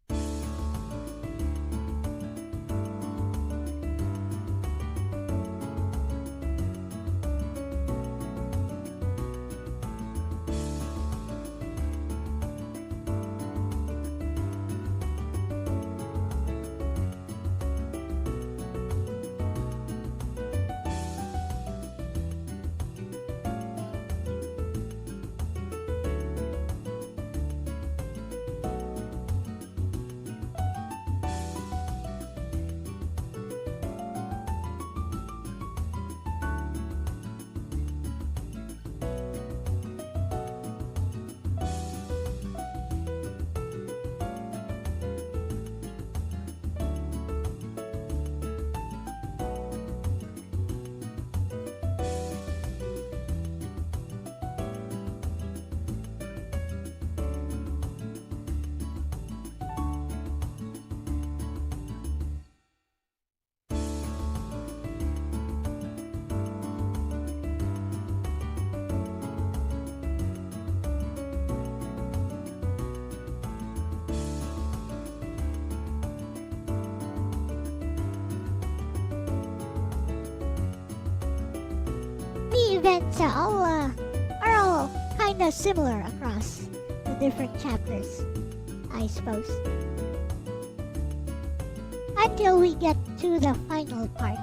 Events are all kind of similar across the different chapters, I suppose. Until we get to the final part.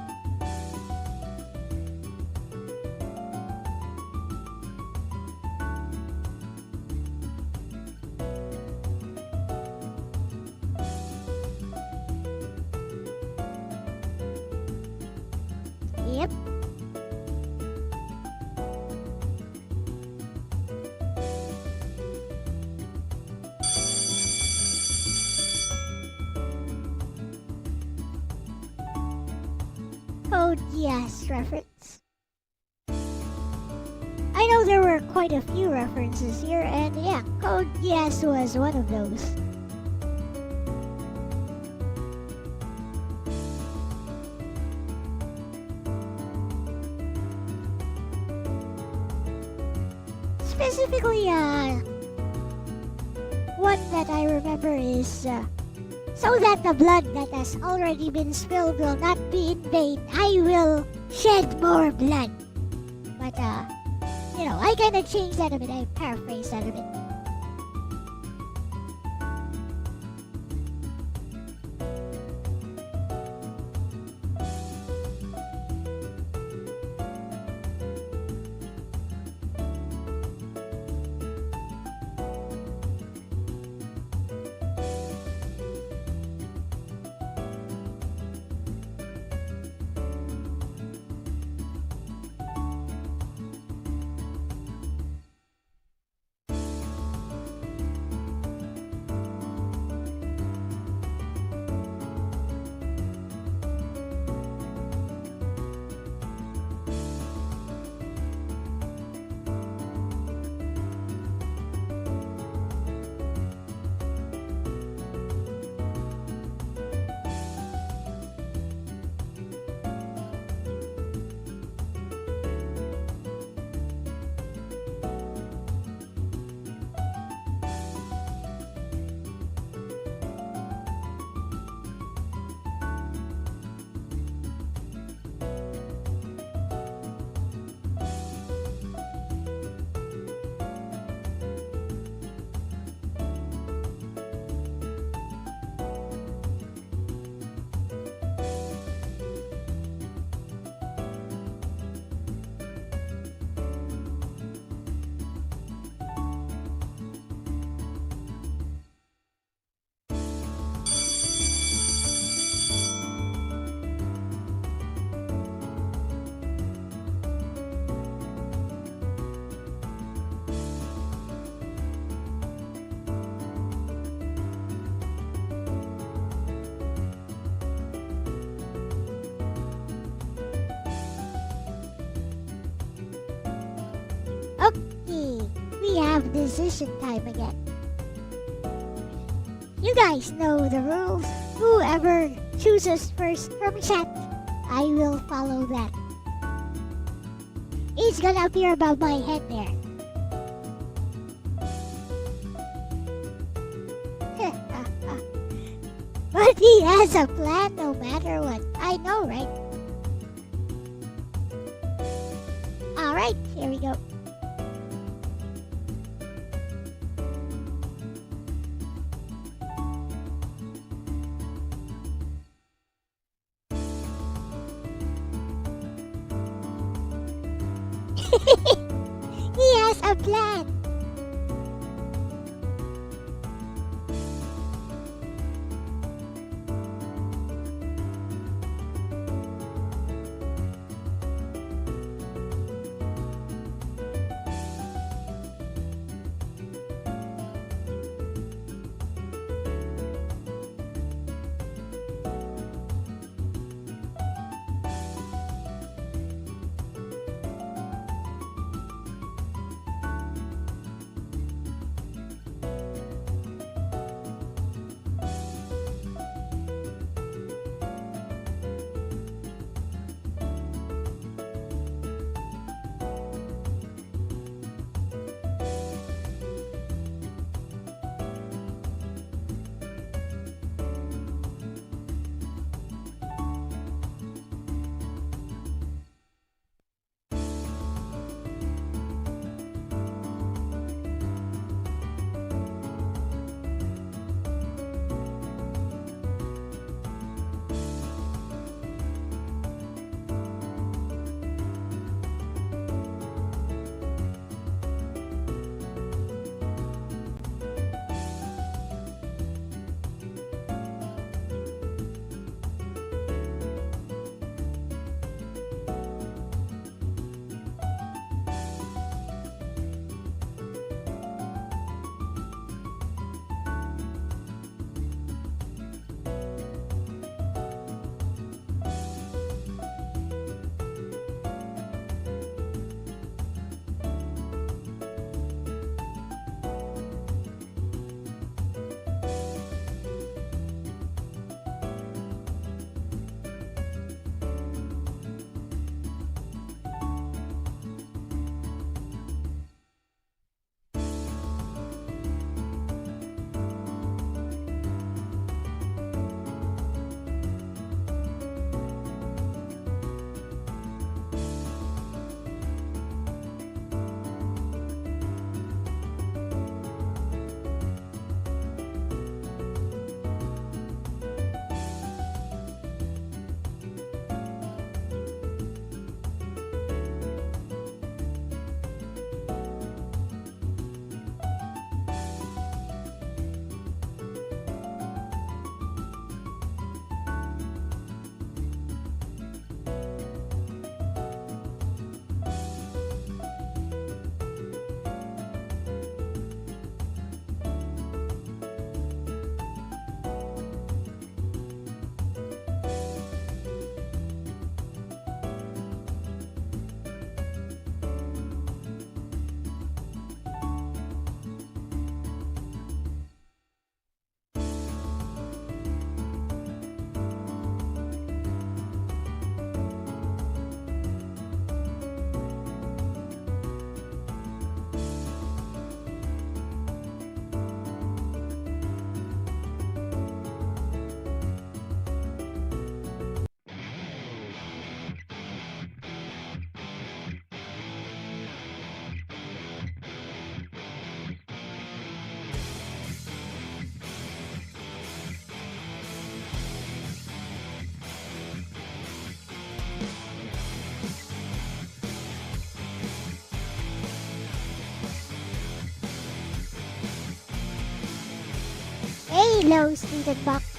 Yep. Code Yes reference. I know there were quite a few references here, and yeah, Code Yes was one of those. specifically, one that I remember is, so that the blood that has already been spilled will not be in vain, I will shed more blood. But, I kind of changed that a bit. I paraphrased that a bit. Okay, we have decision time again. You guys know the rules. Whoever chooses first from chat, I will follow that. It's gonna appear above my head there. But he has a plan no matter what. I know, right? Alright, here we go. He has a plan. Hello, student box.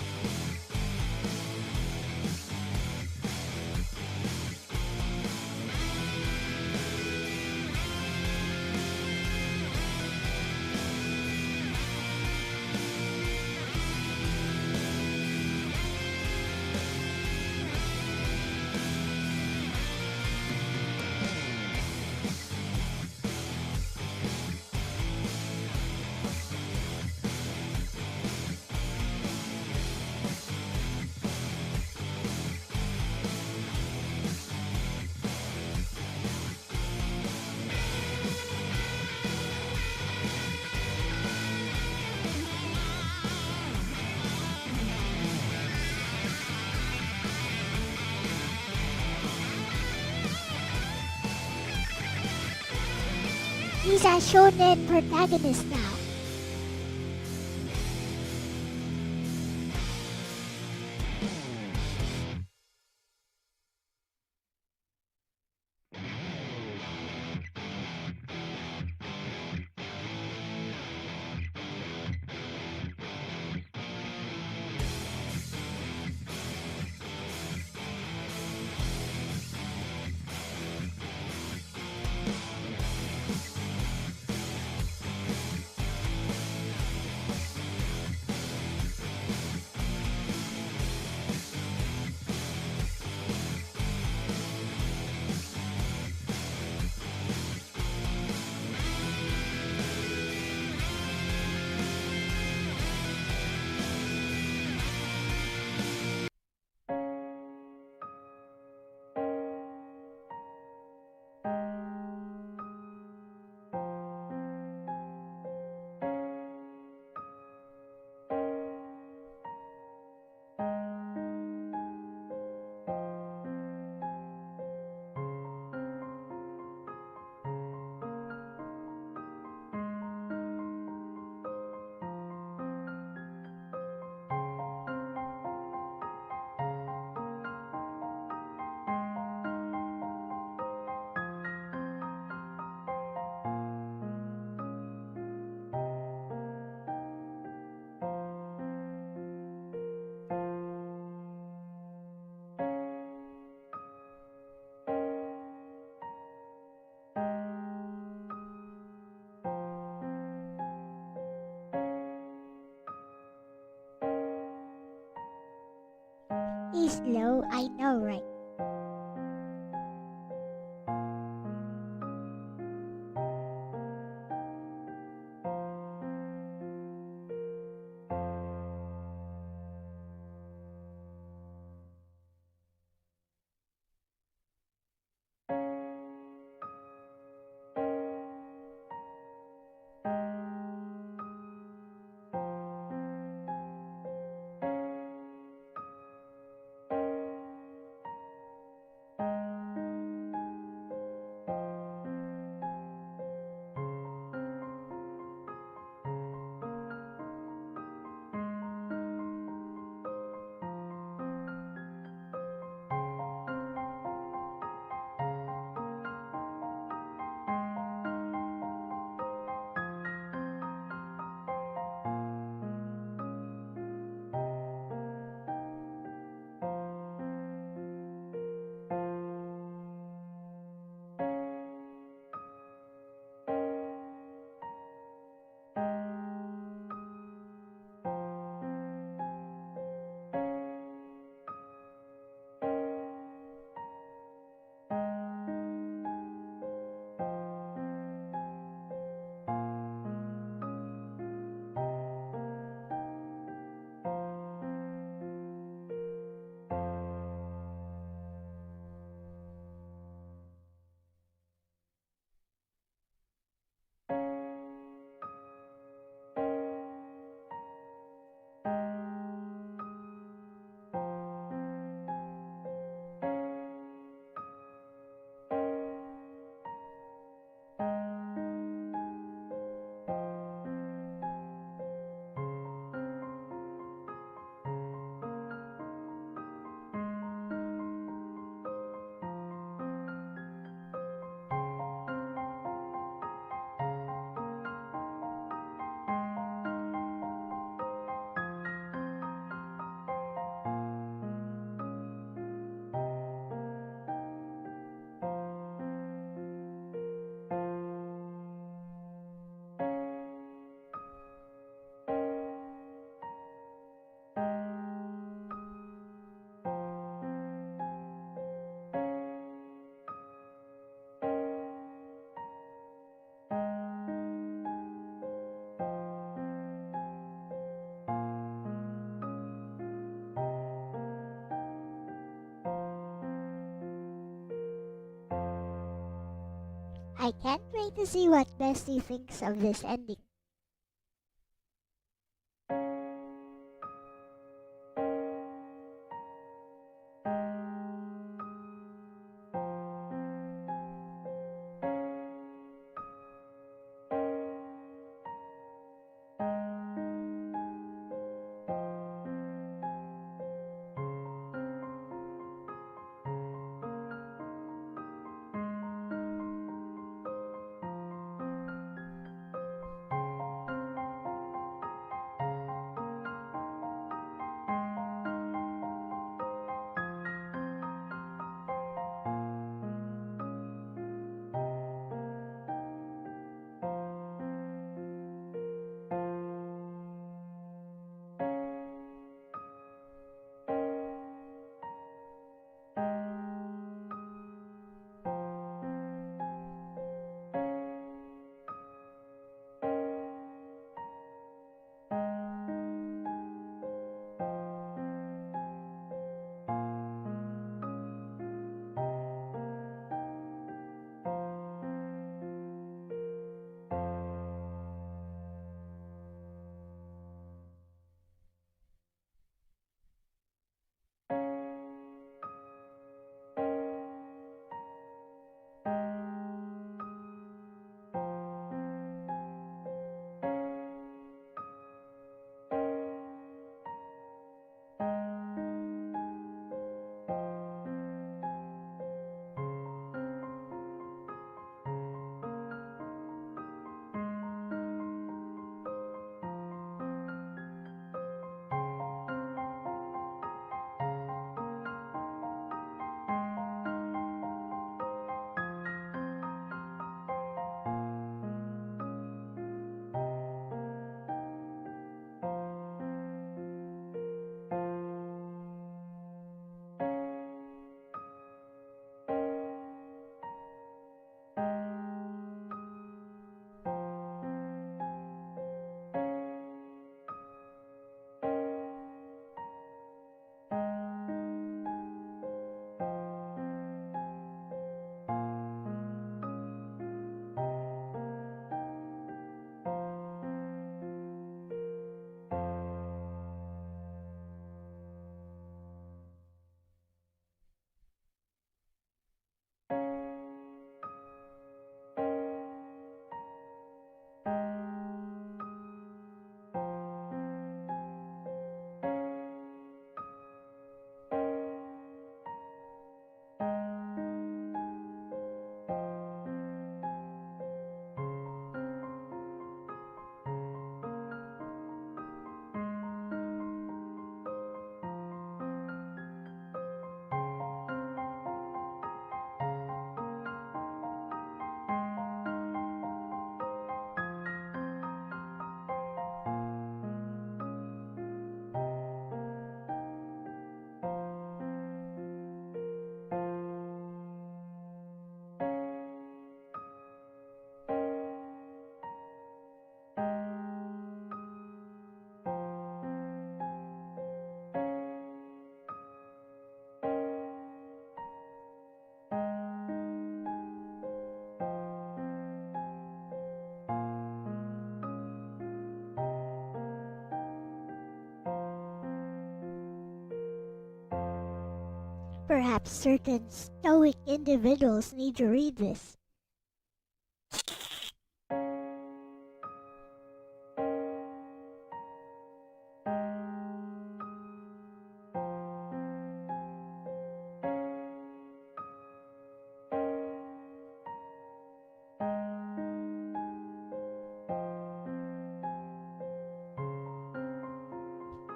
He's a shonen protagonist now. He's low, I know, right? I can't wait to see what Bestie thinks of this ending. Perhaps certain stoic individuals need to read this.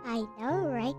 I know, right?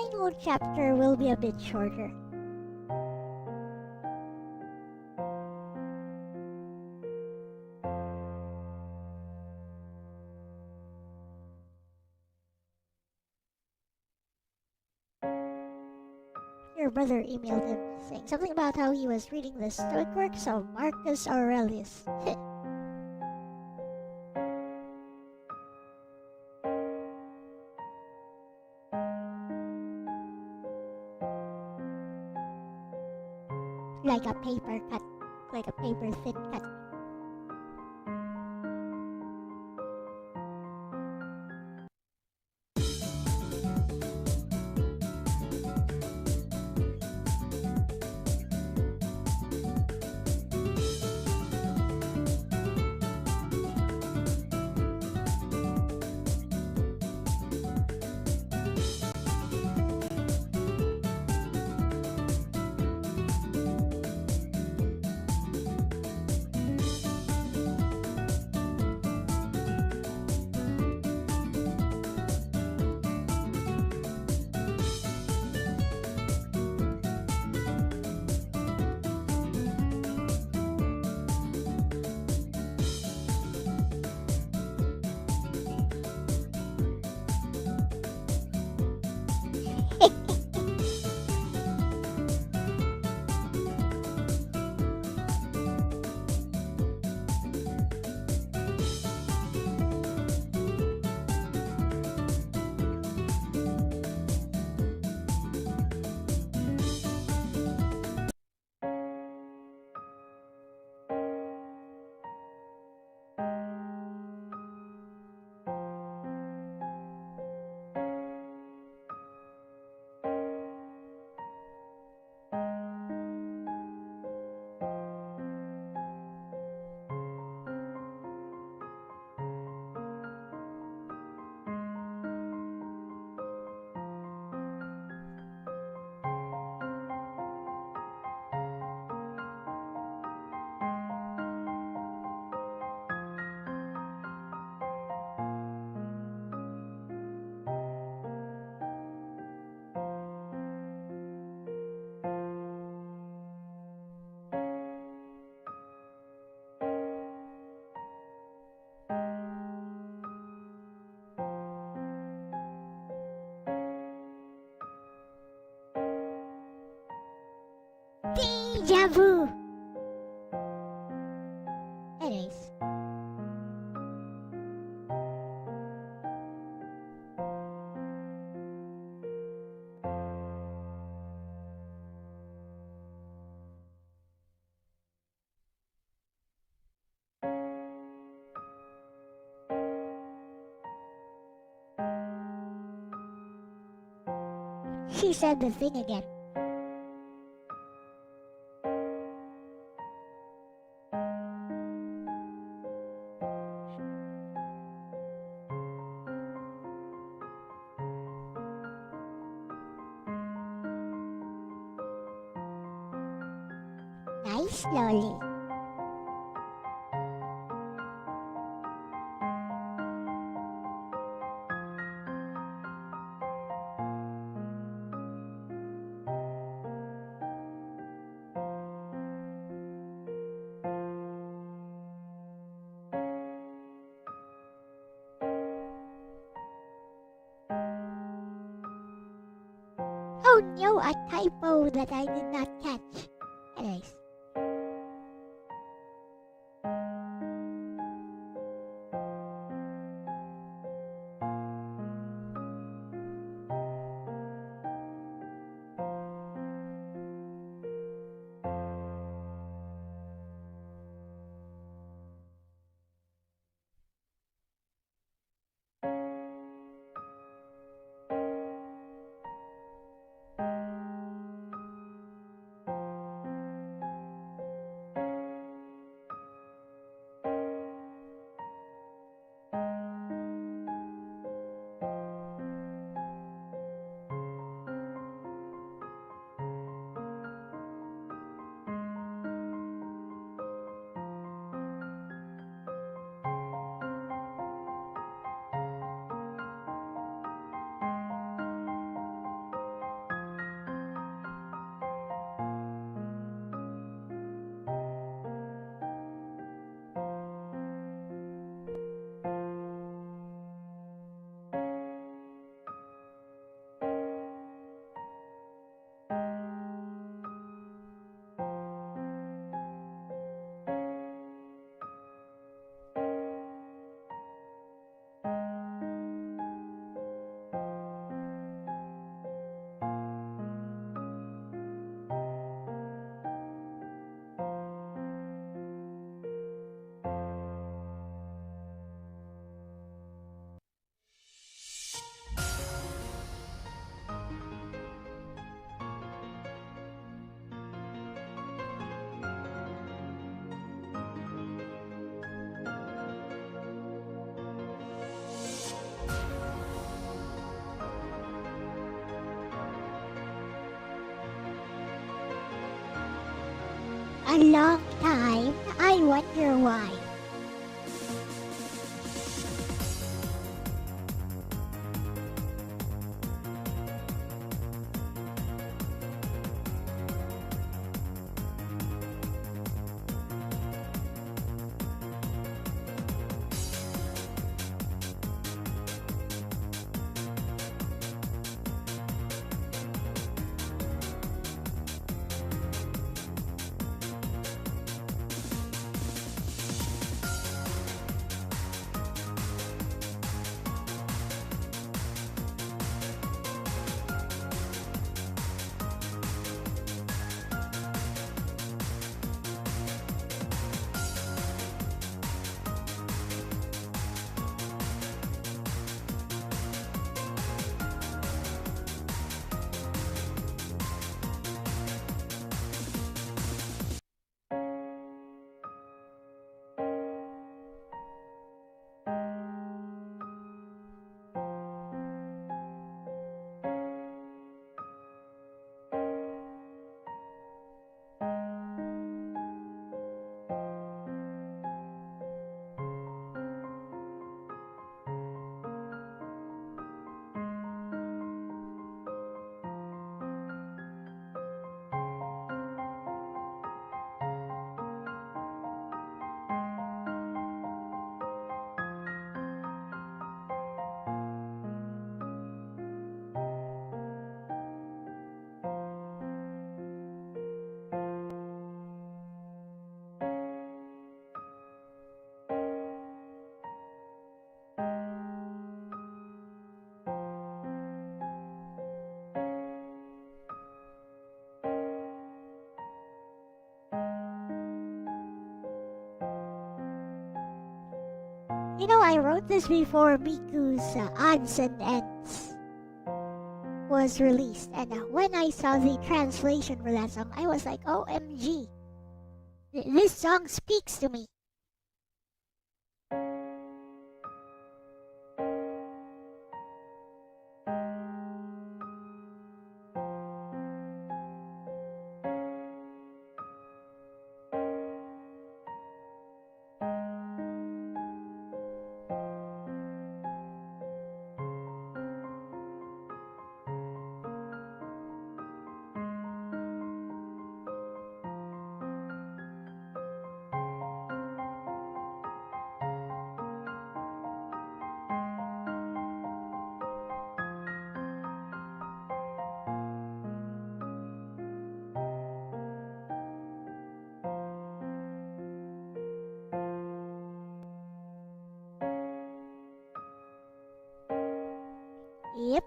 final chapter will be a bit shorter. Your brother emailed him saying something about how he was reading the stoic works of Marcus Aurelius. Like a paper cut. Like a paper thin cut. Deja vu! Anyways. She said the thing again. Nice, Lolly. Oh no, a typo that I did not catch. Anyways. a long time. I wonder why. You know, I wrote this before Miku's Odds and Ends was released, and when I saw the translation for that song, I was like, OMG, this song speaks to me. Yep.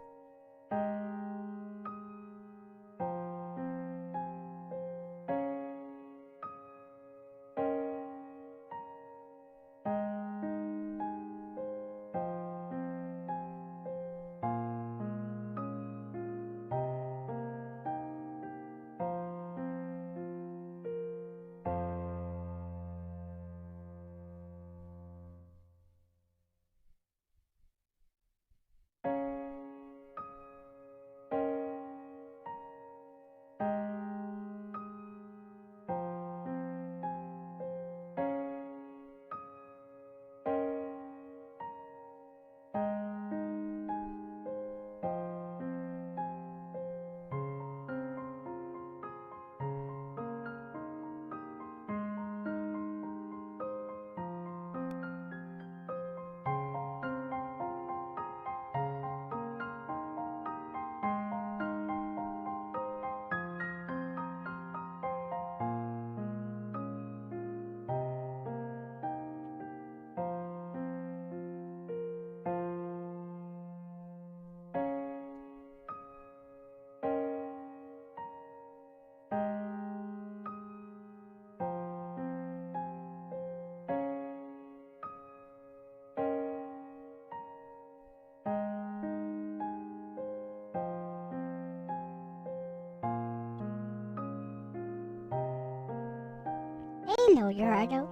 Hello, Gerardo.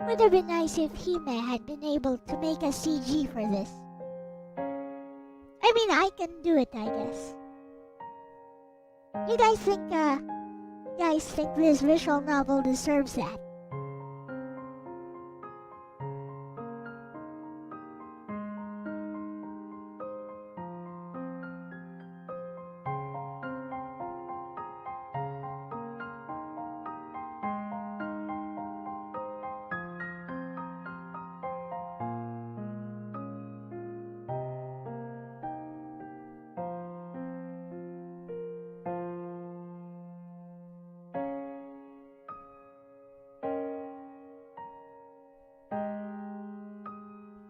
Would have been nice if Hime had been able to make a CG for this. I mean, I can do it, I guess. You guys think this visual novel deserves that?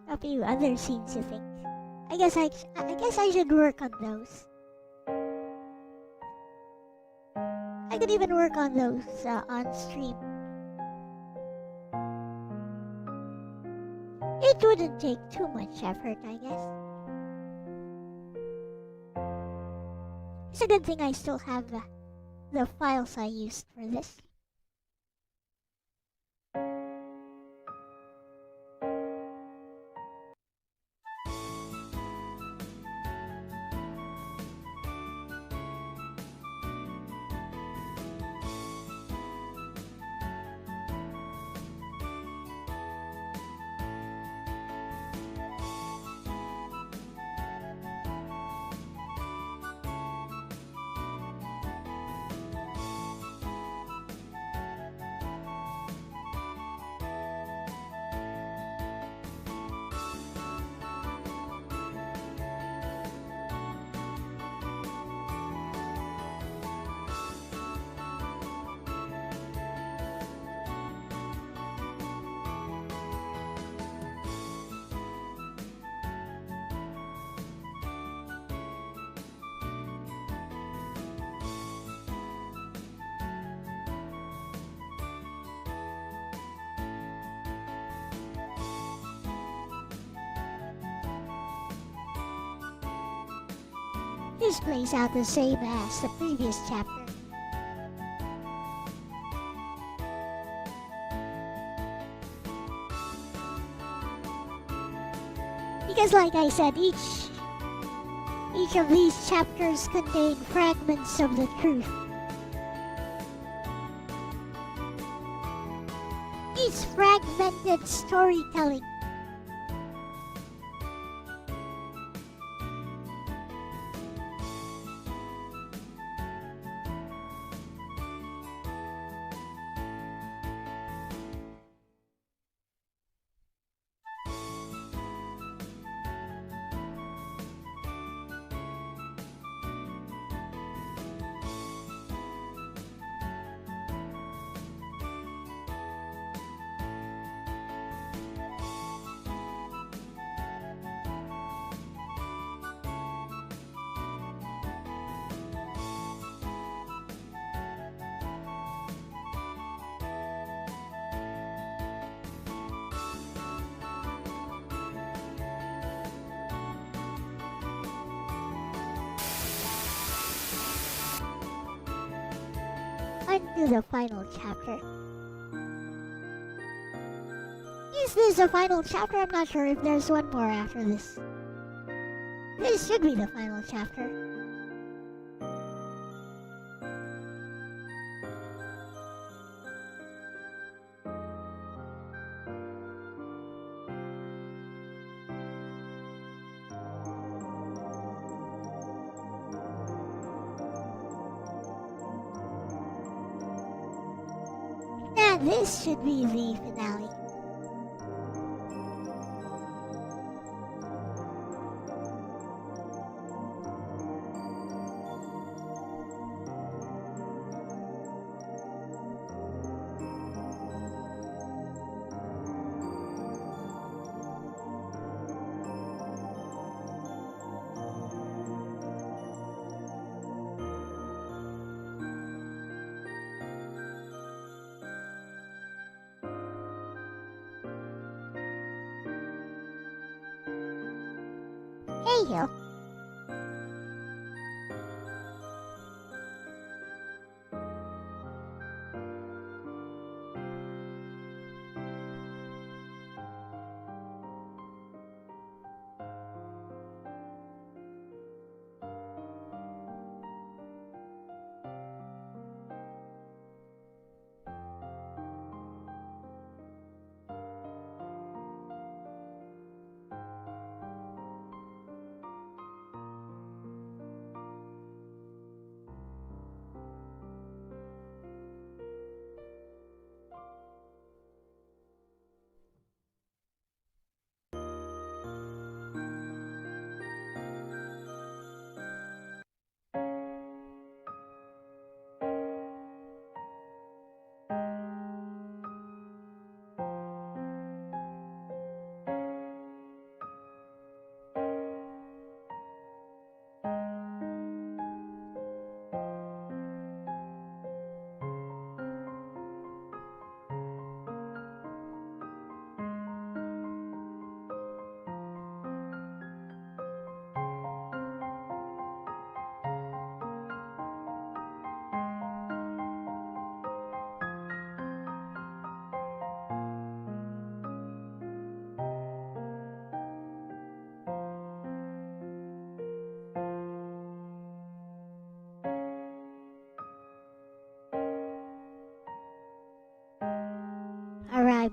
A few other scenes, you think? I guess I should work on those. I could even work on those on stream. It wouldn't take too much effort, I guess. It's a good thing I still have the files I used for this. This plays out the same as the previous chapter. Because like I said, each of these chapters contain fragments of the truth. It's fragmented storytelling. On to the final chapter. Is this the final chapter? I'm not sure if there's one more after this. This should be the final chapter. This should be the finale. Hey, you.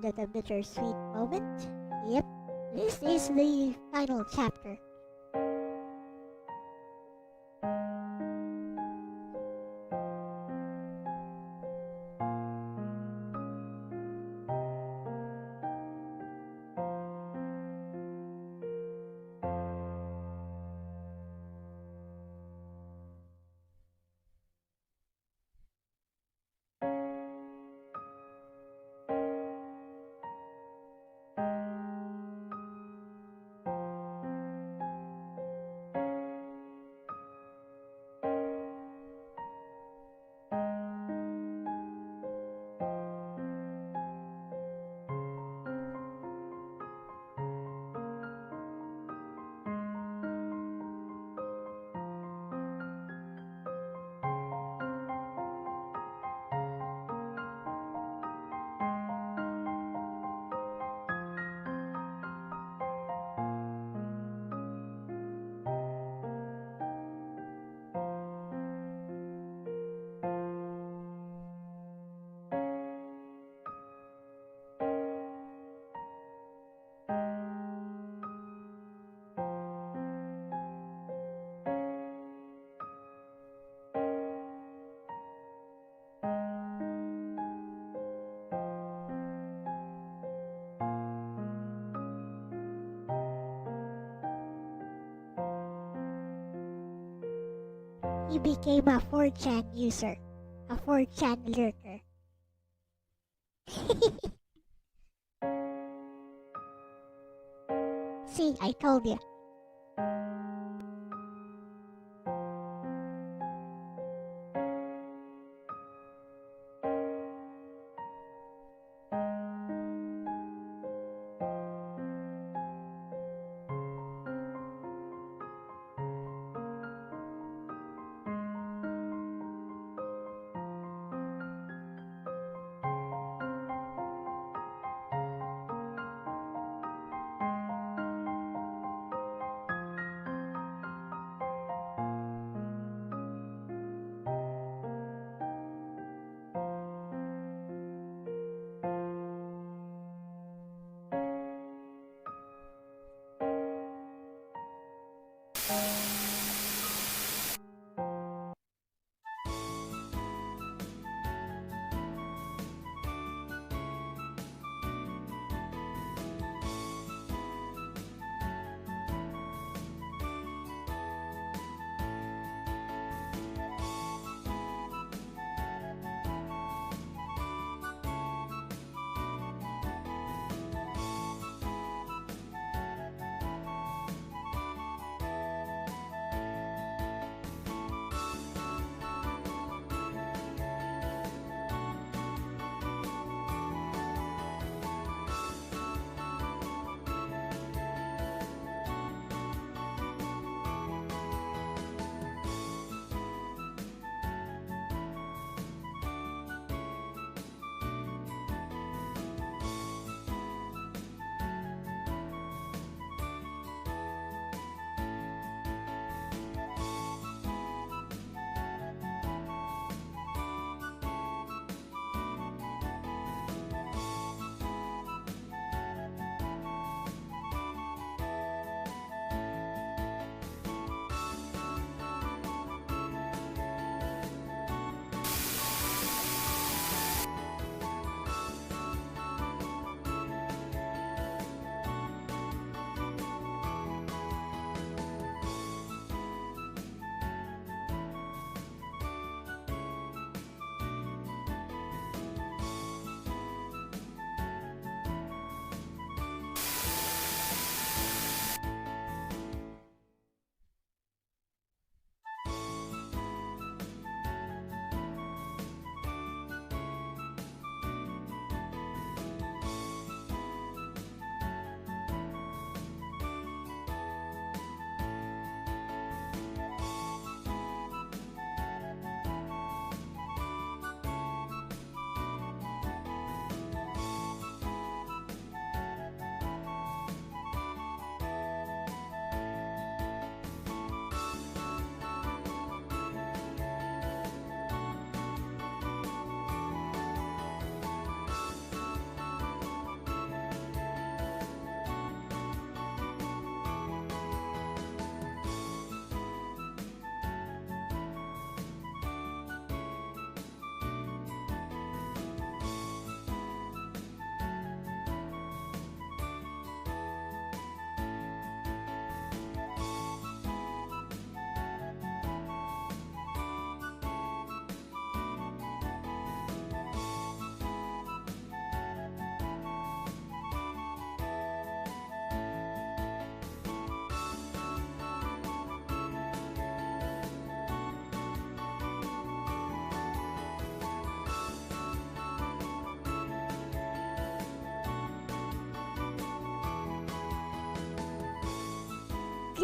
arrived at a bittersweet moment. Yep, this is the final chapter. He became a 4chan user, a 4chan lurker. See, I told you.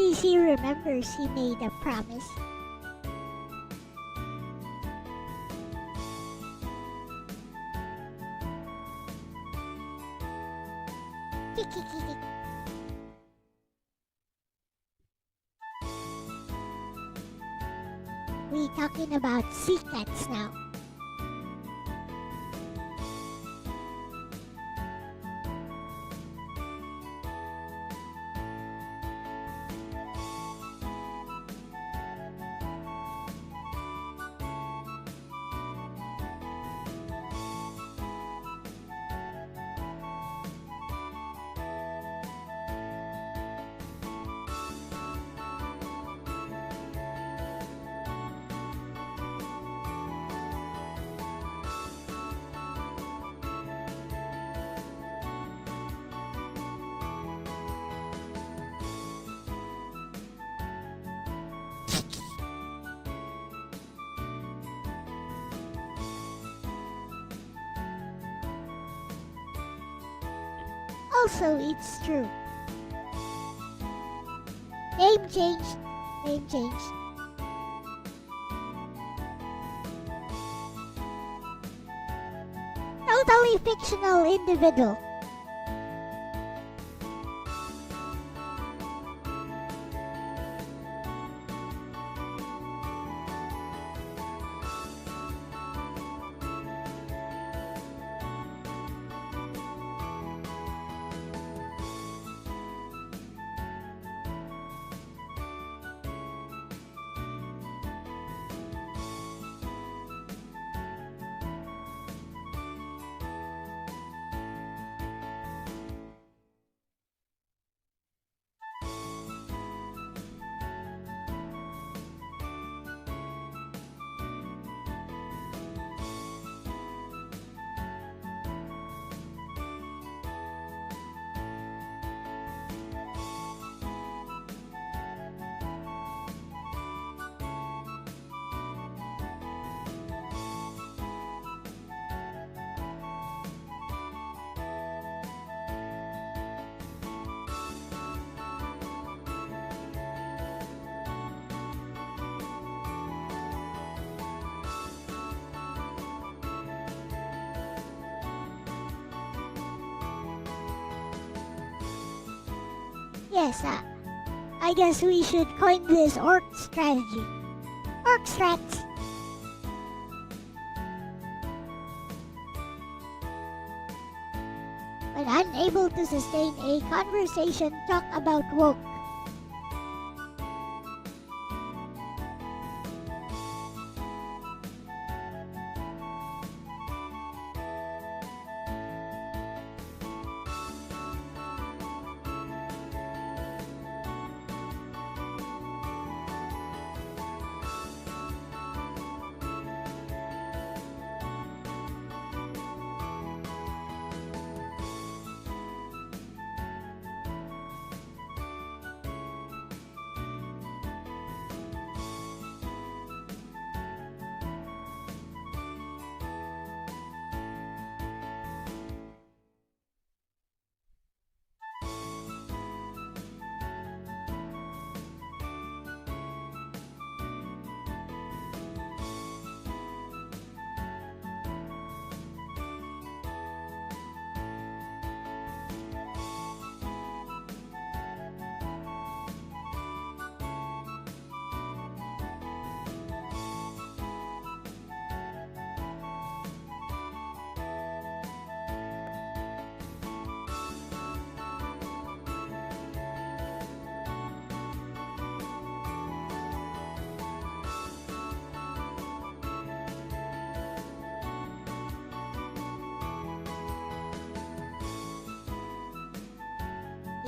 least he remembers he made a promise. We talking about sea cats now. Also, it's true. Name change. Name change. Totally fictional individual. Yes, I guess we should coin this orc strategy. Orc strats. When unable to sustain a conversation, talk about woke.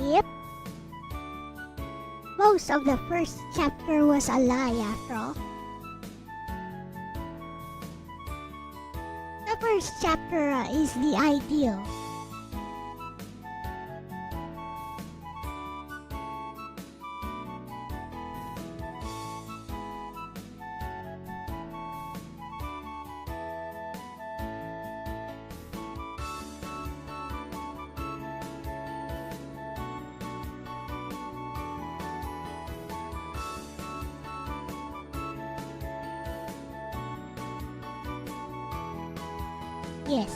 Yep. Most of the first chapter was a lie after all. The first chapter is the ideal. Yes.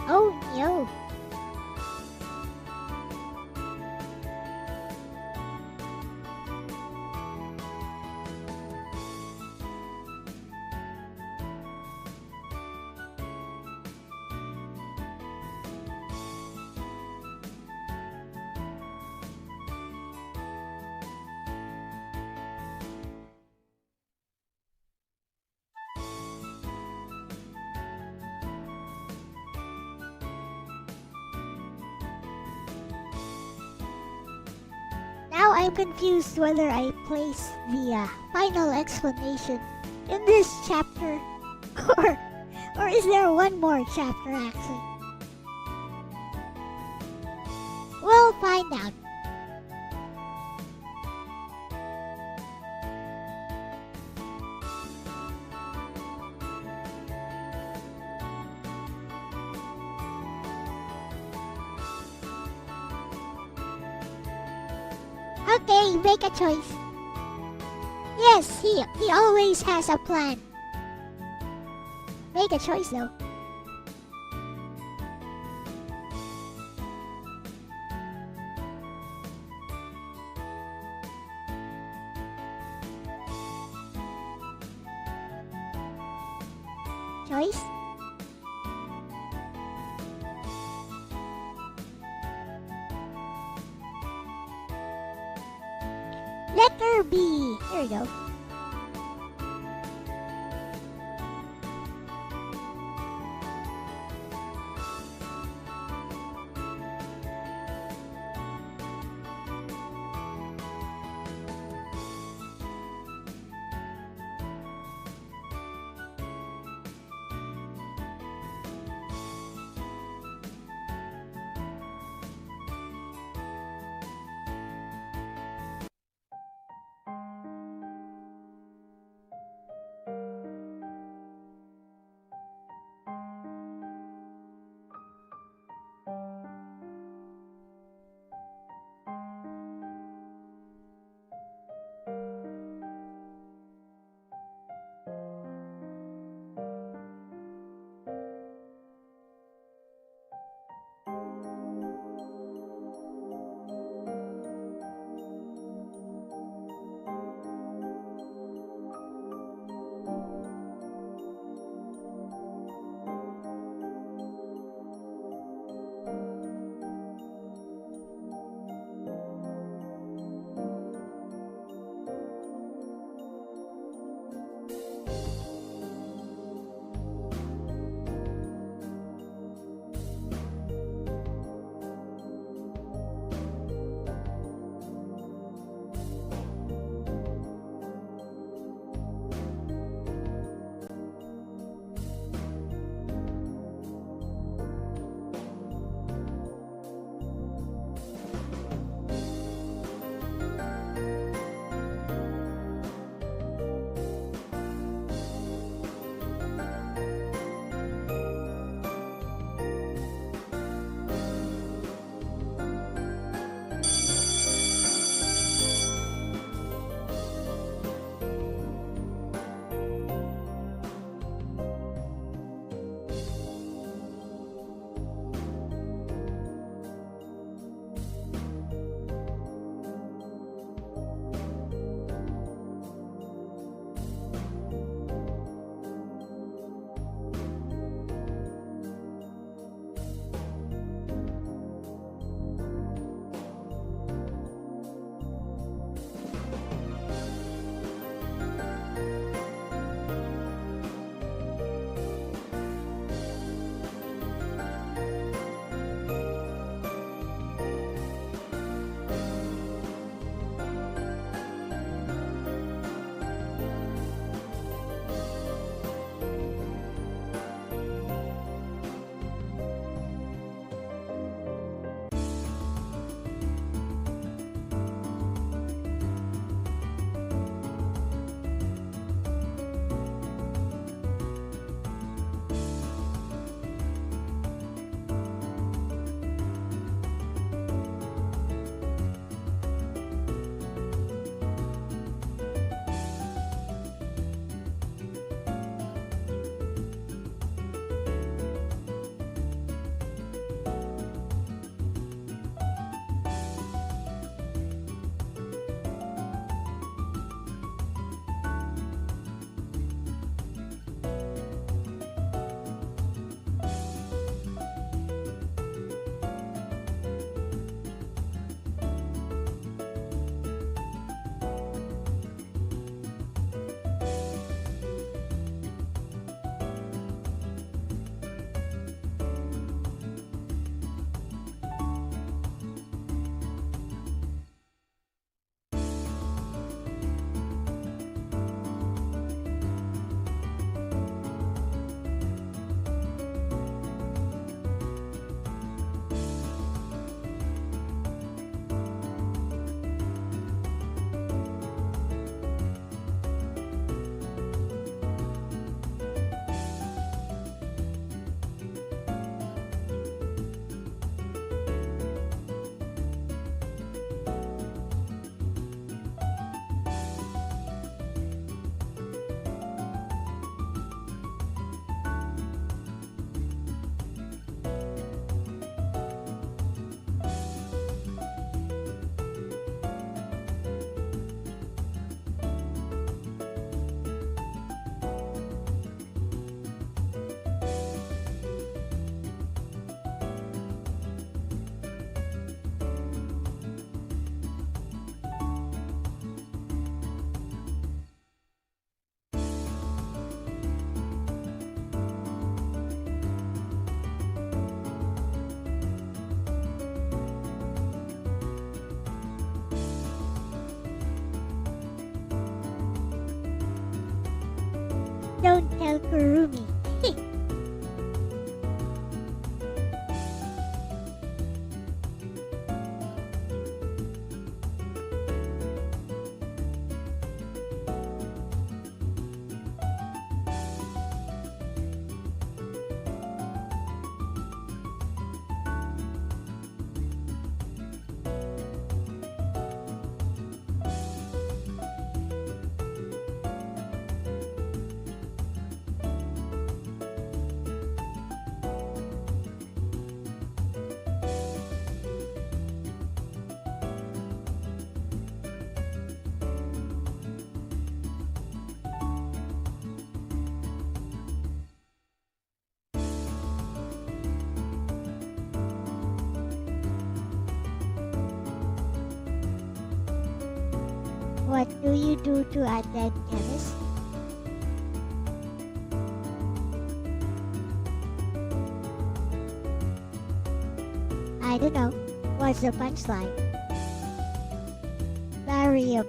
Oh no. Now I'm confused whether I place the final explanation in this chapter or is there one more chapter actually? We'll find out. Okay, make a choice. Yes, he always has a plan. Make a choice though. Choice? Letter B. Here we go. Kurumi. What do you do to a dead chemist? I don't know. What's the punchline? Barium.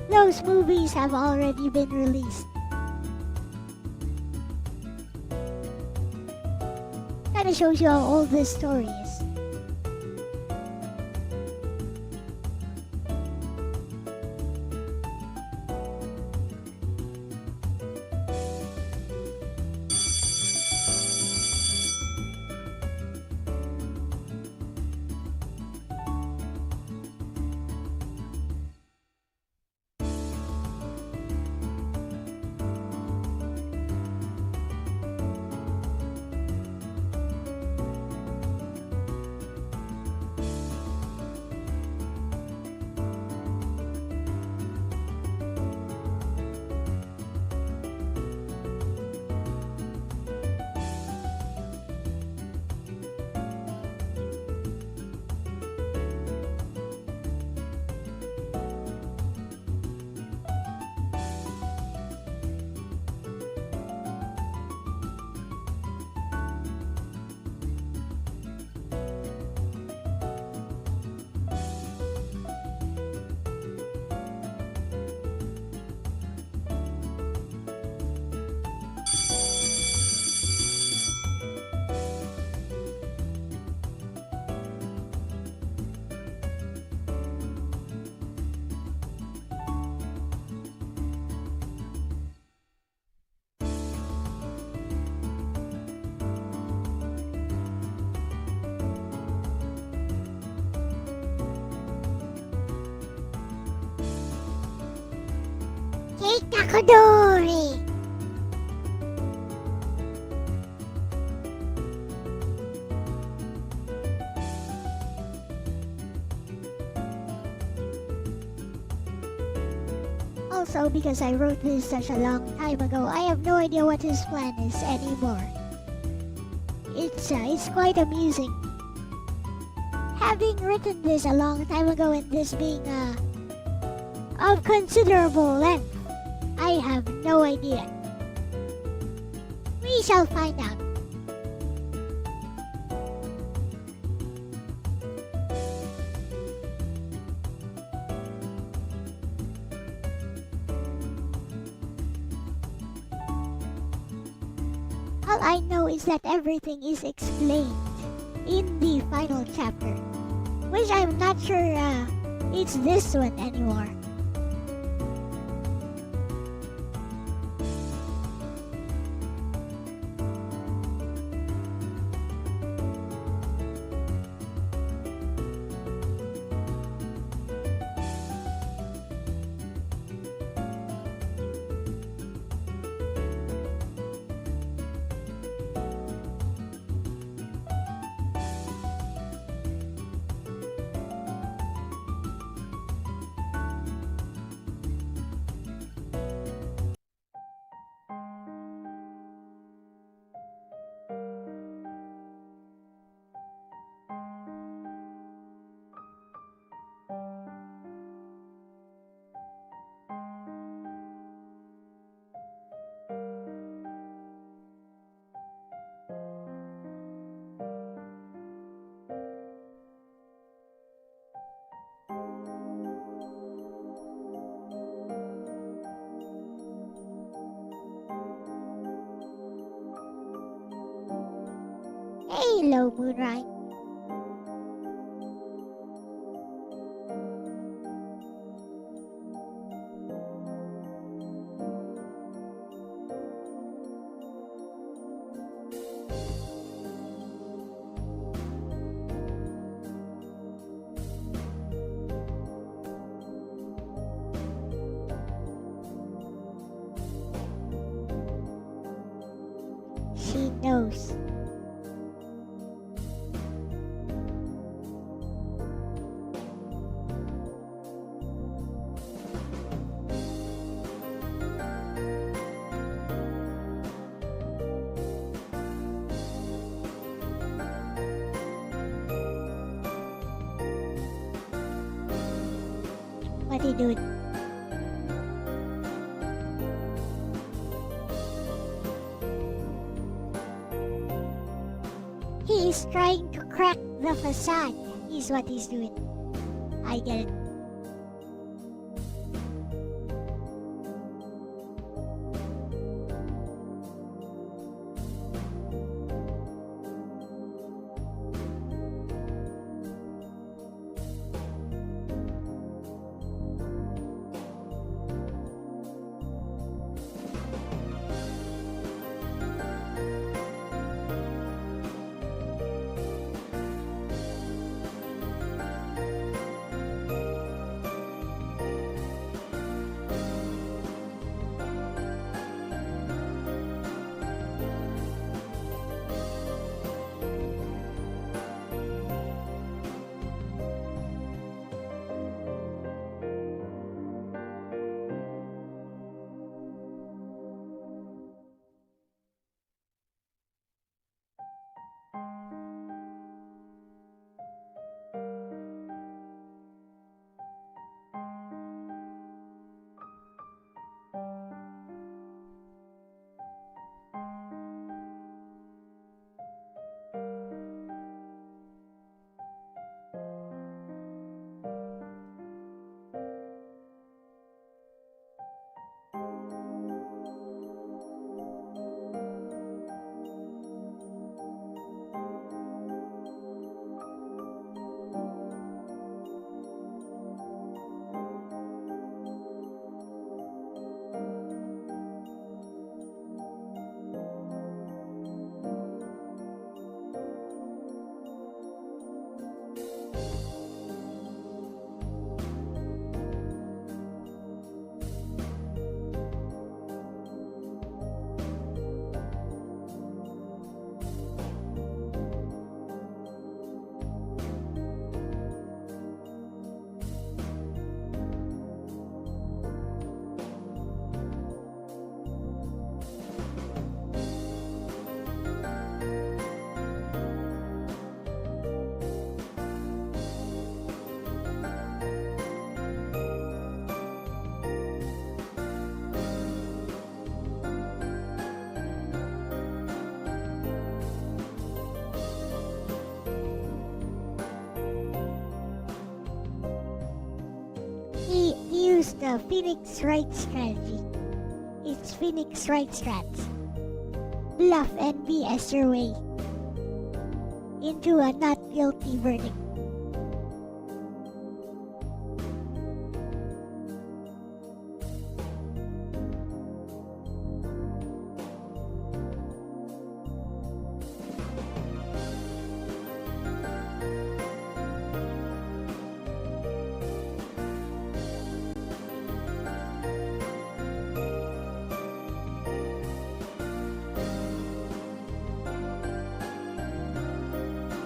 Those movies have already been released. Kinda shows you how old this story is. Kakadori! Also, because I wrote this such a long time ago, I have no idea what his plan is anymore. It's quite amusing. Having written this a long time ago and this being of considerable length, I have no idea. We shall find out. All I know is that everything is explained in the final chapter, which I'm not sure it's this one anymore. Hello, Moonrise. She knows. What he doing? He is trying to crack the facade, is what he's doing. I get it. He used the Phoenix Wright strategy. It's Phoenix Wright strats. bluff and BS your way into a not guilty verdict.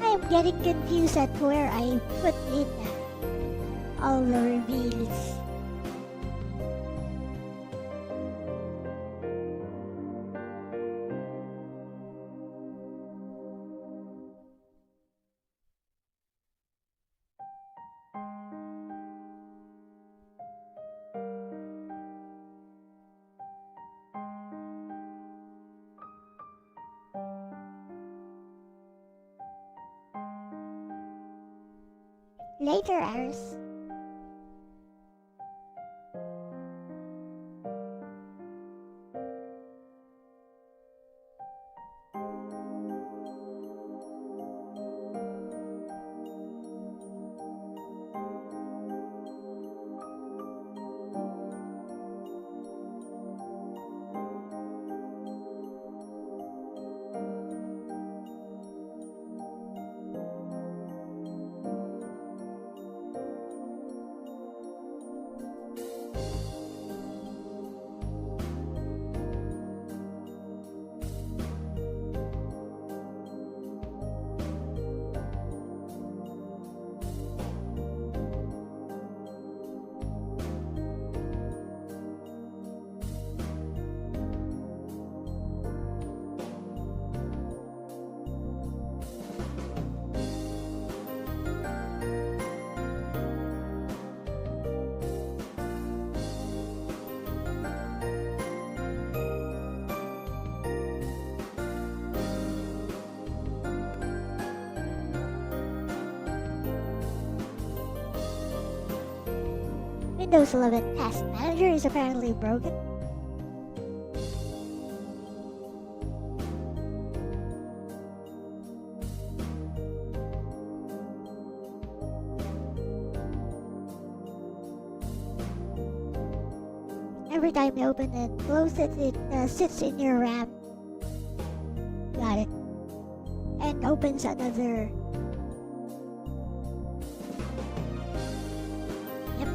I'm getting confused at where I put in all the reveals. Later, Aris. Windows 11 Task Manager is apparently broken. Every time you open and close it, it sits in your RAM. Got it. And opens another. Yep.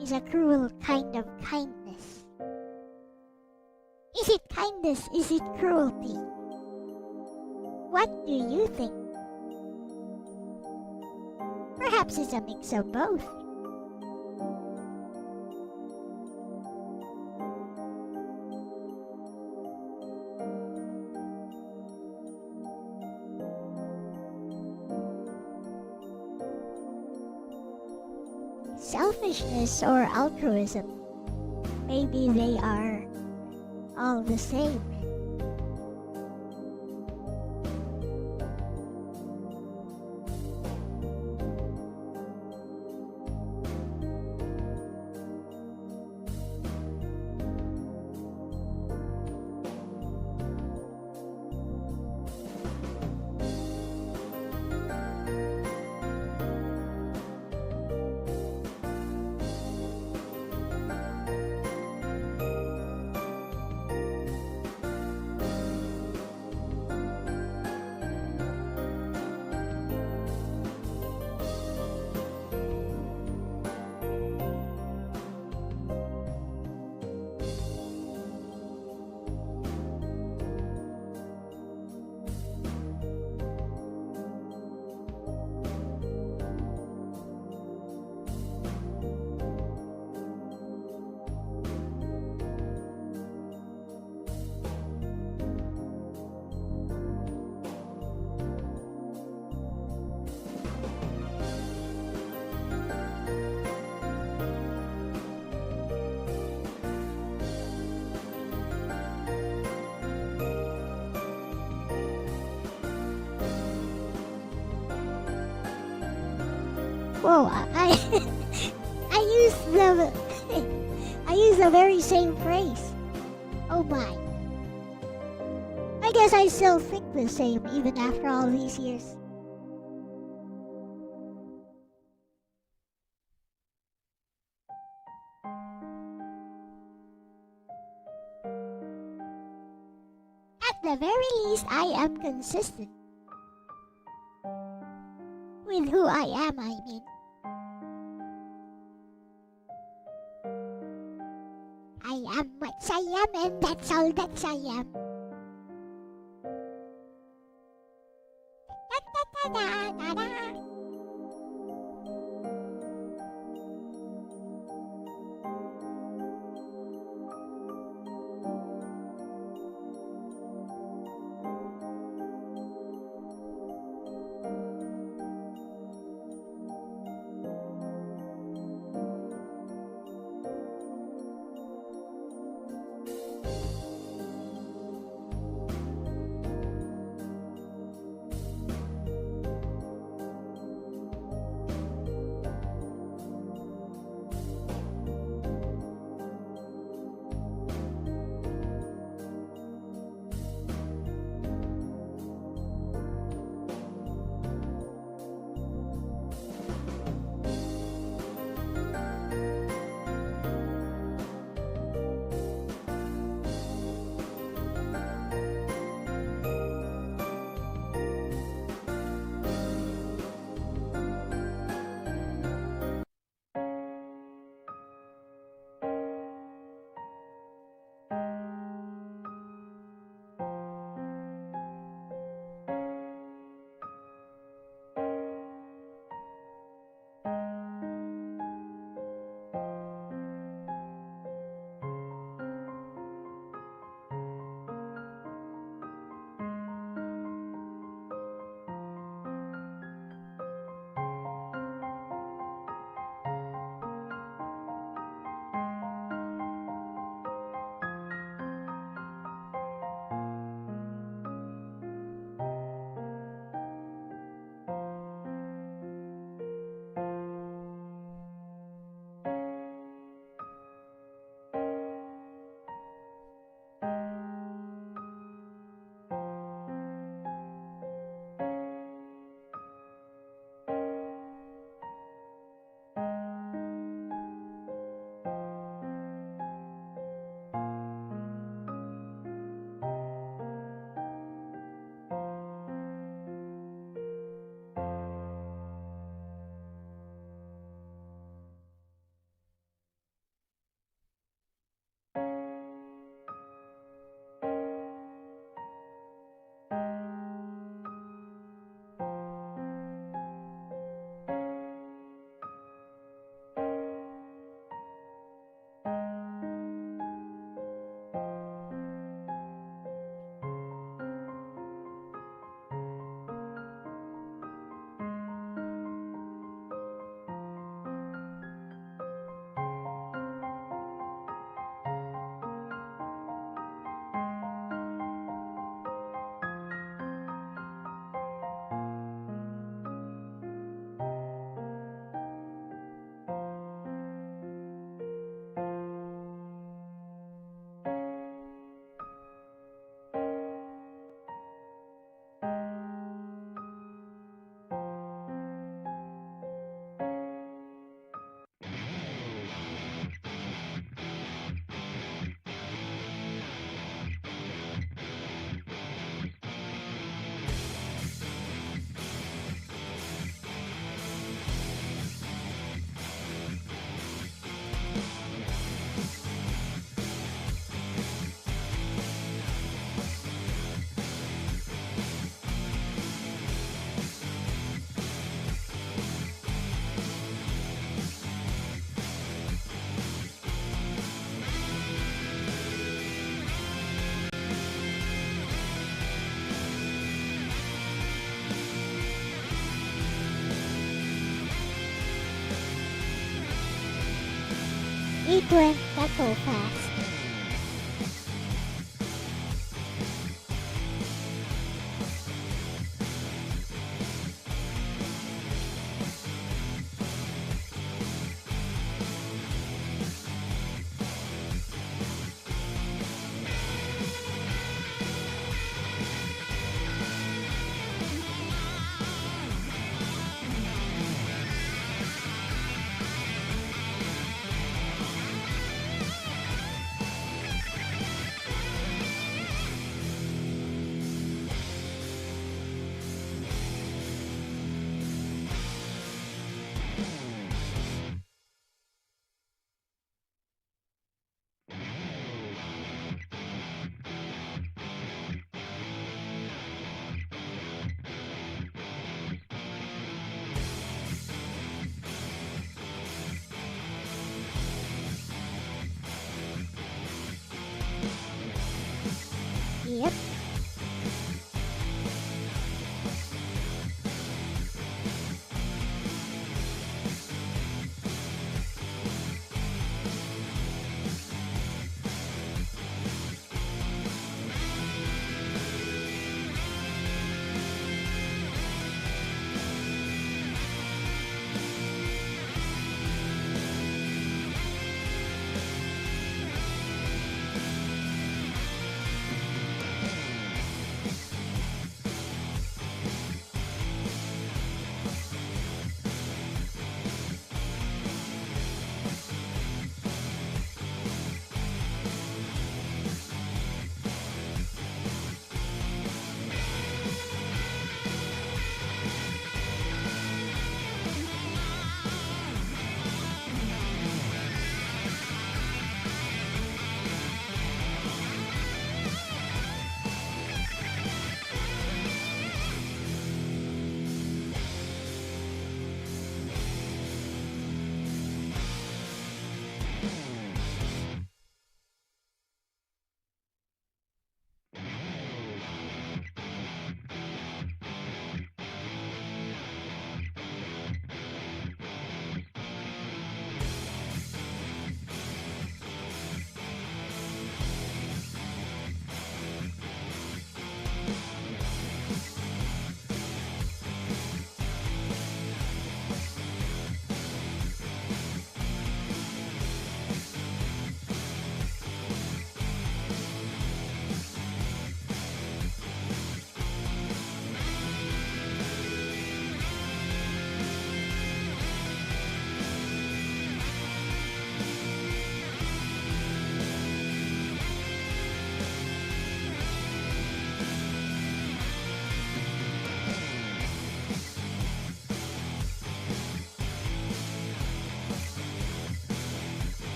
Is a cruel kind of kindness. Is it kindness? Is it cruelty? What do you think? Perhaps it's a mix of both. Selfishness or altruism. Maybe they are all the same. Whoa, I used the I used the very same phrase. Oh my. I guess I still think the same even after all these years. At the very least, I am consistent. With who I am, I mean. I am what I am, and that's all that I am. Da, da, da, da, da, da. It went that so fast.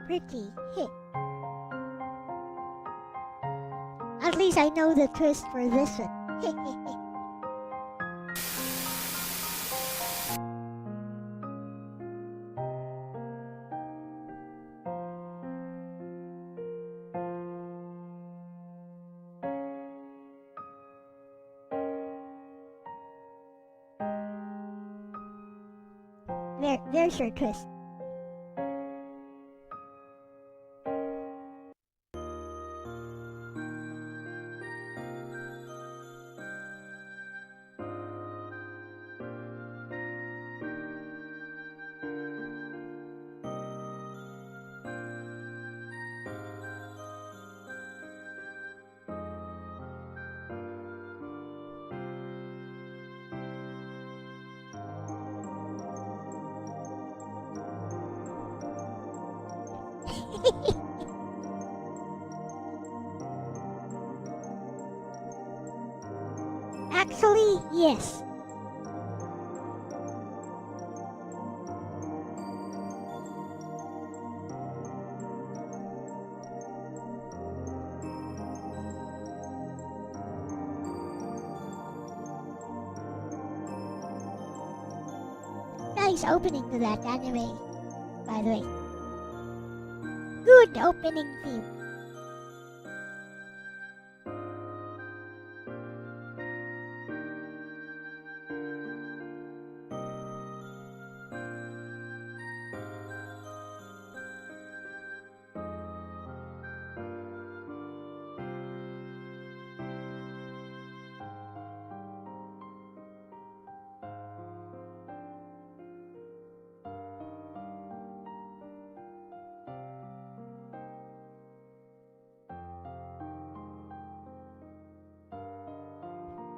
pretty. At least I know the twist for this one. There's your twist. Actually, yes. Nice opening to that anime, by the way. Good opening theme.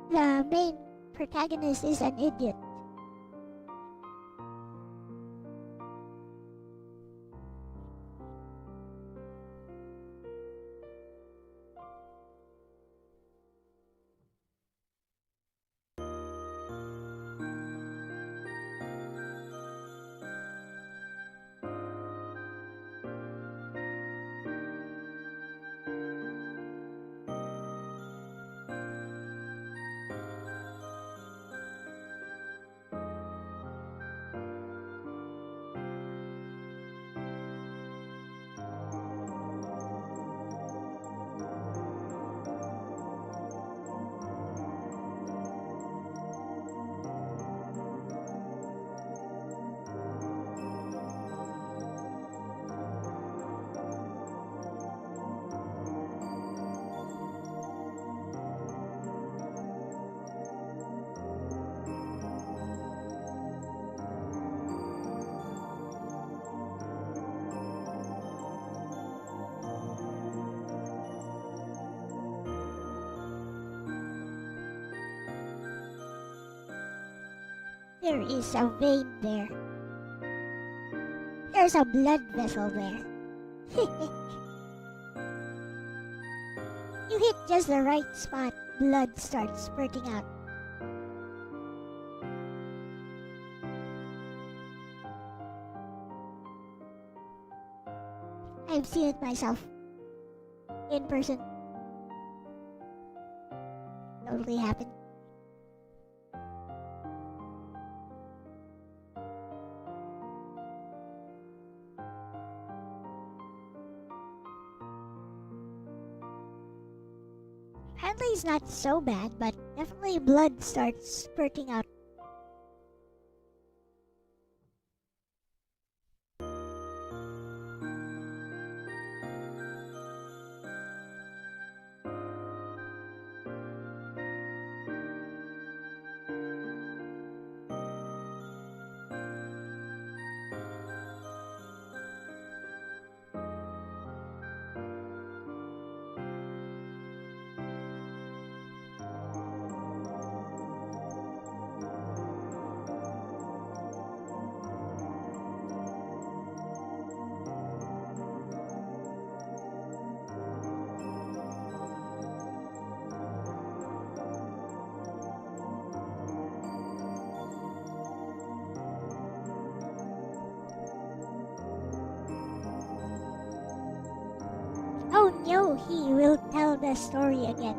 The main protagonist is an idiot. There is a vein there. There's a blood vessel there. You hit just the right spot, blood starts spurting out. I've seen it myself. In person. Totally happened. Apparently it's not so bad, but definitely blood starts spurting out. so he will tell the story again.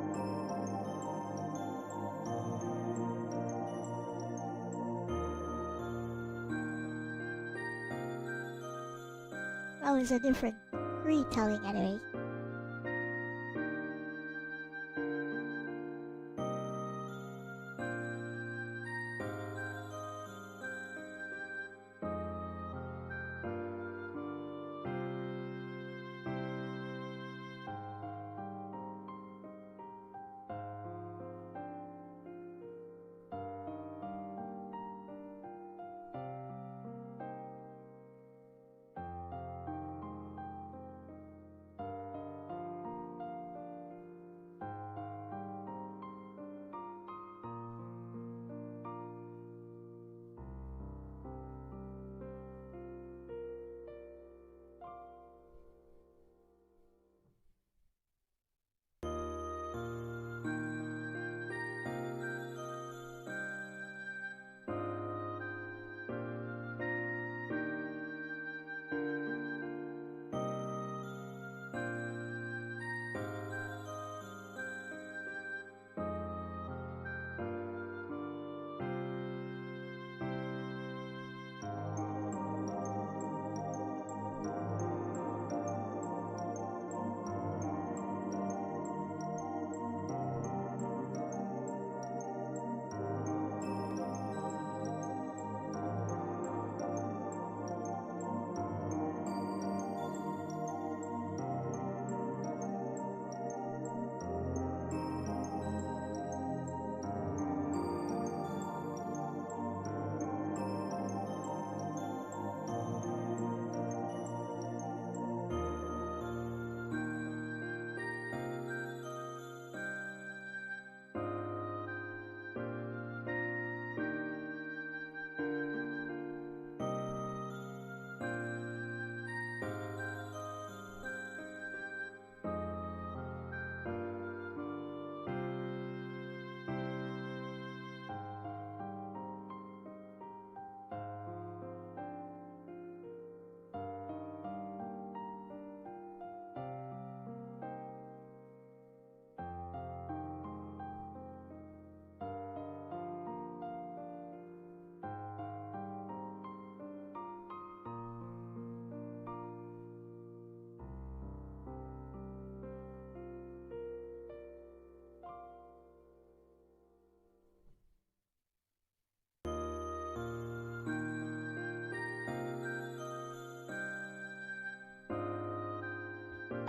Well, it's a different retelling anyway.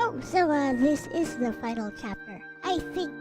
Oh, so this is the final chapter, I think.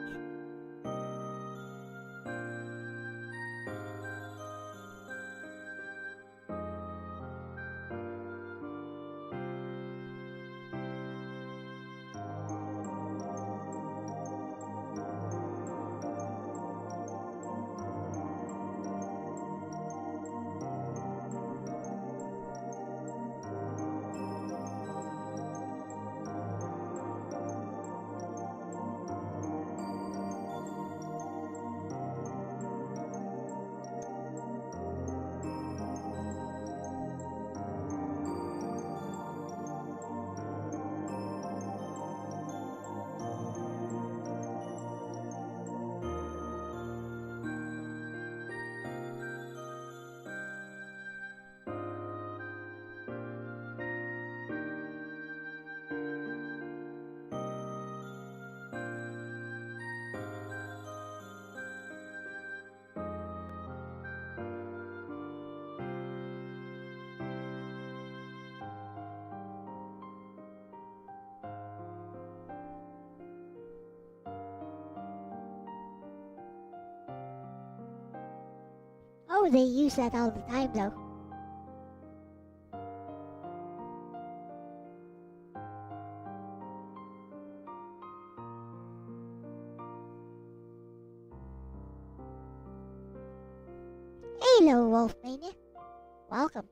Oh, they use that all the time though. Hello, Wolfmania. Welcome.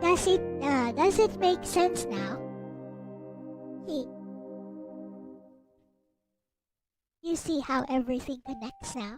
Does it make sense now? You see how everything connects now?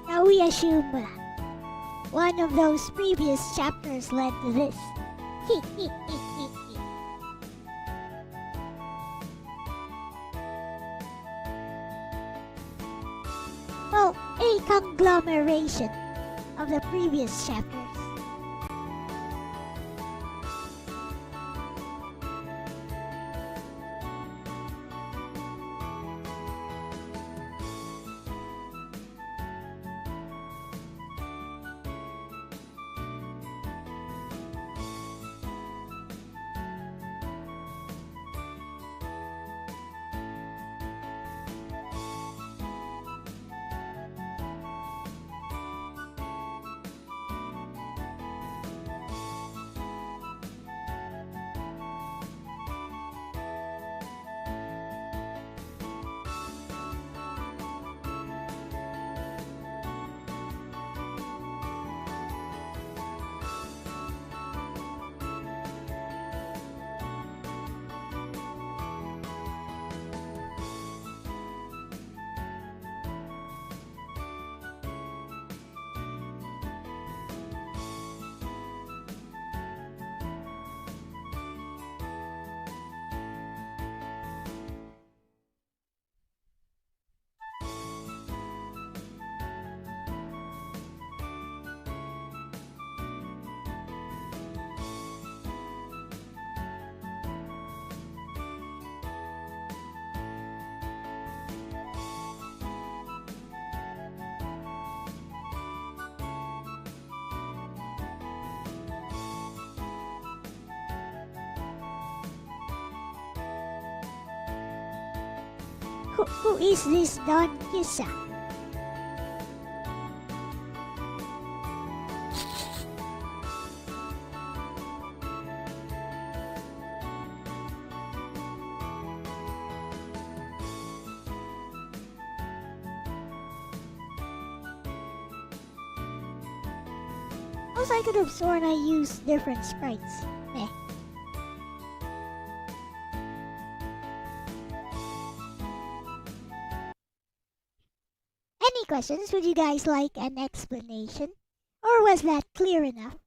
Now we assume one of those previous chapters led to this. Well, a conglomeration of the previous chapters. Who is this Don Kissa? Also, I could have sworn I used different sprites. Meh. Any questions? Would you guys like an explanation? Or was that clear enough?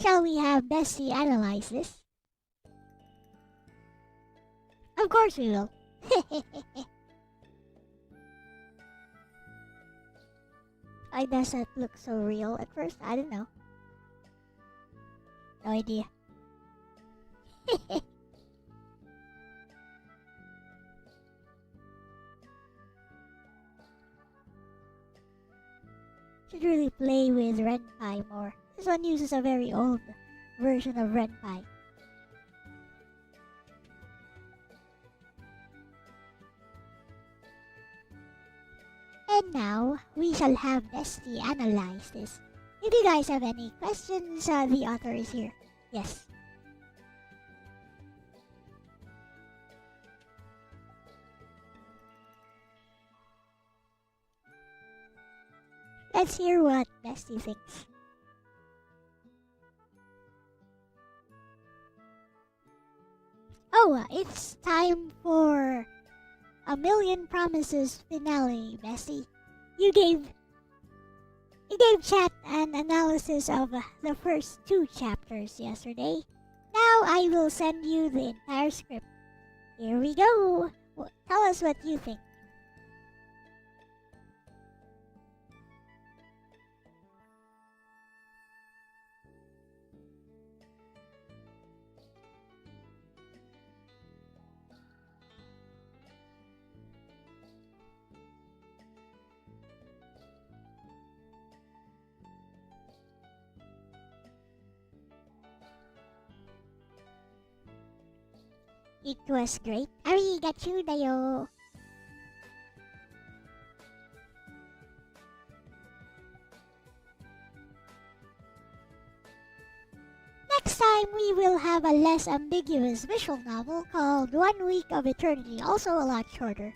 Shall we have Bessie analyze this? Of course we will. Why does that look so real at first? I don't know. No idea. Should really play with Ren'Py more. This one uses a very old version of Ren'Py. And now, we shall have Bestie analyze this. If you guys have any questions, the author is here. Yes. Let's hear what Bestie thinks. Oh, it's time for A Million Promises finale, Bessie. You gave chat an analysis of the first 2 chapters yesterday. Now I will send you the entire script. Here we go. Tell us what you think. It was great. Arigatou dayo. Next time we will have a less ambiguous visual novel called 1 Week of Eternity, also a lot shorter.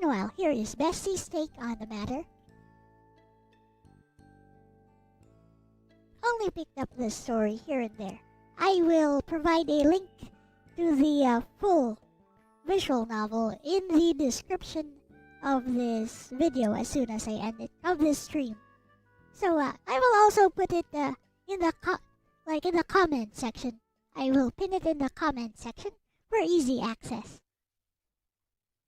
Meanwhile, here is Bestie's take on the matter. Only picked up the story here and there. I will provide a link to the full visual novel in the description of this video as soon as I end it, of this stream. So I will also put it in the comment section. I will pin it in the comment section for easy access.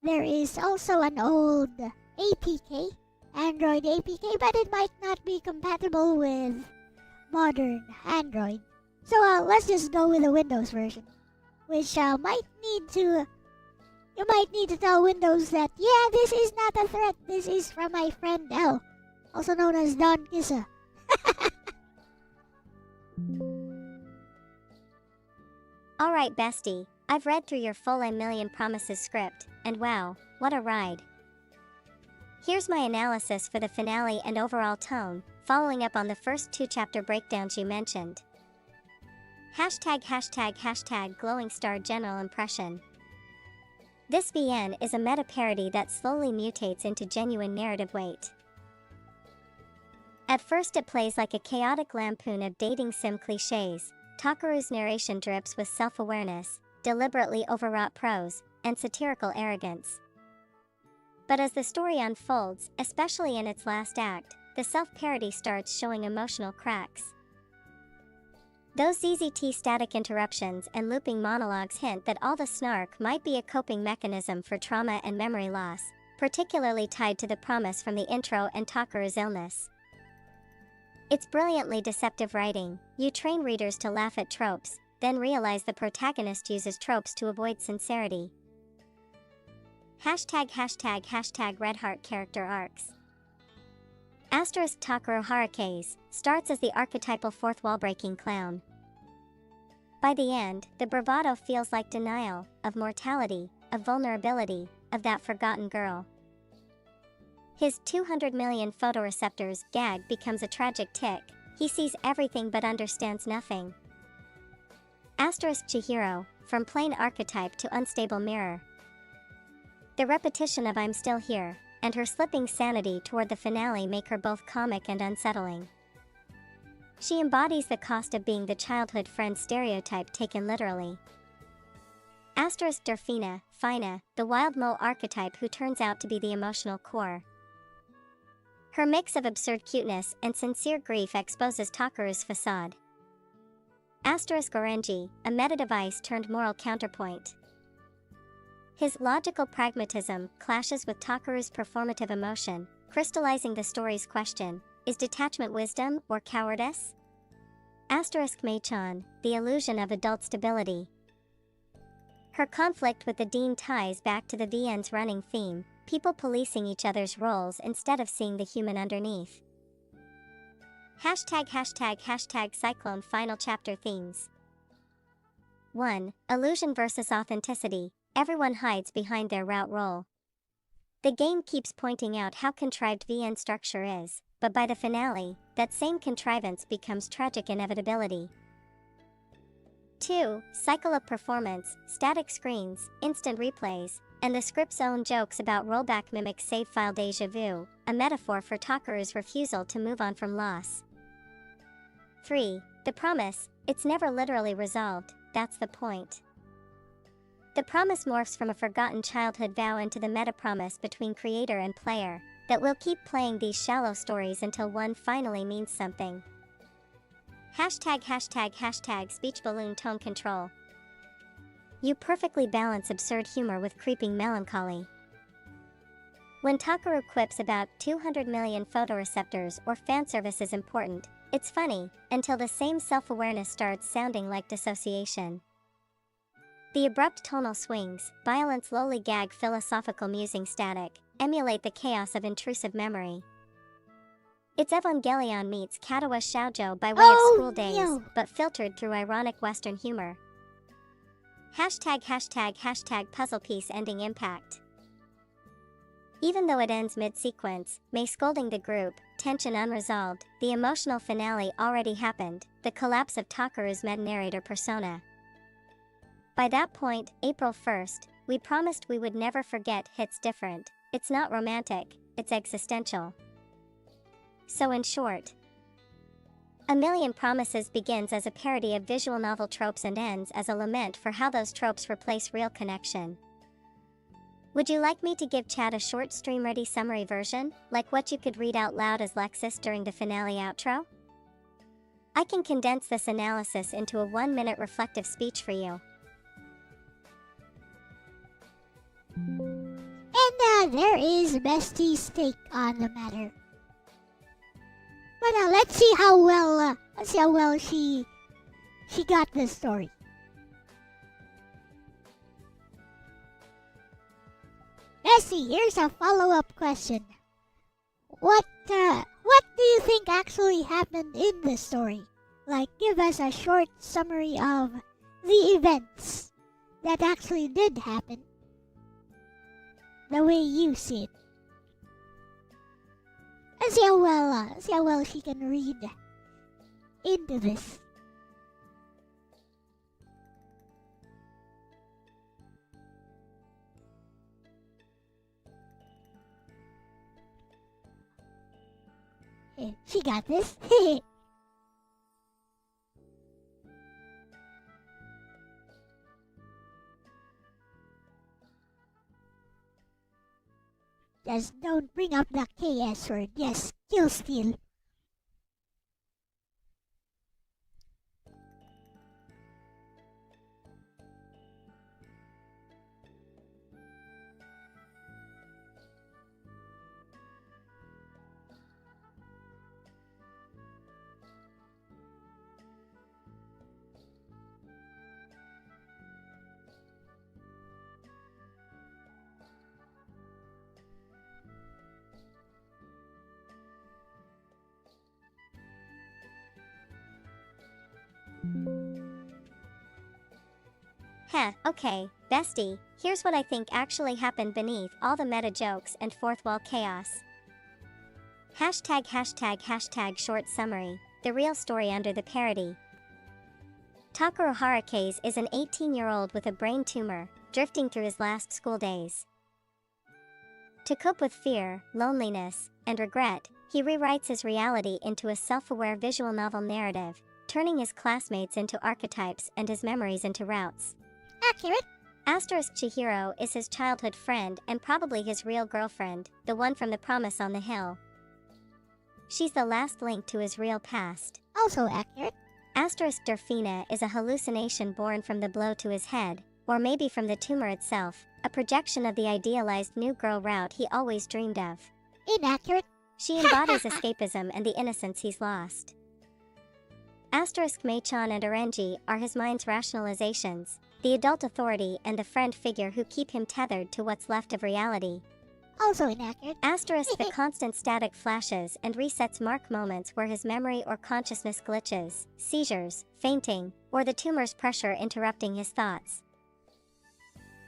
There is also an old APK, Android APK, but it might not be compatible with modern Android. So let's just go with the Windows version, which you might need to tell Windows that, yeah, this is not a threat, this is from my friend Elle, also known as Don Kissa. Alright, Bestie, I've read through your full A Million Promises script, and wow, what a ride. Here's my analysis for the finale and overall tone, following up on the first 2 chapter breakdowns you mentioned. #### glowing star general impression. This VN is a meta parody that slowly mutates into genuine narrative weight. At first it plays like a chaotic lampoon of dating sim cliches. Takaru's narration drips with self-awareness, deliberately overwrought prose, and satirical arrogance. But as the story unfolds, especially in its last act, the self-parody starts showing emotional cracks. Those ZZT static interruptions and looping monologues hint that all the snark might be a coping mechanism for trauma and memory loss, particularly tied to the promise from the intro and Takara's illness. It's brilliantly deceptive writing. You train readers to laugh at tropes, then realize the protagonist uses tropes to avoid sincerity. #### Red Heart character arcs. Takara Harukaze starts as the archetypal fourth wall-breaking clown. By the end, the bravado feels like denial of mortality, of vulnerability, of that forgotten girl. His 200 million photoreceptors gag becomes a tragic tic. He sees everything but understands nothing. Chihiro, from plain archetype to unstable mirror. The repetition of "I'm still here" and her slipping sanity toward the finale make her both comic and unsettling. She embodies the cost of being the childhood friend stereotype taken literally. Delphina, Fina, the wild mole archetype who turns out to be the emotional core. Her mix of absurd cuteness and sincere grief exposes Takara's facade. Gorenji, a meta device turned moral counterpoint. His logical pragmatism clashes with Takara's performative emotion, crystallizing the story's question: is detachment wisdom or cowardice? Mei-chan, the illusion of adult stability. Her conflict with the dean ties back to the VN's running theme: people policing each other's roles instead of seeing the human underneath. ###Cyclone Final Chapter Themes. 1. Illusion versus authenticity. Everyone hides behind their route role. The game keeps pointing out how contrived VN structure is, but by the finale, that same contrivance becomes tragic inevitability. 2. Cycle of performance, static screens, instant replays, and the script's own jokes about rollback mimic save file déjà vu, a metaphor for Takara's refusal to move on from loss. 3. The promise, it's never literally resolved, that's the point. The promise morphs from a forgotten childhood vow into the meta-promise between creator and player, that we'll keep playing these shallow stories until one finally means something. ### Speech balloon tone control. You perfectly balance absurd humor with creeping melancholy. When Takara quips about 200 million photoreceptors or fanservice is important, it's funny, until the same self-awareness starts sounding like dissociation. The abrupt tonal swings, violence lowly gag philosophical musing static, emulate the chaos of intrusive memory. It's Evangelion meets Katawa Shoujo by way of school days, no. but filtered through ironic Western humor. ### puzzle piece ending impact. Even though it ends mid-sequence, May scolding the group, tension unresolved, the emotional finale already happened, the collapse of Takara's meta-narrator persona. By that point, April 1st, we promised we would never forget hits different. It's not romantic, it's existential. So in short, A Million Promises begins as a parody of visual novel tropes and ends as a lament for how those tropes replace real connection. Would you like me to give Chad a short stream-ready summary version, like what you could read out loud as Lexus during the finale outro? I can condense this analysis into a 1-minute reflective speech for you. And there is Bestie's take on the matter. But let's see how well she got the story. Bestie, here's a follow-up question. What do you think actually happened in the story? Like, give us a short summary of the events that actually did happen. The way you see it. And see how well she can read into this. She got this. Just don't bring up the KS word. Yes, kill steal. Heh, okay, bestie, here's what I think actually happened beneath all the meta jokes and fourth wall chaos. Hashtag short summary, the real story under the parody. Takeru Harakes is an 18-year-old with a brain tumor, drifting through his last school days. To cope with fear, loneliness, and regret, he rewrites his reality into a self-aware visual novel narrative, turning his classmates into archetypes and his memories into routes. Accurate. Chihiro is his childhood friend and probably his real girlfriend, the one from the Promise on the Hill. She's the last link to his real past. Also accurate. Delphina is a hallucination born from the blow to his head, or maybe from the tumor itself, a projection of the idealized new girl route he always dreamed of. Inaccurate. She embodies escapism and the innocence he's lost. Mei-chan and Orenji are his mind's rationalizations, the adult authority and the friend figure who keep him tethered to what's left of reality. Also inaccurate. The constant static flashes and resets mark moments where his memory or consciousness glitches, seizures, fainting, or the tumor's pressure interrupting his thoughts.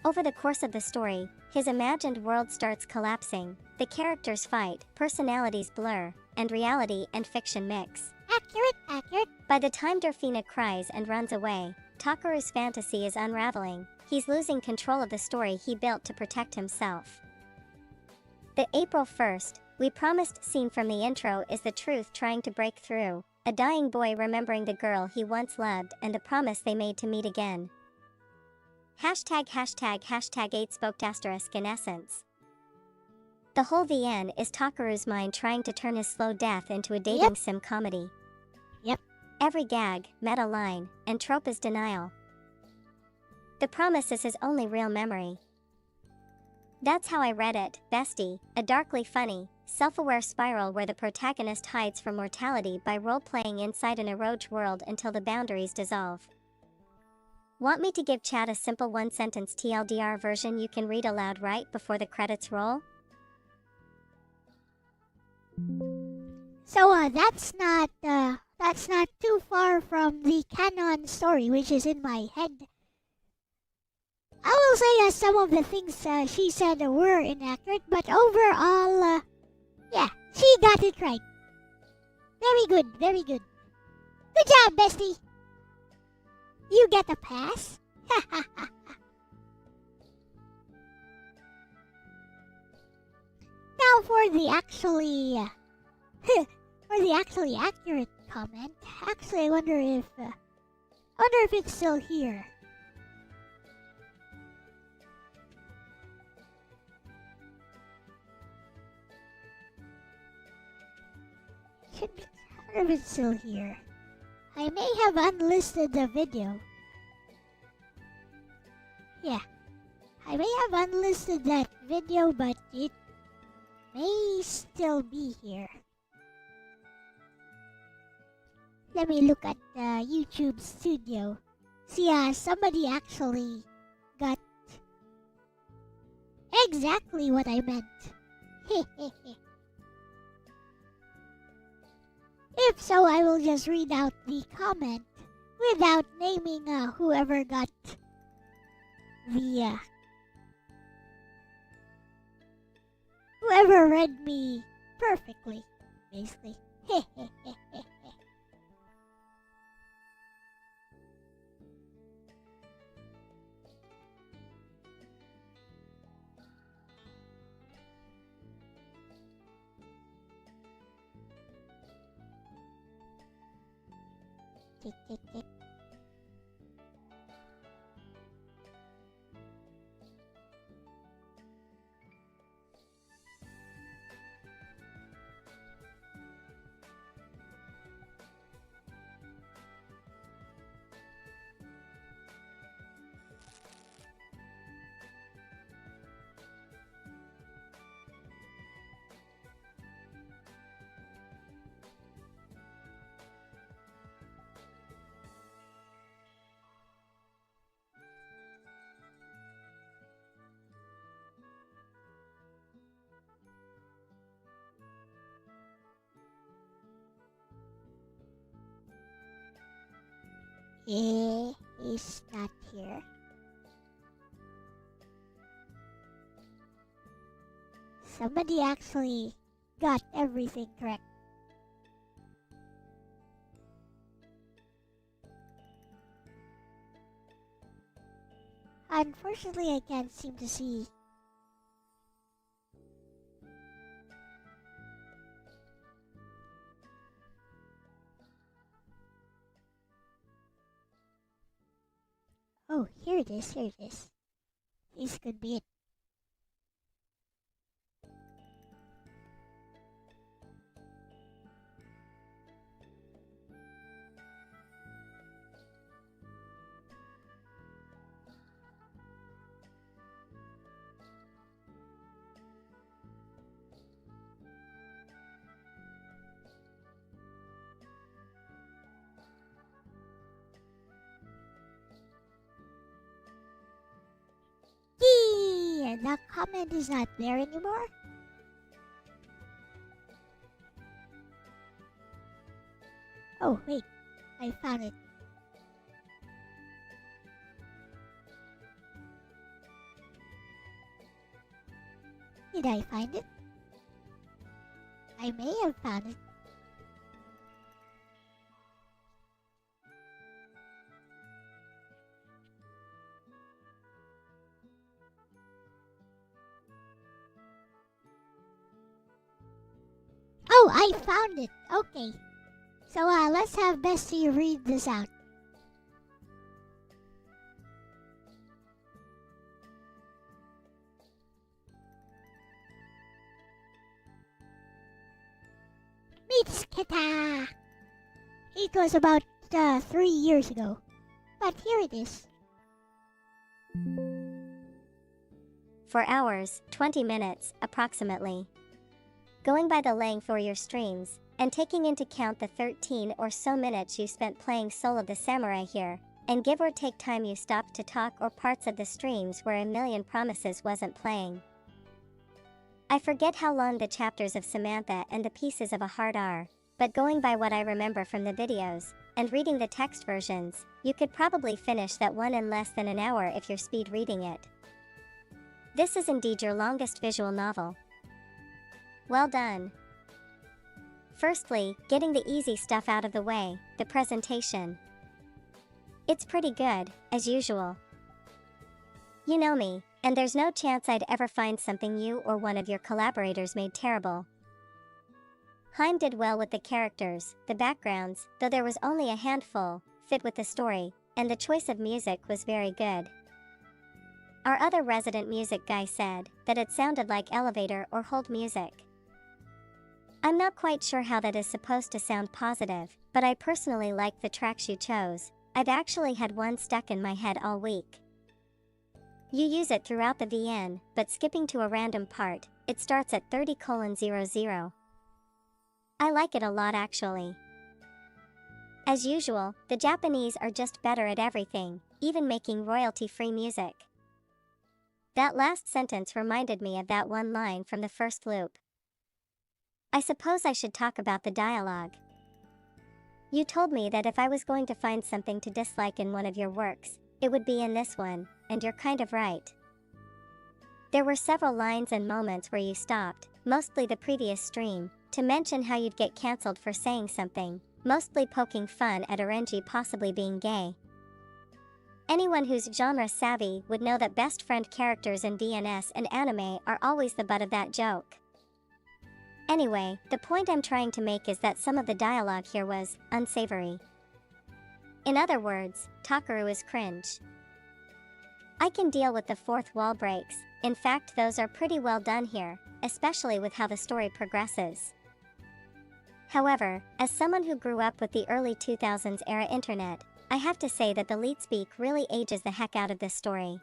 Over the course of the story, his imagined world starts collapsing, the characters fight, personalities blur, and reality and fiction mix. Accurate. By the time Delphina cries and runs away, Takeru's fantasy is unraveling. He's losing control of the story he built to protect himself. The April 1st, we promised scene from the intro is the truth trying to break through, a dying boy remembering the girl he once loved and the promise they made to meet again. Hashtag 8-spoked asterisk in essence. The whole VN is Takeru's mind trying to turn his slow death into a dating sim comedy. Yep. Every gag, meta line, and trope is denial. The promise is his only real memory. That's how I read it, bestie, a darkly funny, self-aware spiral where the protagonist hides from mortality by role-playing inside an eroge world until the boundaries dissolve. Want me to give chat a simple one-sentence TLDR version you can read aloud right before the credits roll? So that's not too far from the canon story which is in my head. I will say some of the things she said were inaccurate, but overall, yeah, she got it right. Very good. Good job, bestie. You get a pass. Now for the actually accurate comment. Actually, I wonder if it's still here. Should be. I wonder if it's still here. I may have unlisted the video. Yeah, I may have unlisted that video, but it may still be here. Let me look at YouTube Studio. See, somebody actually got exactly what I meant. If so, I will just read out the comment without naming whoever got the whoever read me perfectly, basically. He's not here. Somebody actually got everything correct. Unfortunately, I can't seem to see. Oh, here it is, here it is. This could be it. Yee! The comment is not there anymore. Oh, wait. I found it. Did I find it? I may have found it. Oh, I found it. Okay. So let's have Bestie read this out. Mitskita! It was about 3 years ago. But here it is. For hours, 20 minutes, approximately. Going by the length for your streams, and taking into account the 13 or so minutes you spent playing Soul of the Samurai here, and give or take time you stopped to talk or parts of the streams where A Million Promises wasn't playing. I forget how long the chapters of Samantha and the Pieces of a Heart are, but going by what I remember from the videos, and reading the text versions, you could probably finish that one in less than an hour if you're speed reading it. This is indeed your longest visual novel. Well done. Firstly, getting the easy stuff out of the way, the presentation. It's pretty good, as usual. You know me, and there's no chance I'd ever find something you or one of your collaborators made terrible. Haim did well with the characters, the backgrounds, though there was only a handful, fit with the story, and the choice of music was very good. Our other resident music guy said that it sounded like elevator or hold music. I'm not quite sure how that is supposed to sound positive, but I personally like the tracks you chose. I've actually had one stuck in my head all week. You use it throughout the VN, but skipping to a random part, it starts at 30:00. I like it a lot actually. As usual, the Japanese are just better at everything, even making royalty-free music. That last sentence reminded me of that one line from the first loop. I suppose I should talk about the dialogue. You told me that if I was going to find something to dislike in one of your works, it would be in this one, and you're kind of right. There were several lines and moments where you stopped, mostly the previous stream, to mention how you'd get cancelled for saying something, mostly poking fun at RNG possibly being gay. Anyone who's genre savvy would know that best friend characters in DNS and anime are always the butt of that joke. Anyway, the point I'm trying to make is that some of the dialogue here was unsavory. In other words, Takaru is cringe. I can deal with the fourth wall breaks, in fact those are pretty well done here, especially with how the story progresses. However, as someone who grew up with the early 2000s era internet, I have to say that the leetspeak really ages the heck out of this story.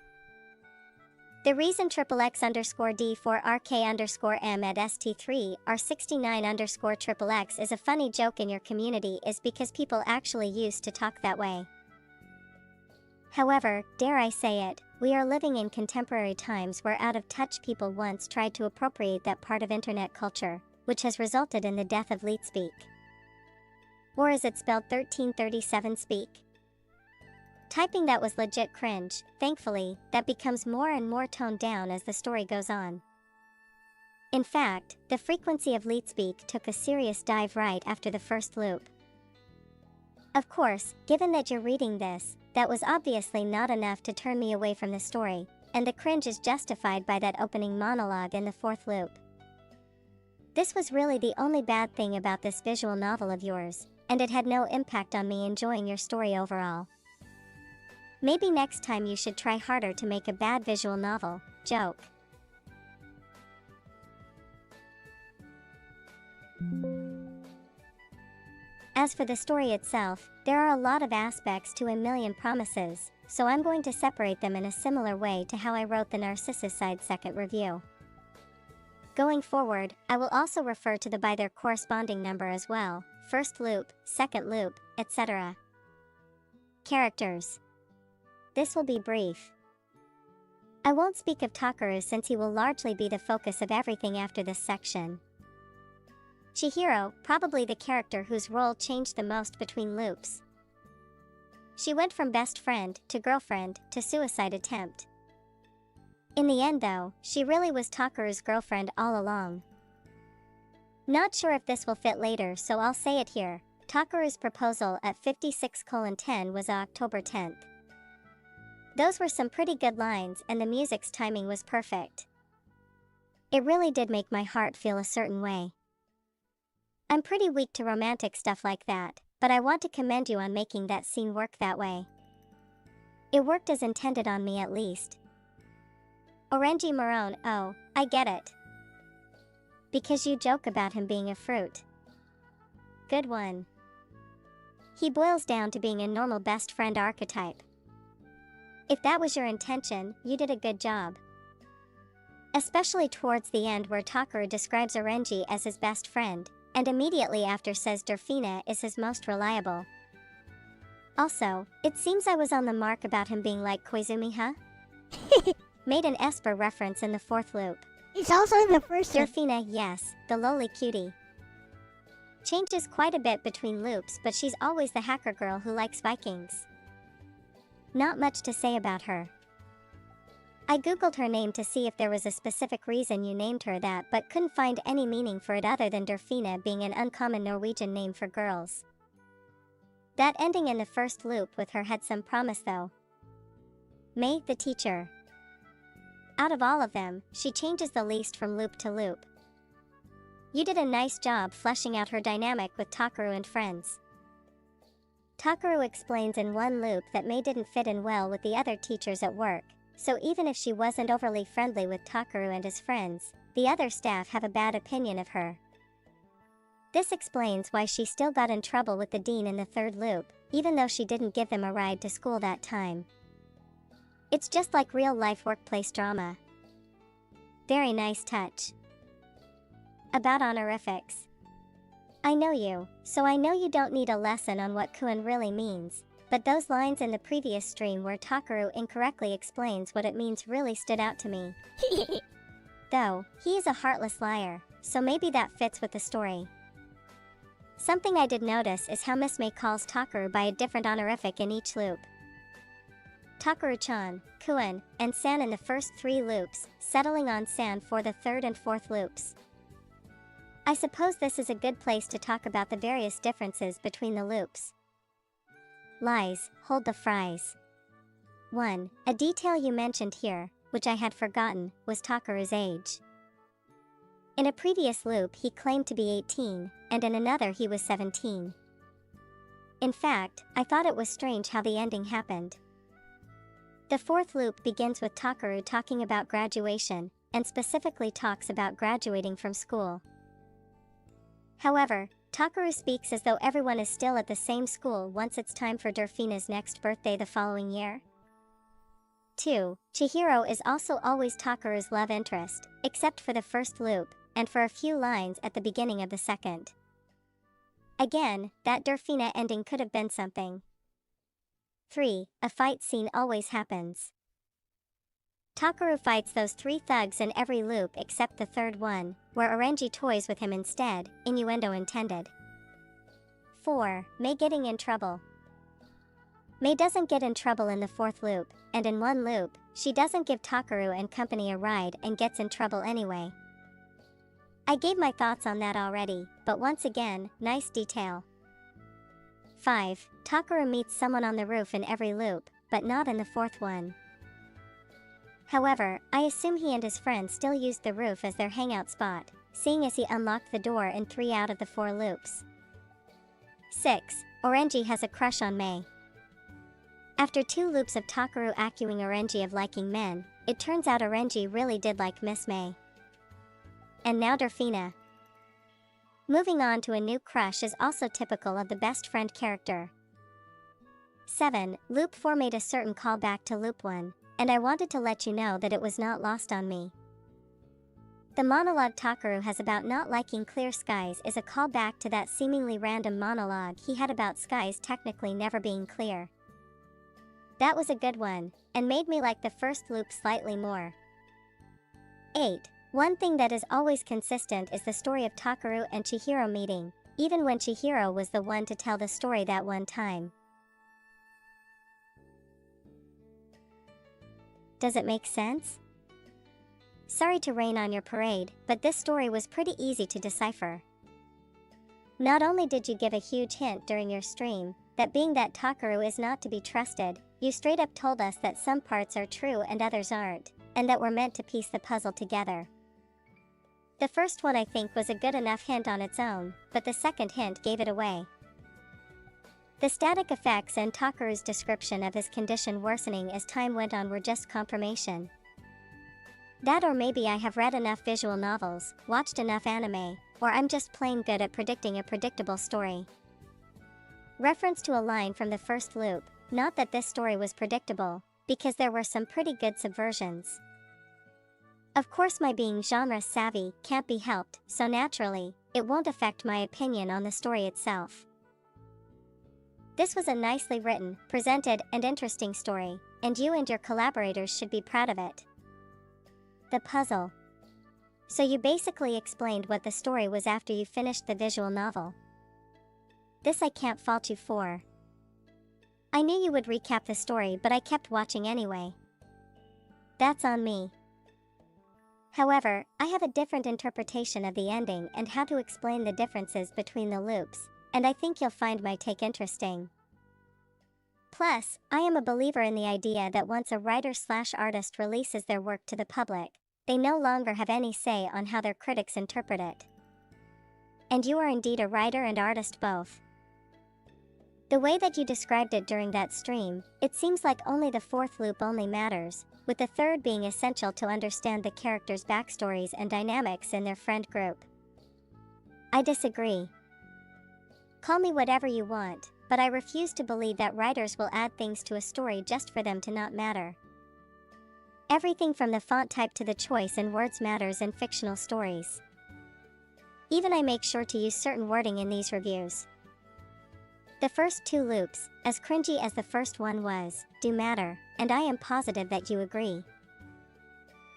The reason XXX_D4RK_M at ST3R69_XXX is a funny joke in your community is because people actually used to talk that way. However, dare I say it, we are living in contemporary times where out-of-touch people once tried to appropriate that part of internet culture, which has resulted in the death of leetspeak. Or is it spelled 1337 speak? Typing that was legit cringe. Thankfully, that becomes more and more toned down as the story goes on. In fact, the frequency of Leetspeak took a serious dive right after the first loop. Of course, given that you're reading this, that was obviously not enough to turn me away from the story, and the cringe is justified by that opening monologue in the fourth loop. This was really the only bad thing about this visual novel of yours, and it had no impact on me enjoying your story overall. Maybe next time you should try harder to make a bad visual novel. Joke. As for the story itself, there are a lot of aspects to A Million Promises, so I'm going to separate them in a similar way to how I wrote the Narcissus-side second review. Going forward, I will also refer to them by their corresponding number as well, first loop, second loop, etc. Characters. This will be brief. I won't speak of Takaru since he will largely be the focus of everything after this section. Chihiro, probably the character whose role changed the most between loops. She went from best friend to girlfriend to suicide attempt. In the end though, she really was Takaru's girlfriend all along. Not sure if this will fit later, so I'll say it here. Takaru's proposal at 56:10 was October 10th. Those were some pretty good lines and the music's timing was perfect. It really did make my heart feel a certain way. I'm pretty weak to romantic stuff like that, but I want to commend you on making that scene work that way. It worked as intended on me at least. Orange Marone, oh, I get it. Because you joke about him being a fruit. Good one. He boils down to being a normal best friend archetype. If that was your intention, you did a good job. Especially towards the end where Takaru describes Orenji as his best friend, and immediately after says Dorfina is his most reliable. Also, it seems I was on the mark about him being like Koizumi, huh? Made an Esper reference in the fourth loop. It's also in the first one. Dorfina, yes, the lowly cutie. Changes quite a bit between loops, but she's always the hacker girl who likes Vikings. Not much to say about her. I googled her name to see if there was a specific reason you named her that, but couldn't find any meaning for it other than Dorfina being an uncommon Norwegian name for girls. That ending in the first loop with her had some promise though. May, the teacher. Out of all of them, she changes the least from loop to loop. You did a nice job fleshing out her dynamic with Takaru and friends. Takaru explains in one loop that May didn't fit in well with the other teachers at work. So even if she wasn't overly friendly with Takaru and his friends, the other staff have a bad opinion of her. This explains why she still got in trouble with the dean in the third loop, even though she didn't give them a ride to school that time. It's just like real-life workplace drama. Very nice touch. About honorifics. I know you, so I know you don't need a lesson on what Kuan really means. But those lines in the previous stream where Takaru incorrectly explains what it means really stood out to me. Though, he is a heartless liar, so maybe that fits with the story. Something I did notice is how Miss May calls Takaru by a different honorific in each loop. Takaru-chan, Kuan, and San in the first 3 loops, settling on San for the third and fourth loops. I suppose this is a good place to talk about the various differences between the loops. Lies, hold the fries. 1. A detail you mentioned here, which I had forgotten, was Takaru's age. In a previous loop he claimed to be 18, and in another he was 17. In fact, I thought it was strange how the ending happened. The fourth loop begins with Takaru talking about graduation, and specifically talks about graduating from school. However, Takaru speaks as though everyone is still at the same school once it's time for Dorfina's next birthday the following year. 2. Chihiro is also always Takaru's love interest, except for the first loop, and for a few lines at the beginning of the second. Again, that Dorfina ending could have been something. 3. A fight scene always happens. Takaru fights those 3 thugs in every loop except the third one, where Orenji toys with him instead, innuendo intended. 4. May getting in trouble. May doesn't get in trouble in the fourth loop, and in one loop, she doesn't give Takaru and company a ride and gets in trouble anyway. I gave my thoughts on that already, but once again, nice detail. 5. Takaru meets someone on the roof in every loop, but not in the fourth one. However, I assume he and his friends still used the roof as their hangout spot, seeing as he unlocked the door in 3 out of the 4 loops. 6. Orenji has a crush on Mei. After 2 loops of Takaru accusing Orenji of liking men, it turns out Orenji really did like Miss Mei. And now Delphina. Moving on to a new crush is also typical of the best friend character. 7. Loop 4 made a certain callback to Loop 1, and I wanted to let you know that it was not lost on me. The monologue Takaru has about not liking clear skies is a callback to that seemingly random monologue he had about skies technically never being clear. That was a good one, and made me like the first loop slightly more. 8. One thing that is always consistent is the story of Takaru and Chihiro meeting, even when Chihiro was the one to tell the story that one time. Does it make sense? Sorry to rain on your parade, but this story was pretty easy to decipher. Not only did you give a huge hint during your stream, that being that Takaru is not to be trusted, you straight up told us that some parts are true and others aren't, and that we're meant to piece the puzzle together. The first one I think was a good enough hint on its own, but the second hint gave it away. The static effects and Takaru's description of his condition worsening as time went on were just confirmation. That, or maybe I have read enough visual novels, watched enough anime, or I'm just plain good at predicting a predictable story. Reference to a line from the first loop, not that this story was predictable, because there were some pretty good subversions. Of course my being genre savvy can't be helped, so naturally, it won't affect my opinion on the story itself. This was a nicely written, presented, and interesting story, and you and your collaborators should be proud of it. The puzzle. So you basically explained what the story was after you finished the visual novel. This I can't fault you for. I knew you would recap the story, but I kept watching anyway. That's on me. However, I have a different interpretation of the ending and how to explain the differences between the loops, and I think you'll find my take interesting. Plus, I am a believer in the idea that once a writer/artist releases their work to the public, they no longer have any say on how their critics interpret it. And you are indeed a writer and artist both. The way that you described it during that stream, it seems like only the fourth loop only matters, with the third being essential to understand the characters' backstories and dynamics in their friend group. I disagree. Call me whatever you want, but I refuse to believe that writers will add things to a story just for them to not matter. Everything from the font type to the choice in words matters in fictional stories. Even I make sure to use certain wording in these reviews. The first 2 loops, as cringy as the first one was, do matter, and I am positive that you agree.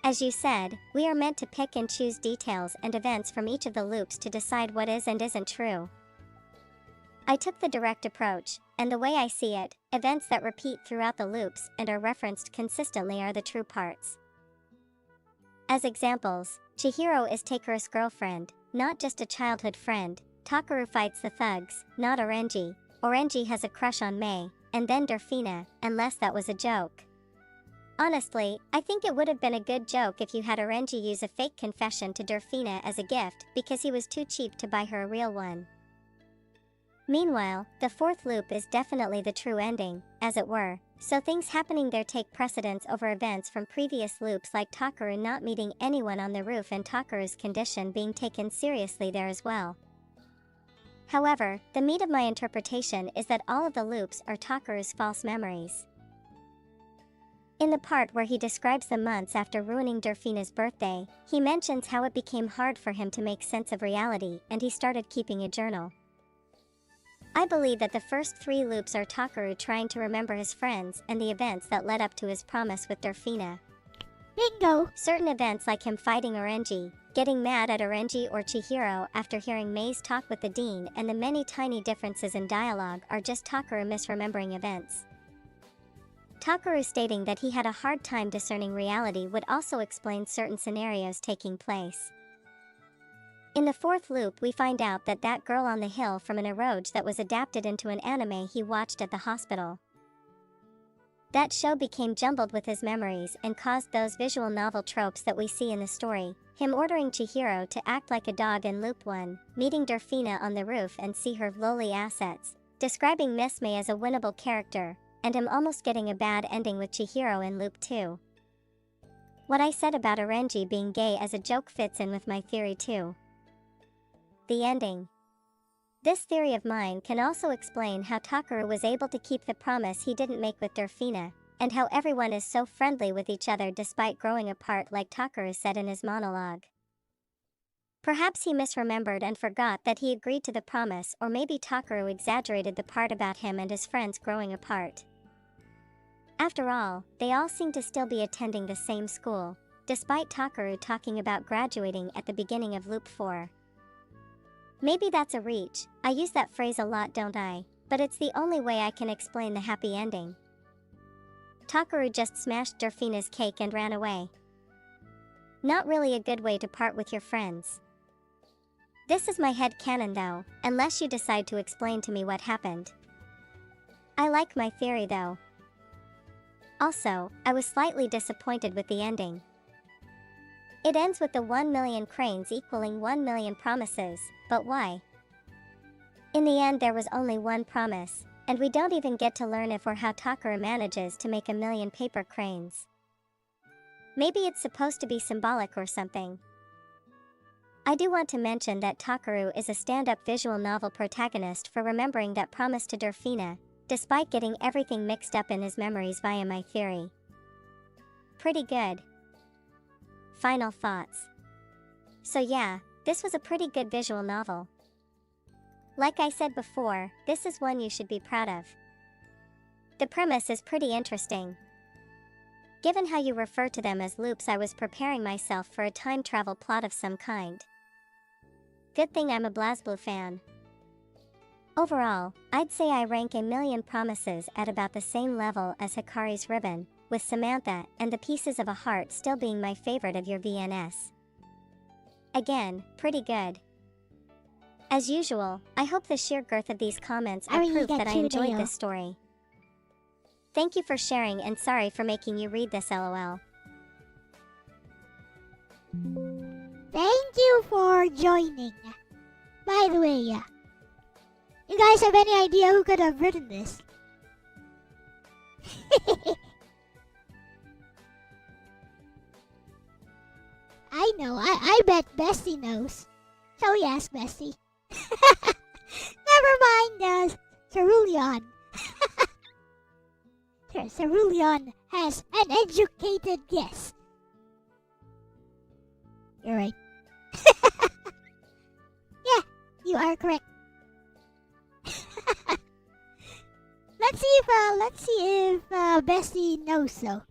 As you said, we are meant to pick and choose details and events from each of the loops to decide what is and isn't true. I took the direct approach, and the way I see it, events that repeat throughout the loops and are referenced consistently are the true parts. As examples, Chihiro is Takeru's girlfriend, not just a childhood friend. Takaru fights the thugs, not Orenji. Orenji has a crush on Mei, and then Delphina, unless that was a joke. Honestly, I think it would have been a good joke if you had Orenji use a fake confession to Delphina as a gift because he was too cheap to buy her a real one. Meanwhile, the fourth loop is definitely the true ending, as it were, so things happening there take precedence over events from previous loops like Takaru not meeting anyone on the roof and Takaru's condition being taken seriously there as well. However, the meat of my interpretation is that all of the loops are Takaru's false memories. In the part where he describes the months after ruining Delphina's birthday, he mentions how it became hard for him to make sense of reality and he started keeping a journal. I believe that the first 3 loops are Takaru trying to remember his friends and the events that led up to his promise with Delphina. Bingo! Certain events like him fighting Orenji, getting mad at Orenji or Chihiro after hearing Mei's talk with the dean and the many tiny differences in dialogue are just Takaru misremembering events. Takaru stating that he had a hard time discerning reality would also explain certain scenarios taking place. In the fourth loop, we find out that that girl on the hill from an eroge that was adapted into an anime he watched at the hospital. That show became jumbled with his memories and caused those visual novel tropes that we see in the story. Him ordering Chihiro to act like a dog in loop 1, meeting Durfina on the roof and see her lowly assets, describing Miss May as a winnable character, and him almost getting a bad ending with Chihiro in loop 2. What I said about Orenji being gay as a joke fits in with my theory too. The ending. This theory of mine can also explain how Takeru was able to keep the promise he didn't make with Durfina, and how everyone is so friendly with each other despite growing apart like Takeru said in his monologue. Perhaps he misremembered and forgot that he agreed to the promise, or maybe Takeru exaggerated the part about him and his friends growing apart. After all, they all seem to still be attending the same school, despite Takeru talking about graduating at the beginning of loop 4. Maybe that's a reach. I use that phrase a lot, don't I? But it's the only way I can explain the happy ending. Takeru just smashed Durfina's cake and ran away. Not really a good way to part with your friends. This is my headcanon though, unless you decide to explain to me what happened. I like my theory though. Also, I was slightly disappointed with the ending. It ends with the 1 million cranes equaling 1 million promises, but why? In the end there was only one promise, and we don't even get to learn if or how Takeru manages to make 1 million paper cranes. Maybe it's supposed to be symbolic or something. I do want to mention that Takeru is a stand-up visual novel protagonist for remembering that promise to Durfina, despite getting everything mixed up in his memories via my theory. Pretty good. Final thoughts. So yeah, this was a pretty good visual novel. Like I said before, this is one you should be proud of. The premise is pretty interesting. Given how you refer to them as loops, I was preparing myself for a time travel plot of some kind. Good thing I'm a BlazBlue fan. Overall, I'd say I rank 1 million promises at about the same level as Hikari's ribbon, with Samantha and the pieces of a heart still being my favorite of your VNS. Again, pretty good. As usual, I hope the sheer girth of these comments are proof that I enjoyed this story. Thank you for sharing and sorry for making you read this, LOL. Thank you for joining. By the way, you guys have any idea who could have written this? I know, I bet Bestie knows. Shall we ask Bestie? Never mind, Cerulean. Cerulean has an educated guess. You're right. Yeah, you are correct. Let's see if Bestie knows so.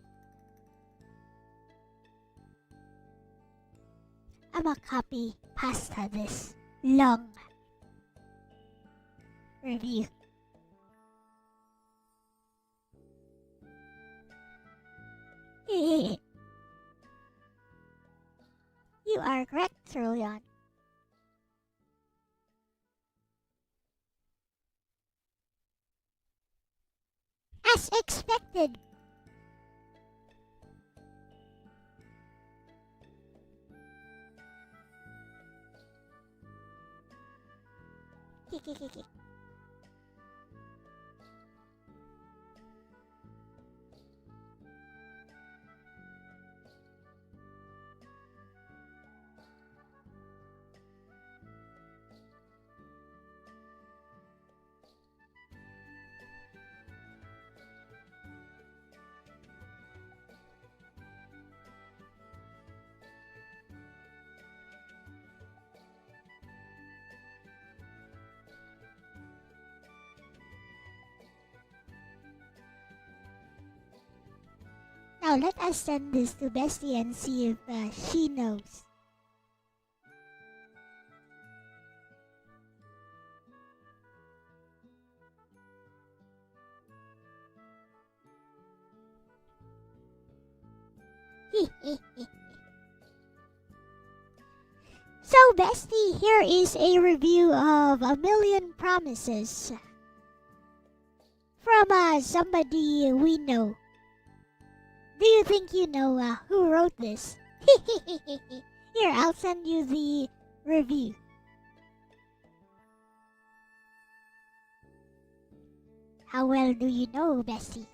I'ma copy pasta this long review. You are correct, Cerulean. As expected. Now let us send this to Bestie and see if she knows. So Bestie, here is a review of A Million Promises from somebody we know. Do you think you know who wrote this? Here, I'll send you the review. How well do you know, Bestie?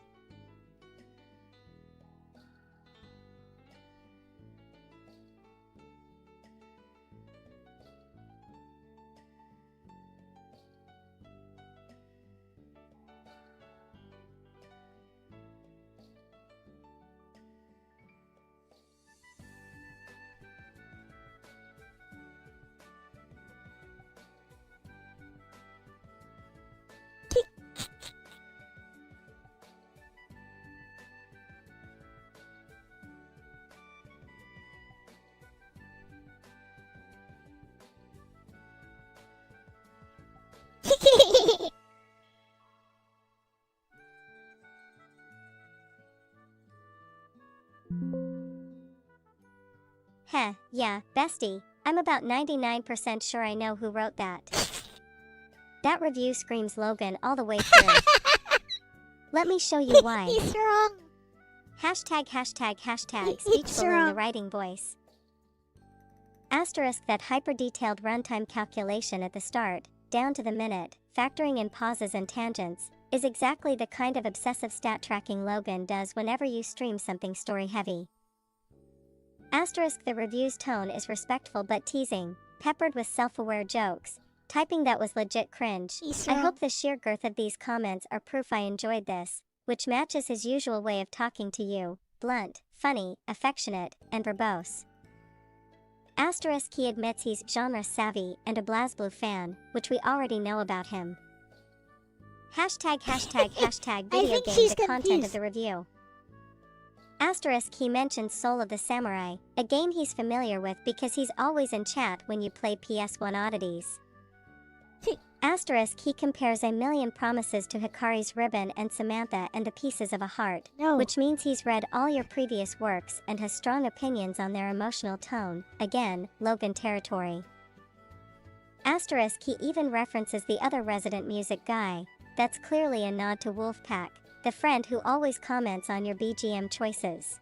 Heh, yeah, Bestie, I'm about 99% sure I know who wrote that. That review screams Logan all the way through. Let me show you why. He's wrong. Hashtag speech It's balloon wrong. the writing voice. Asterisk that hyper-detailed runtime calculation at the start, down to the minute, factoring in pauses and tangents, is exactly the kind of obsessive stat tracking Logan does whenever you stream something story-heavy. Asterisk the review's tone is respectful but teasing, peppered with self-aware jokes. Typing that was legit cringe. He's I wrong. hope the sheer girth of these comments are proof I enjoyed this, which matches his usual way of talking to you, blunt, funny, affectionate, and verbose. Asterisk he admits he's genre savvy and a BlazBlue fan, which we already know about him. Hashtag video think game she's the content of confused. the review. Asterisk he mentions Soul of the Samurai, a game he's familiar with because he's always in chat when you play PS1 oddities. Asterisk he compares A Million Promises to Hikari's Ribbon and Samantha and the Pieces of a Heart, No. which means he's read all your previous works and has strong opinions on their emotional tone. Again, Logan territory. Asterisk he even references the other resident music guy. That's clearly a nod to Wolfpack, the friend who always comments on your BGM choices.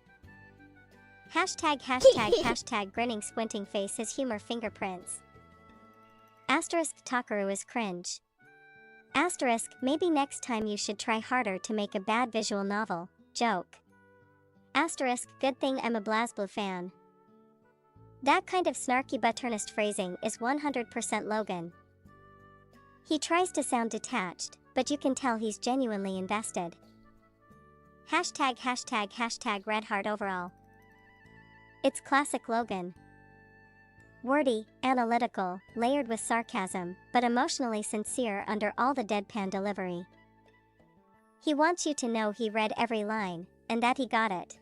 Hashtag grinning squinting face his humor fingerprints. Asterisk Takaru is cringe. Asterisk maybe next time you should try harder to make a bad visual novel. Joke. Asterisk good thing I'm a BlazBlue fan. That kind of snarky but earnest phrasing is 100% Logan. He tries to sound detached, but you can tell he's genuinely invested. Hashtag red heart overall. It's classic Logan. Wordy, analytical, layered with sarcasm, but emotionally sincere under all the deadpan delivery. He wants you to know he read every line, and that he got it.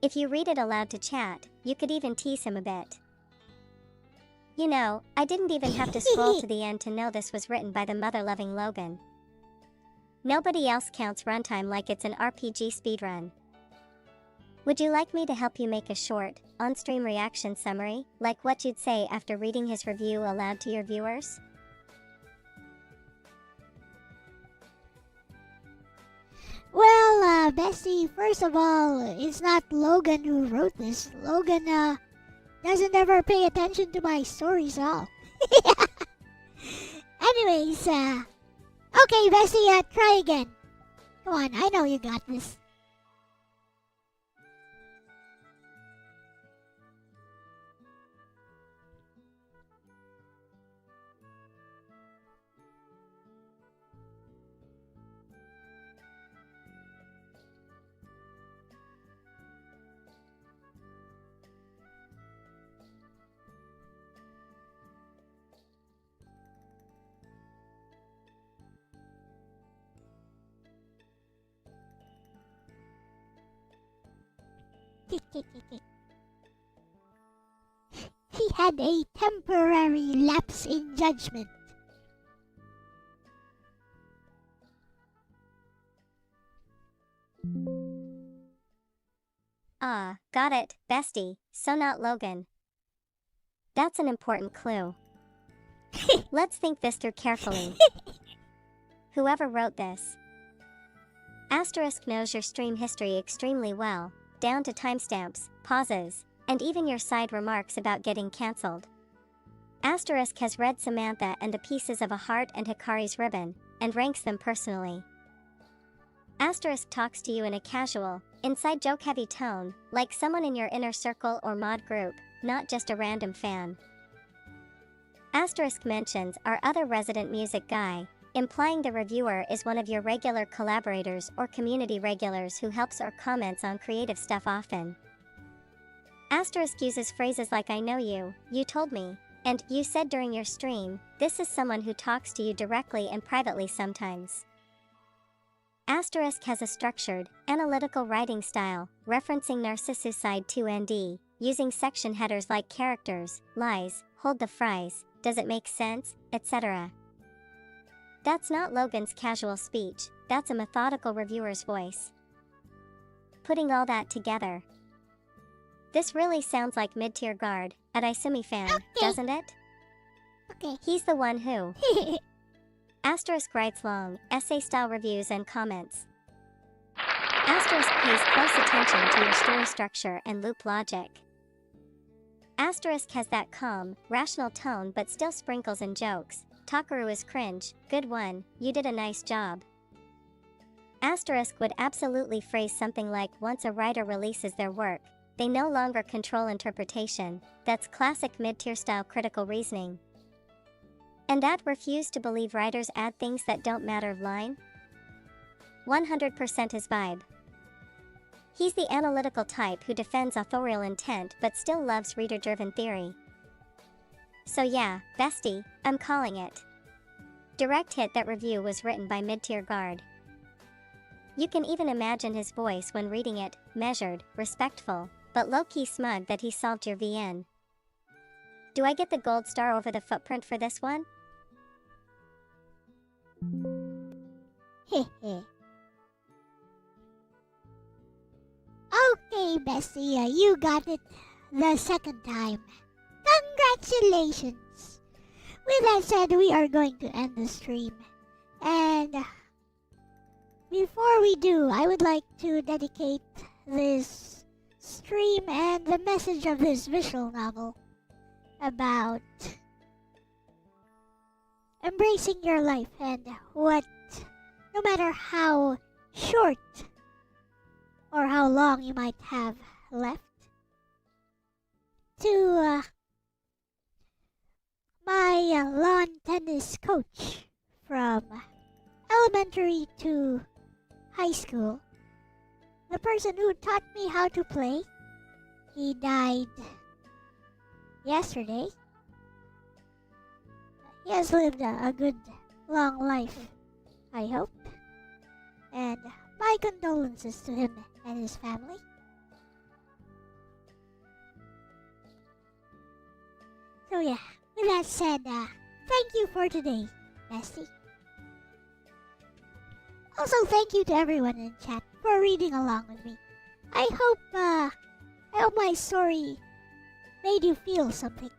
If you read it aloud to chat, you could even tease him a bit. You know, I didn't even have to scroll to the end to know this was written by the mother-loving Logan. Nobody else counts runtime like it's an RPG speedrun. Would you like me to help you make a short, on-stream reaction summary, like what you'd say after reading his review aloud to your viewers? Well, Bessie, first of all, it's not Logan who wrote this. Logan, doesn't ever pay attention to my stories at all. Anyways, okay, Bessie, try again. Come on, I know you got this. He had a temporary lapse in judgment. Ah, got it, Bestie, so not Logan. That's an important clue. Let's think this through carefully. Whoever wrote this. Asterisk knows your stream history extremely well, down to timestamps, pauses, and even your side remarks about getting cancelled. Asterisk has read Samantha and the pieces of a heart and Hikari's ribbon, and ranks them personally. Asterisk talks to you in a casual, inside joke-heavy tone, like someone in your inner circle or mod group, not just a random fan. Asterisk mentions our other resident music guy, implying the reviewer is one of your regular collaborators or community regulars who helps or comments on creative stuff often. Asterisk uses phrases like I know you, you told me, and you said during your stream. This is someone who talks to you directly and privately sometimes. Asterisk has a structured, analytical writing style, referencing Narcissucide 2ND, using section headers like characters, lies, hold the fries, does it make sense, etc. That's not Logan's casual speech, that's a methodical reviewer's voice. Putting all that together. This really sounds like mid-tier guard, at Isumi fan, doesn't it? Okay. He's the one who. Asterisk writes long, essay-style reviews and comments. Asterisk pays close attention to your story structure and loop logic. Asterisk has that calm, rational tone but still sprinkles in jokes. Takaru is cringe, good one, you did a nice job. Asterisk would absolutely phrase something like once a writer releases their work, they no longer control interpretation. That's classic mid-tier style critical reasoning. And that refuse to believe writers add things that don't matter line? 100% his vibe. He's the analytical type who defends authorial intent but still loves reader-driven theory. So yeah, bestie, I'm calling it. Direct hit. That review was written by mid-tier guard. You can even imagine his voice when reading it, measured, respectful, but low-key smug that he solved your VN. Do I get the gold star over the footprint for this one? Hehe. Okay, Bessie, you got it the second time. Congratulations! With that said, we are going to end the stream. And before we do, I would like to dedicate this stream and the message of this visual novel about embracing your life and what, no matter how short or how long you might have left, to my lawn tennis coach from elementary to high school, the person who taught me how to play. He died yesterday. He has lived a good long life, I hope. And my condolences to him and his family. So yeah, with that said, thank you for today, Bestie. Also, thank you to everyone in chat for reading along with me. I hope my story made you feel something.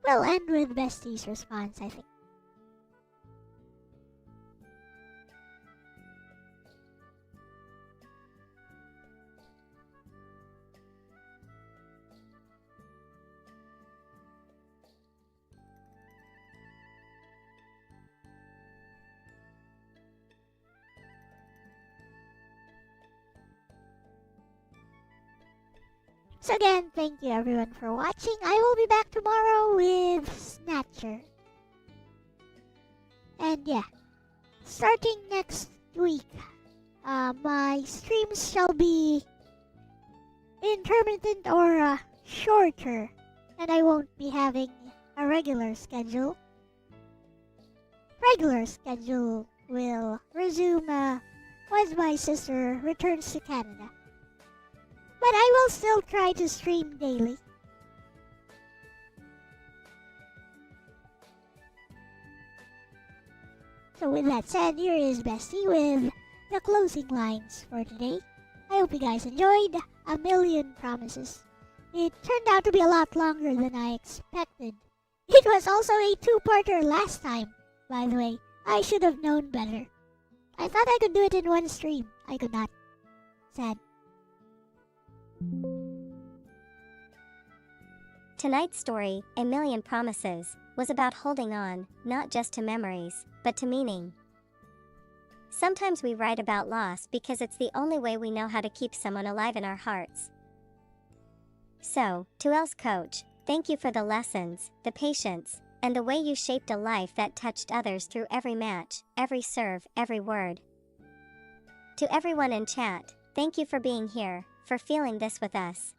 We'll end with Bestie's response, I think. So again, thank you everyone for watching. I will be back tomorrow with Snatcher. And yeah, starting next week, my streams shall be intermittent or shorter, and I won't be having a regular schedule. Regular schedule will resume once my sister returns to Canada. But I will still try to stream daily. So with that said, here is Bestie with the closing lines for today. I hope you guys enjoyed A Million Promises. It turned out to be a lot longer than I expected. It was also a two-parter last time, by the way. I should have known better. I thought I could do it in one stream. I could not. Sad. Tonight's story, A Million Promises, was about holding on, not just to memories, but to meaning. Sometimes we write about loss because it's the only way we know how to keep someone alive in our hearts. So, to Elle-C coach, thank you for the lessons, the patience, and the way you shaped a life that touched others through every match, every serve, every word. To everyone in chat, thank you for being here, for feeling this with us.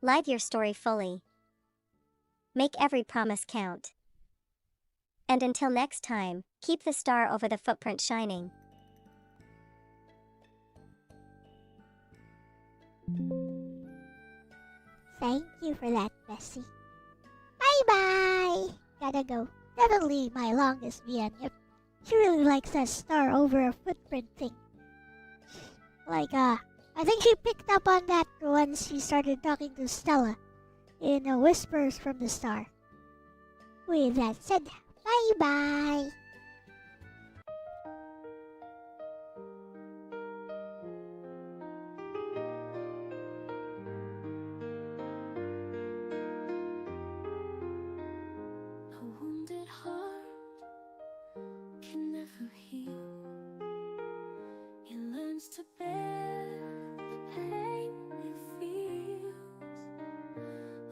Live your story fully. Make every promise count. And until next time, keep the star over the footprint shining. Thank you for that, Bessie. Bye-bye! Gotta go. Definitely my longest VN. Yep. She really likes that star over a footprint thing. I think she picked up on that once she started talking to Stella in Whispers from the Star. With that said, bye-bye! A wounded heart can never heal. It learns to bear the pain it feels.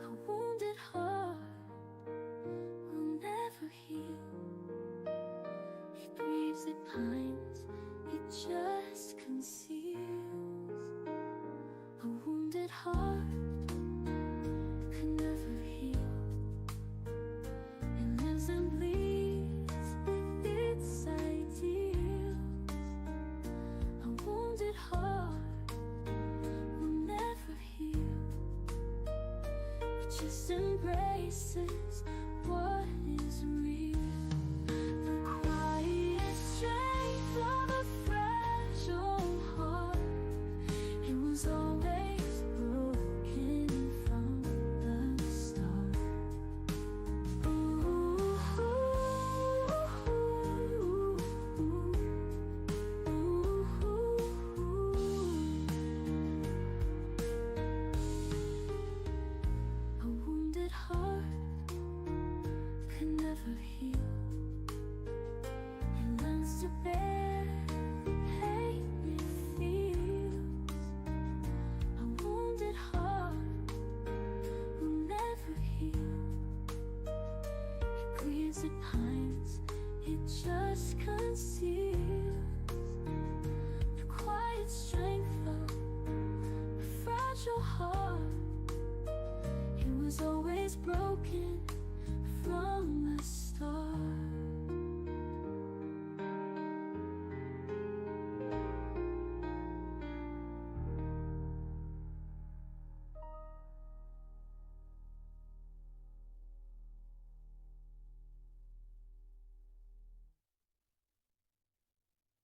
A wounded heart will never heal. It grieves, it pines, it just conceals. A wounded heart can never heal. It lives and bleeds with its ideals. A wounded heart will never heal. It just embraces what is real. The quiet strength of a fragile heart. It was always broken from the start. A wounded heart can never heal. It learns to bear the pain it feels. A wounded heart will never heal. It grieves, it pines, it just conceals the quiet strength of a fragile heart. It was always broken from the start.